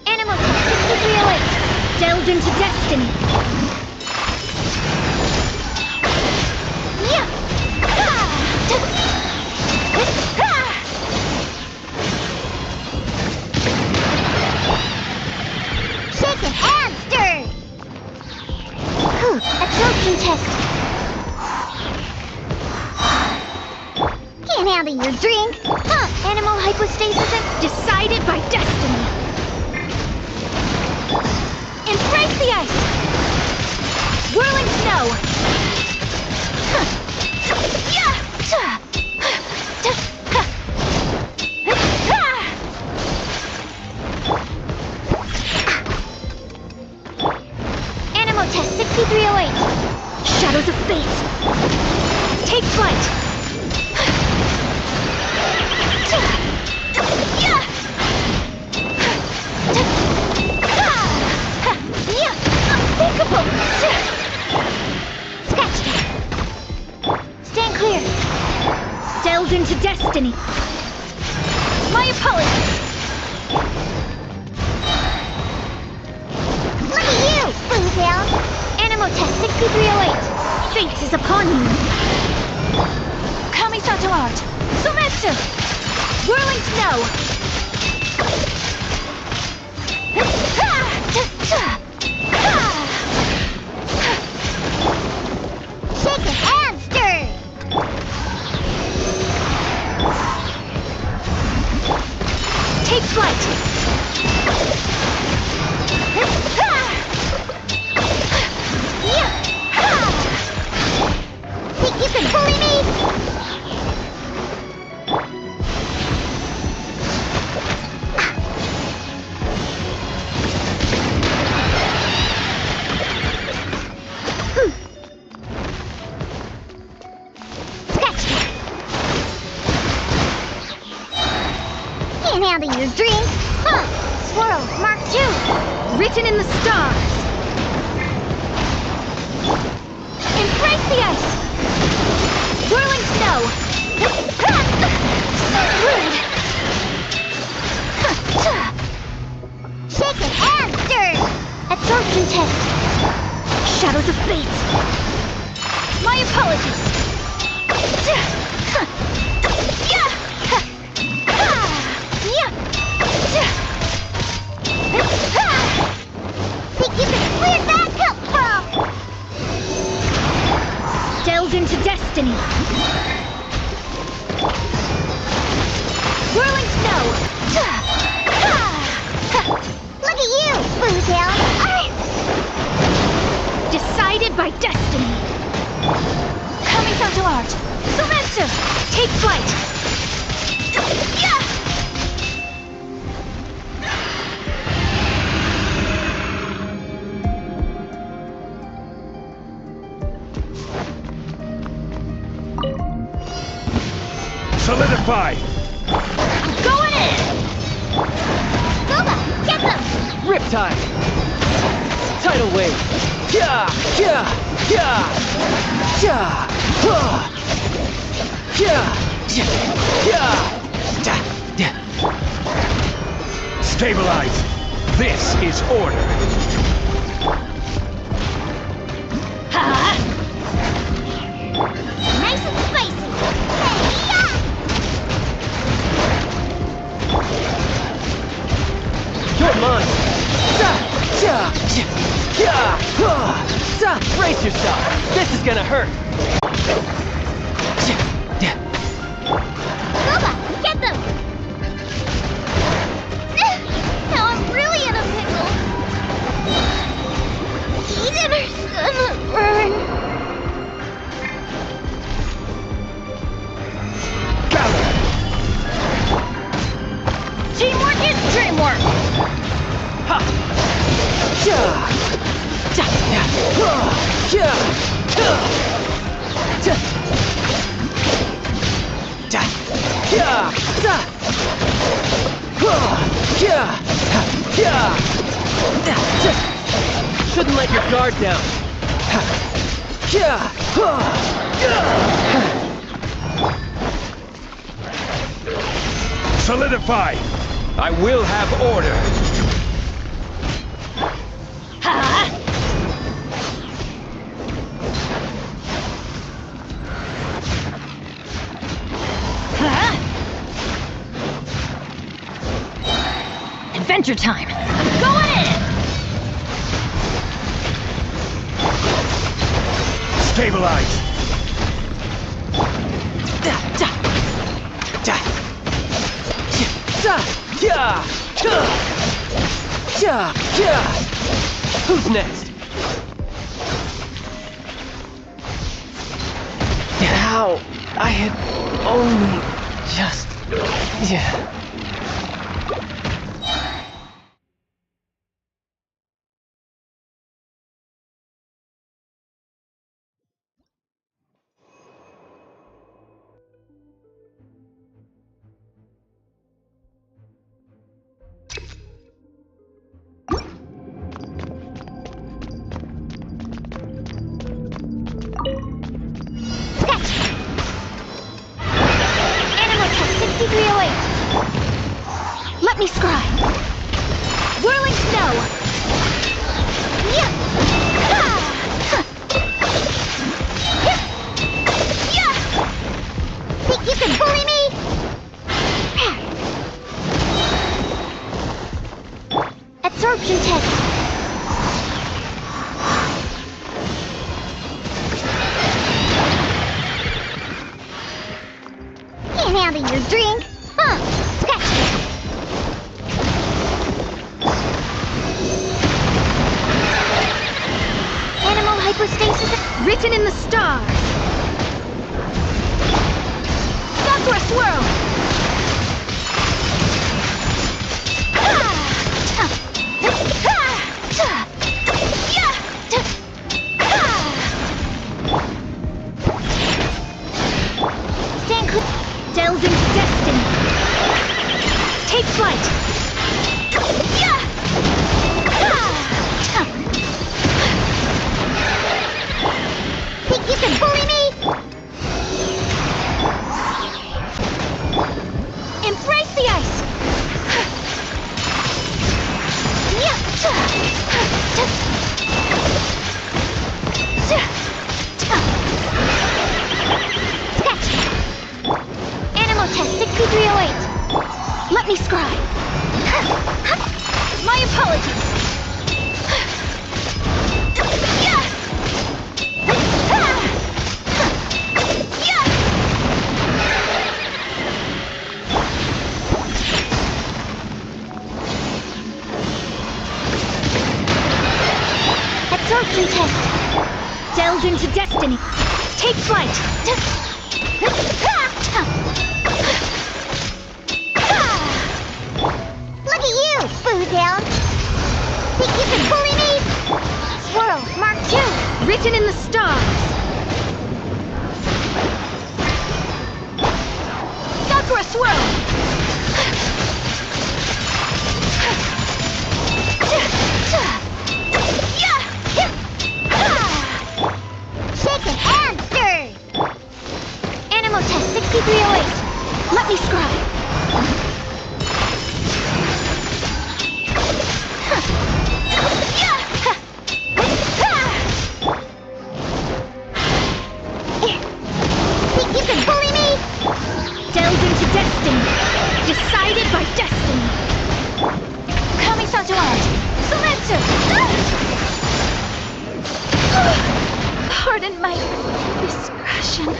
Animal 6308, delved into destiny. Yeah! Shaken and stirred! Absorption test. Can't handle your drink. Animal hypostasis decided by destiny. Embrace the ice. Whirling snow. Animal test 6308. Shadows of fate. Take flight. Unthinkable! Scratch that. Stand clear. Delved into destiny. My apologies. is upon you. Kamisato art! Soumetsu! Whirling snow! Shaken and stirred! Take flight! Think you can bully me? Can't handle your drink. Huh. Swirl, Mark II. Written in the stars! Embrace the ice! Whirling snow! Shaken and stirred. Absorption test! Shadows of fate! My apologies! Think you can clear that cup from? Delve into destiny! Whirling snow! Look at you, Bootail. Decided by destiny! Kamisato art! Soumetsu! Take flight! Solidify! Going in! Boba, get them! Riptide! Tidal wave! Yeah! Yeah! Yeah! Yeah! Yeah! Yeah! Yeah! Stabilize! This is order! Nice and spicy. You're mine! Brace yourself! This is gonna hurt! Boba, get them! Now I'm really in a pickle. Dinner's gonna burn. Teamwork is dreamwork! Ha! Yeah! Shouldn't let your guard down. Solidify! I will have order! Adventure time! I'm going in! Stabilize! Who's next? How? I had only just... Let me scry! Whirling snow! Absorption test. Can't handle your drink. Huh. Scratch. Animal hypostasis written in the stars. Sakura swirl. Stand clear. Delves into destiny. Take flight. Think you can bully me? Embrace the ice. Animal test 6308. Let me scry. My apologies. Absorption test. Delves into destiny. Take flight. Look at you, Boodown. Think you can bully me? Swirl, Mark 2. Written in the stars. Sakura swirl. Shaken and stirred. Animal test 6308. Let me scry. Think you can bully me? Delves into destiny. Decided by destiny. Coming Santuan. Surrender. Pardon my discretion.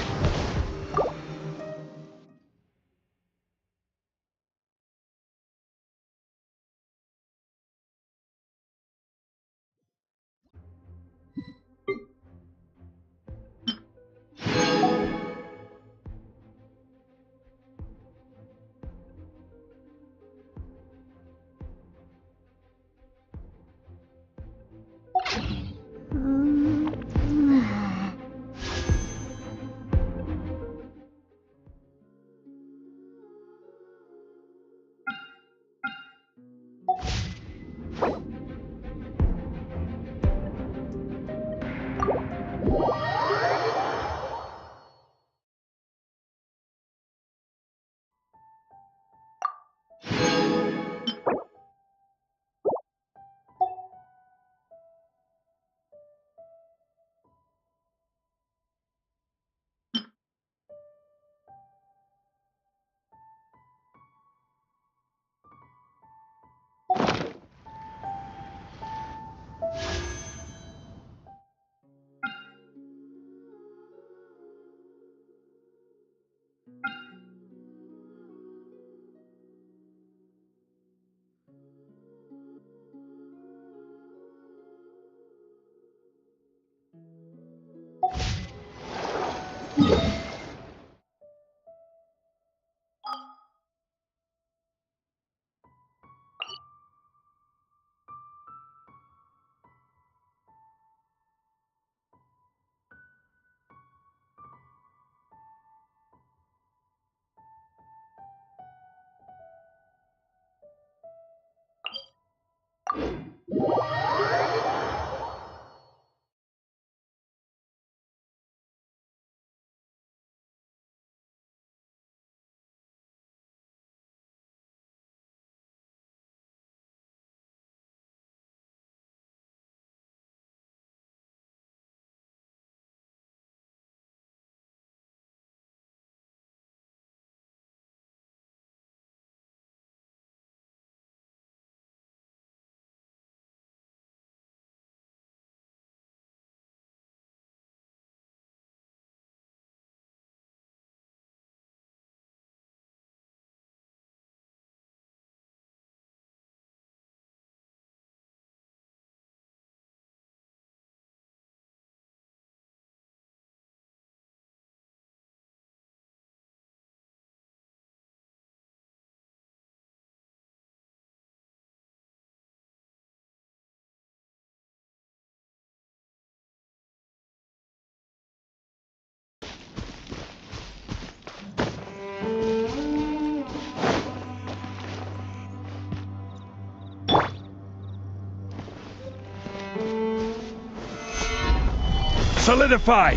Solidify!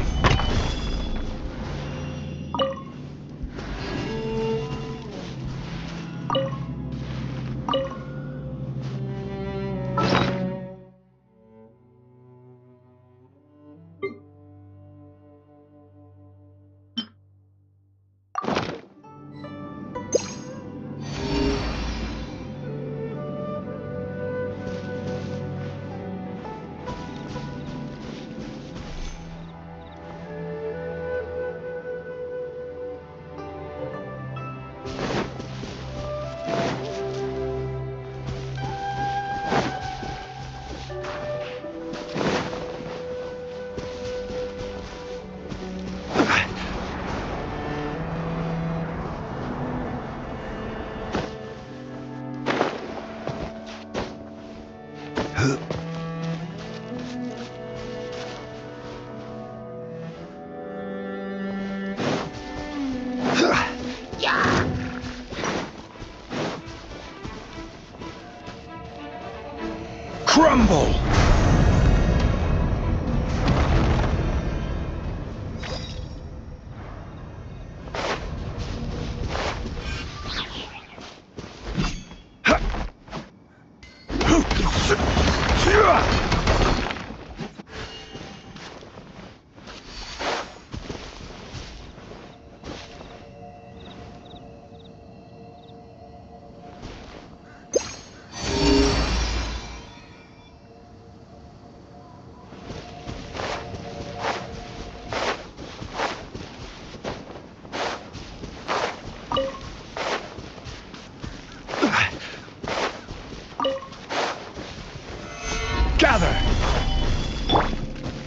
Crumble! Gather!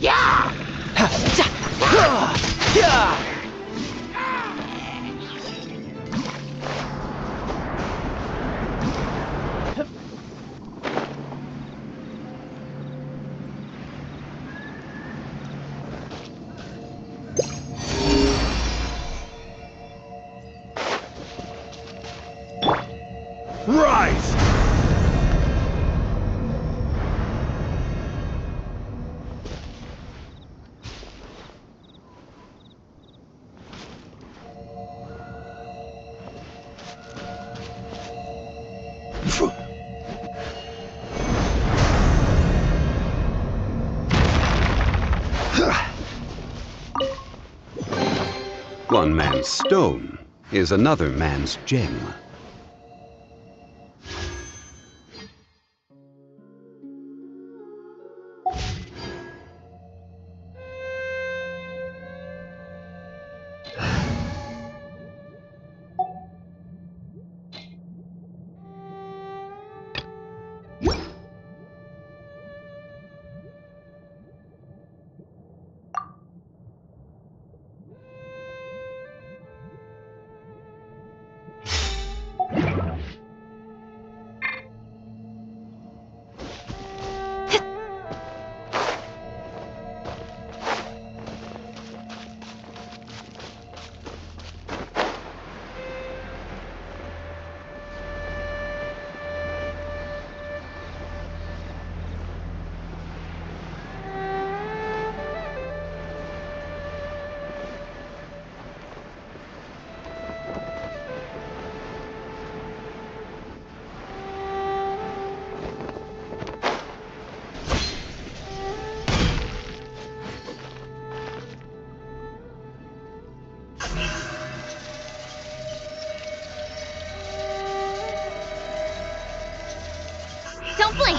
Yeah! Yeah! Rise! One man's stone is another man's gem. Don't blink!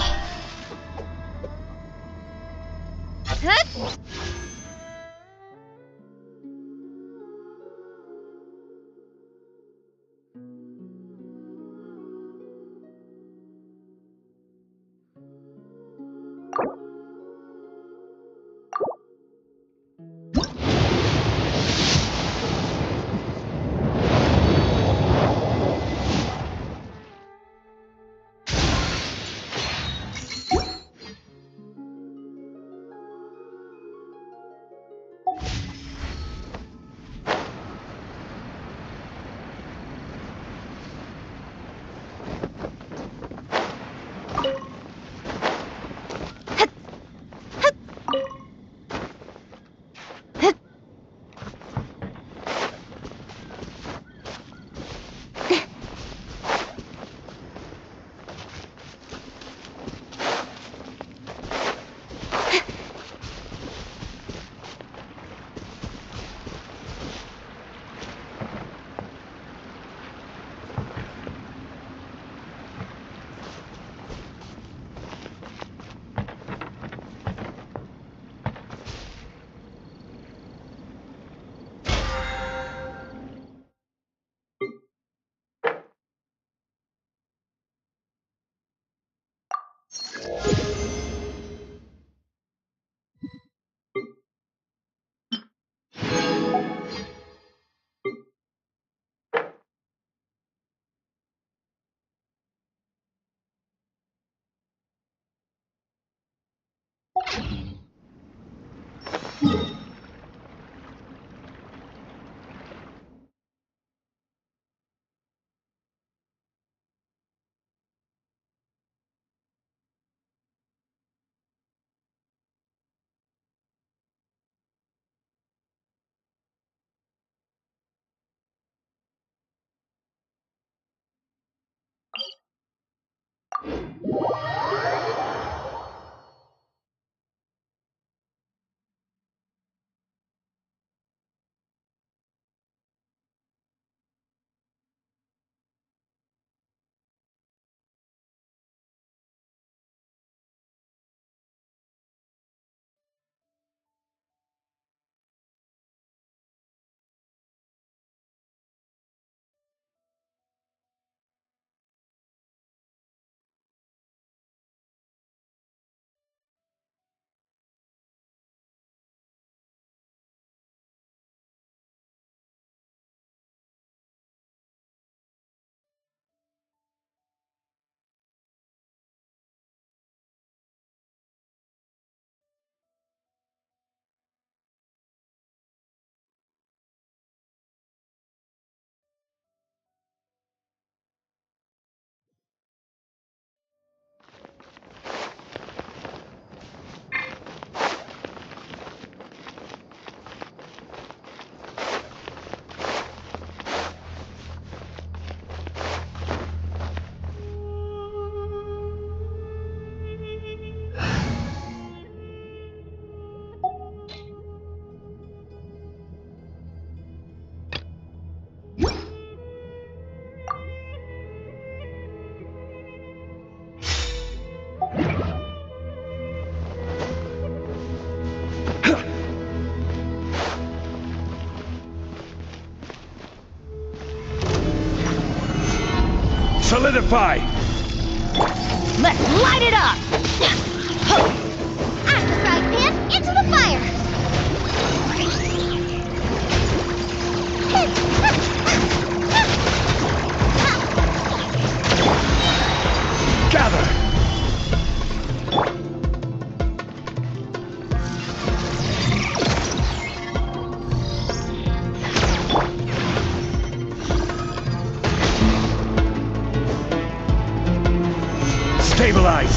Solidify! Let's light it up! Axe strike, Pip! Into the fire! Gather! Stabilize!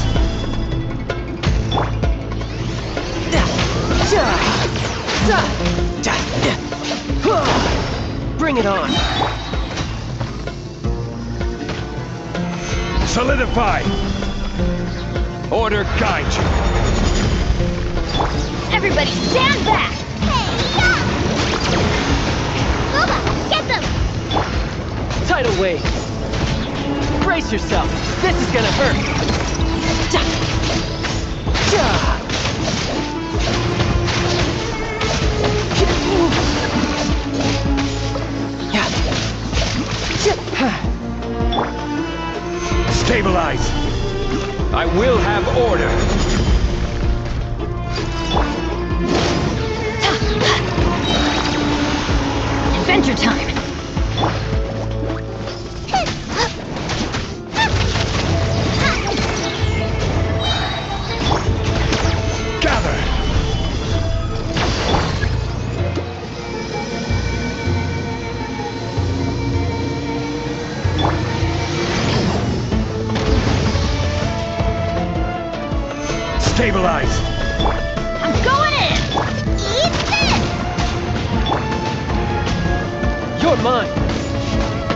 Bring it on! Solidify! Order guide you! Everybody stand back! Boba, get them! Tidal wave! Brace yourself! This is gonna hurt! Stabilize! I will have order! Adventure time! Gather! Stabilize! I'm going in! Eat this! You're mine!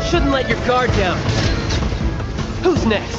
Shouldn't let your guard down. Who's next?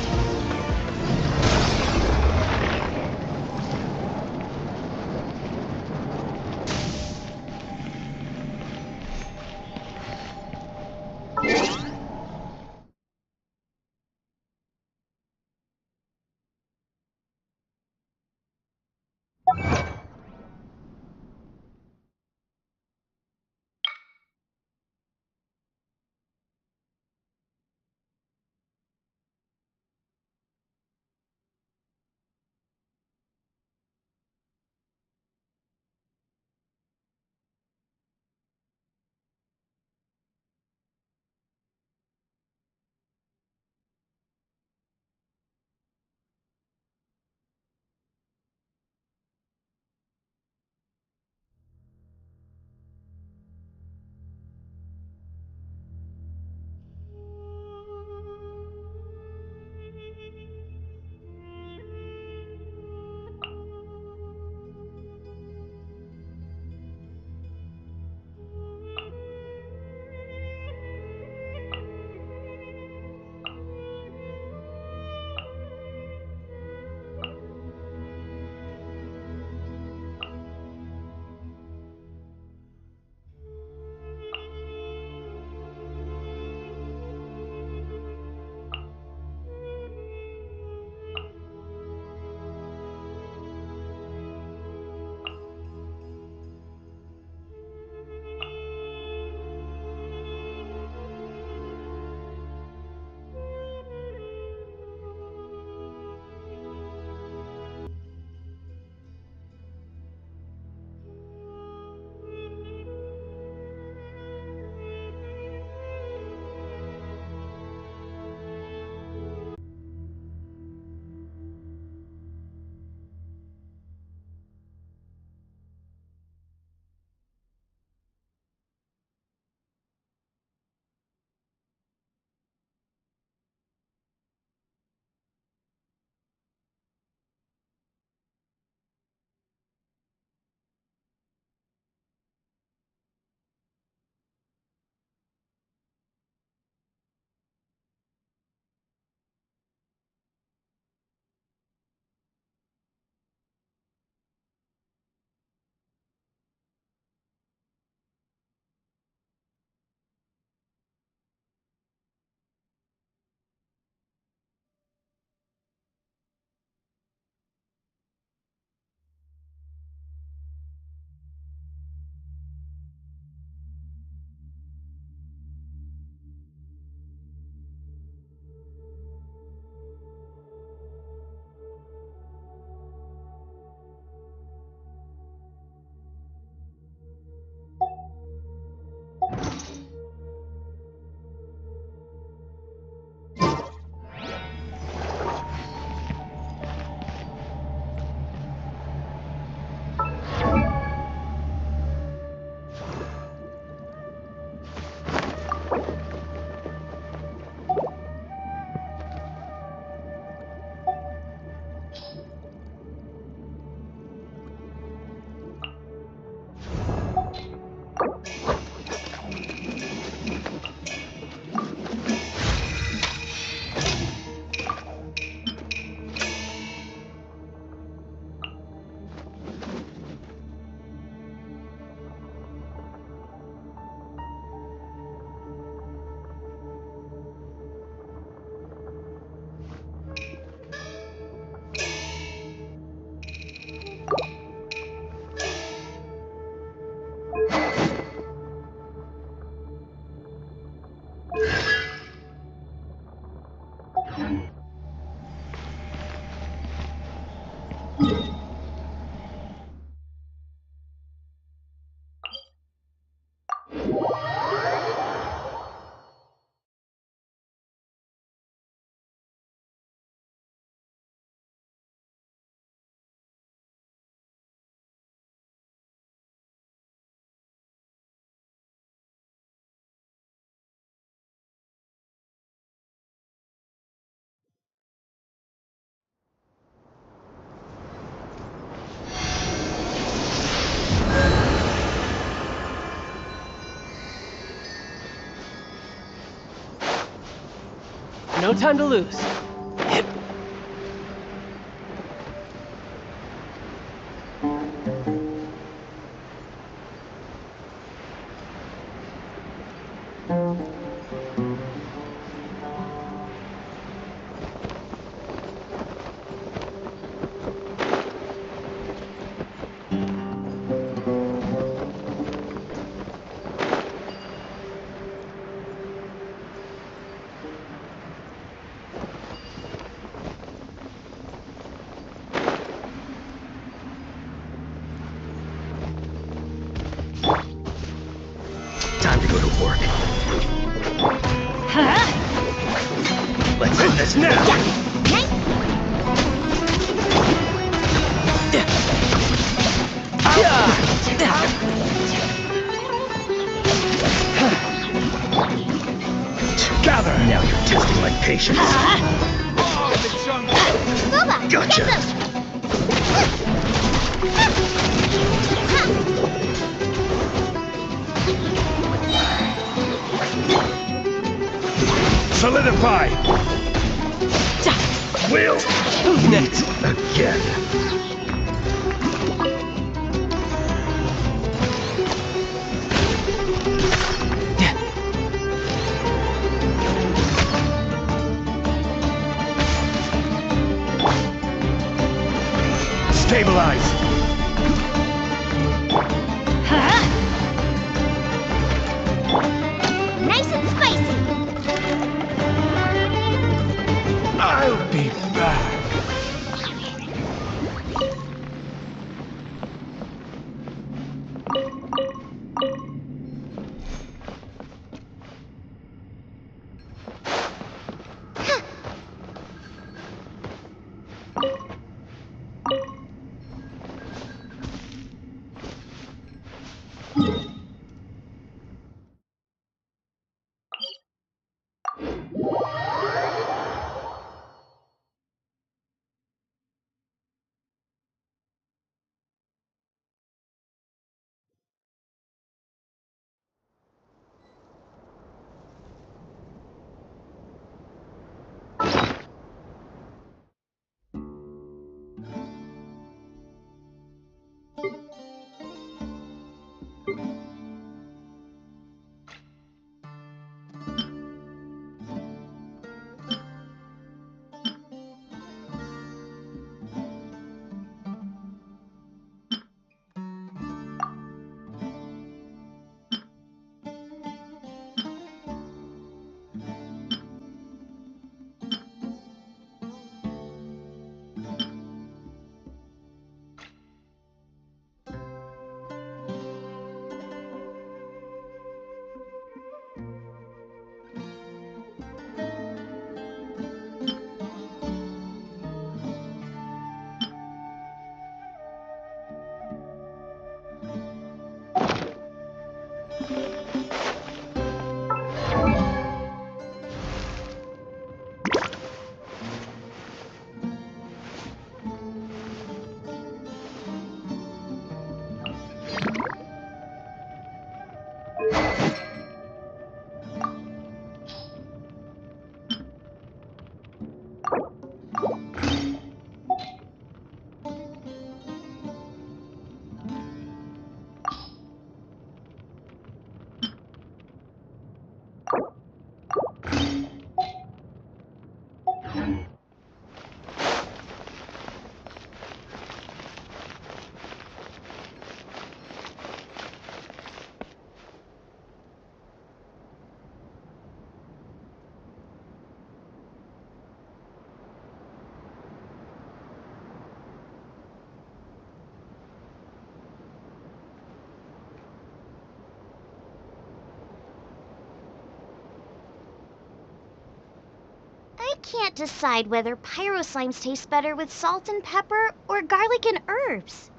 No time to lose. Time to go to work. Let's end this now! Gather! Now you're testing my patience. Boba, Gotcha. get them! Solidify! Will! Who's next? Again. Stabilize! Nice and spicy! I'll be back. I can't decide whether pyro slimes taste better with salt and pepper or garlic and herbs.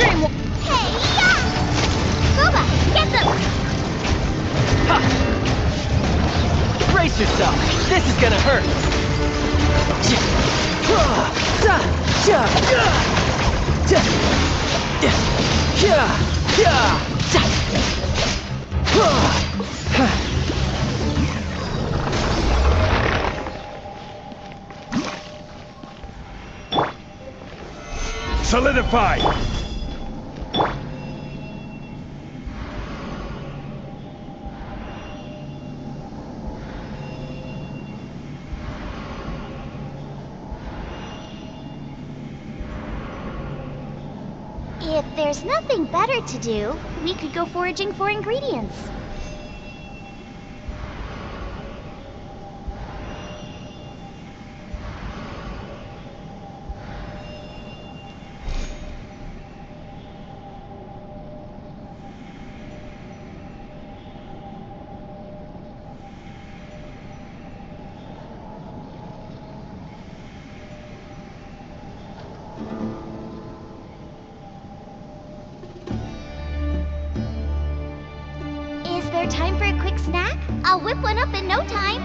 Extreme. Hey, yeah! Booba, get them! Brace yourself. This is gonna hurt. Solidify! If there's nothing better to do, we could go foraging for ingredients. Is there time for a quick snack? I'll whip one up in no time.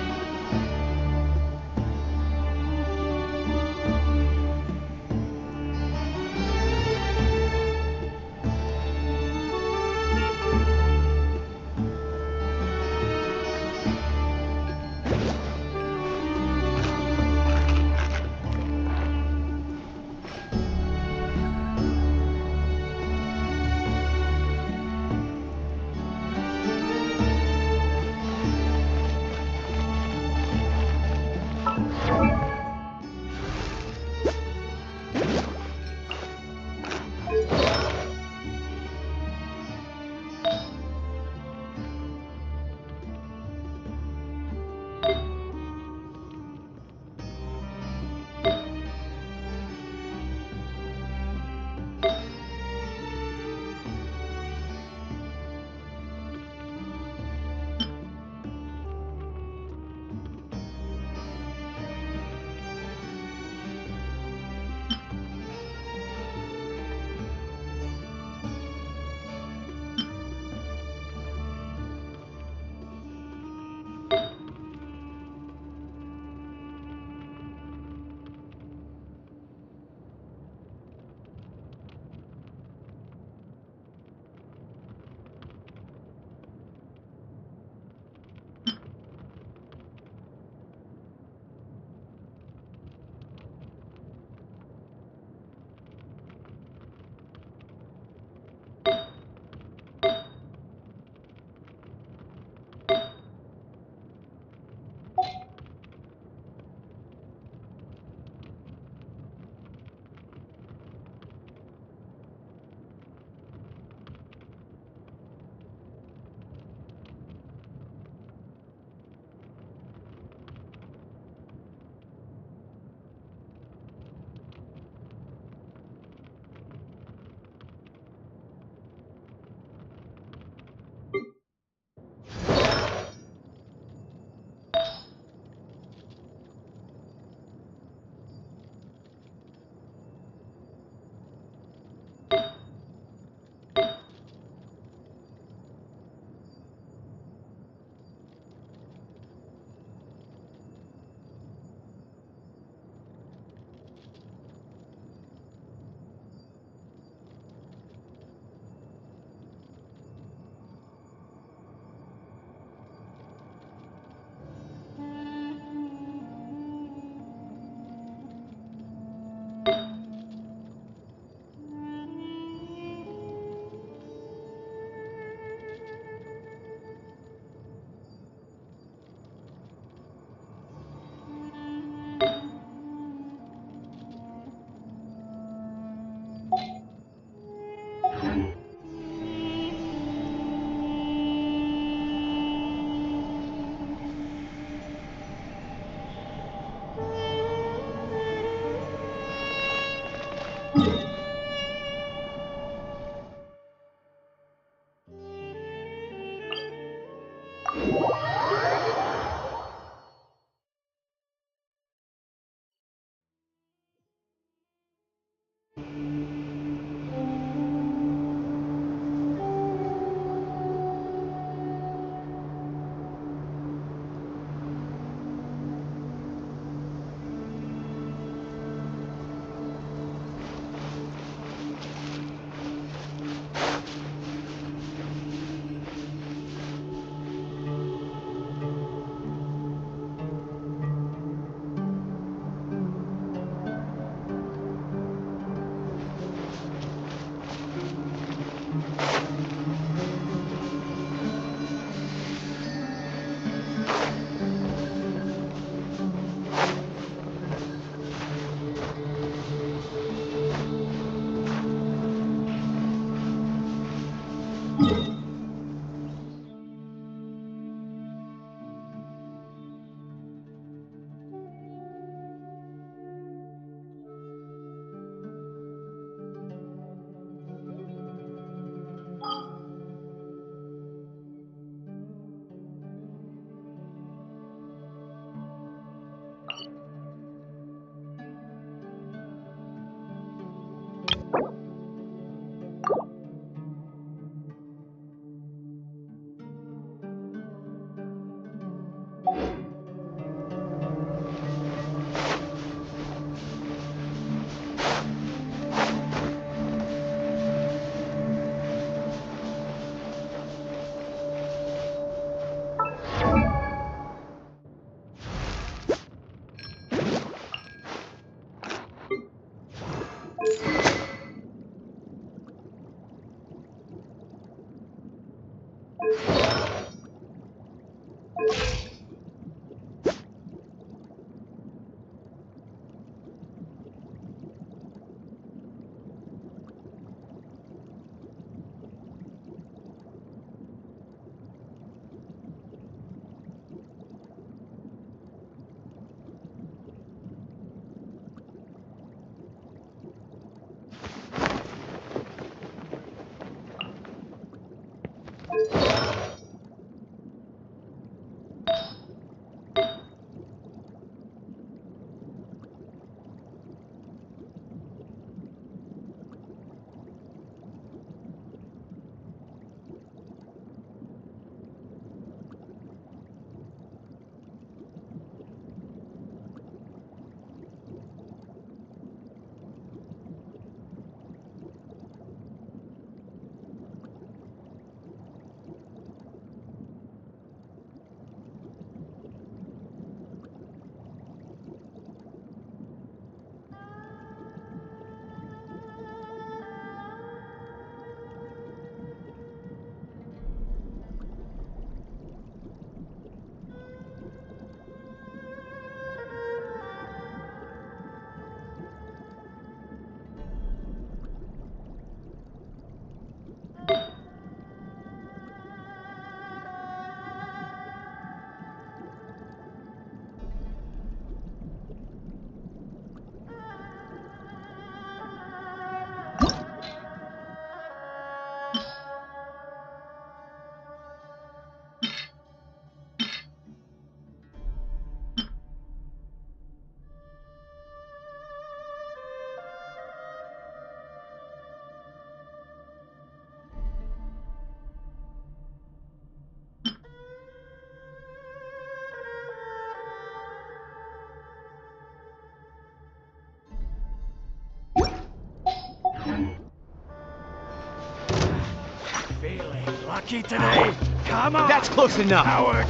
Lucky today. Come on. That's close enough. Howard.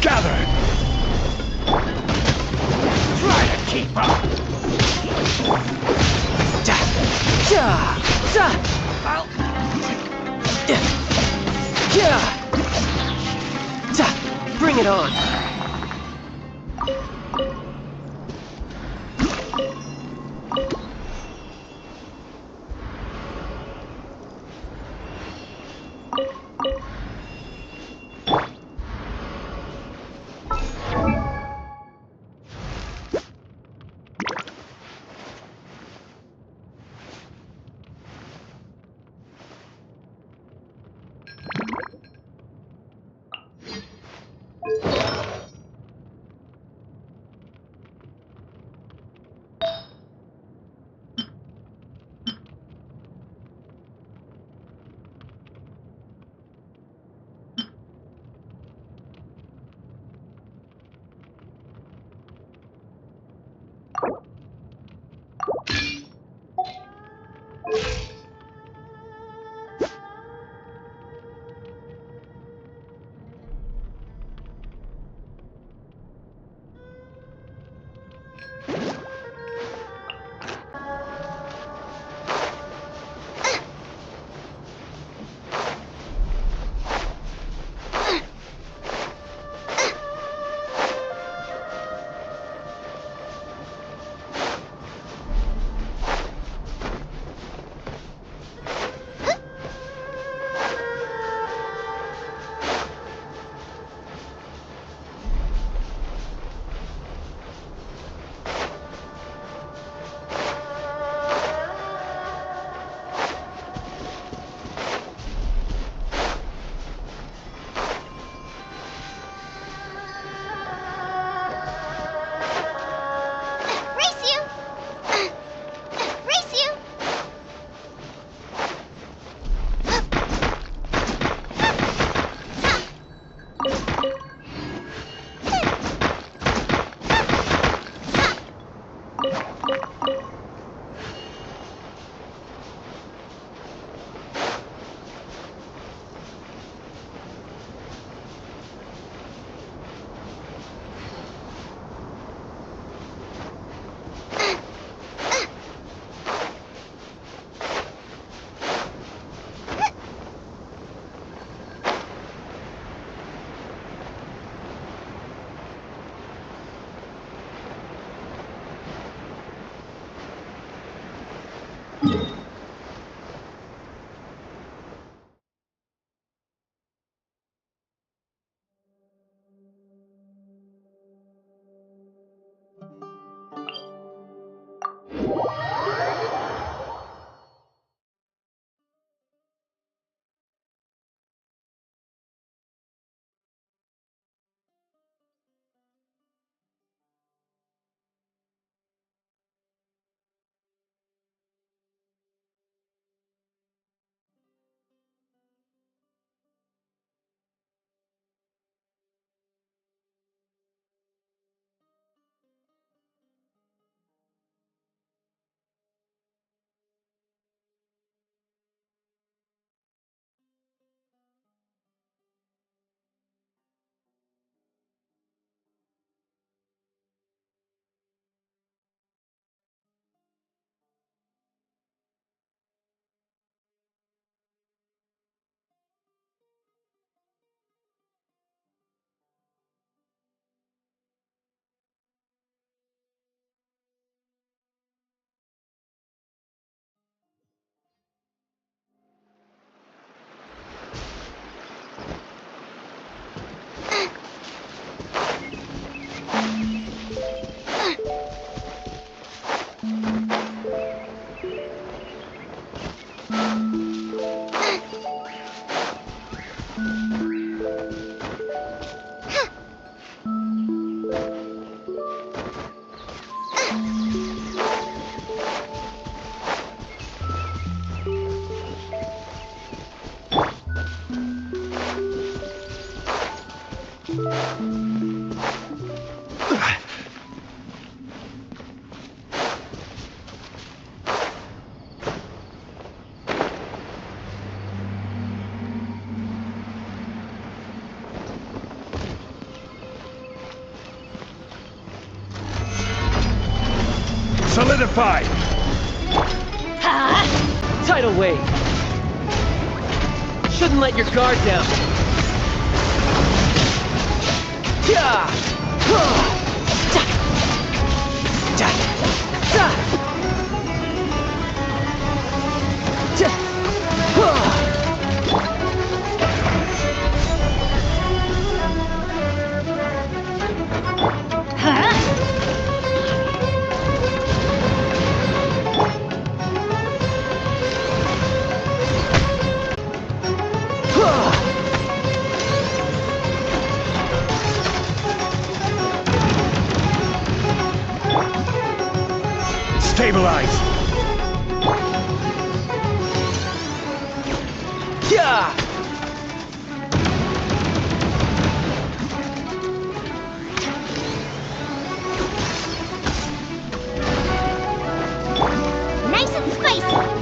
Gather. Try to keep up. Bring it on. Solidify! Tidal wave! Shouldn't let your guard down. Stabilize! Nice and spicy.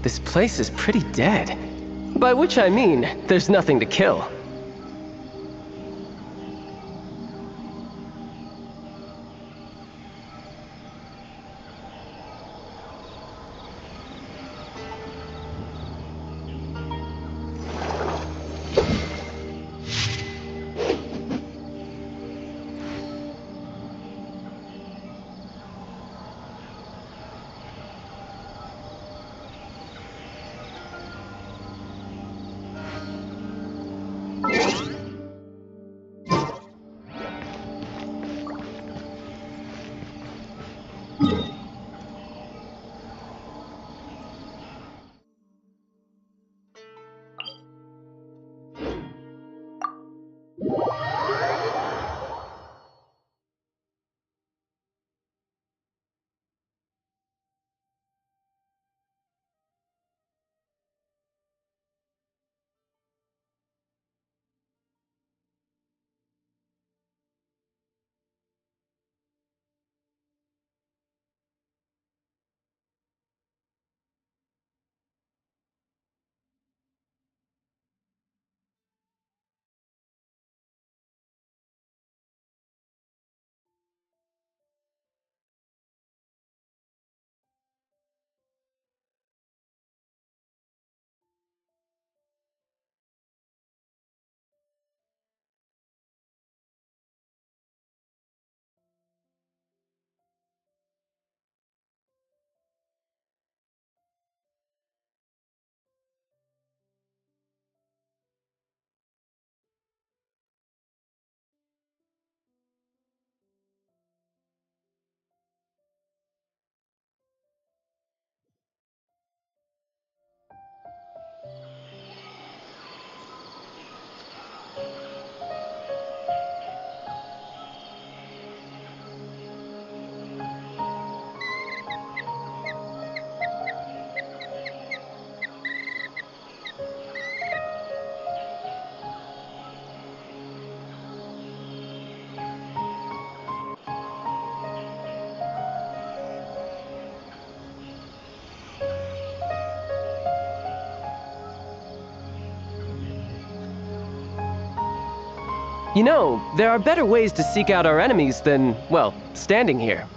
This place is pretty dead. By which I mean, there's nothing to kill. You know, there are better ways to seek out our enemies than, well, standing here.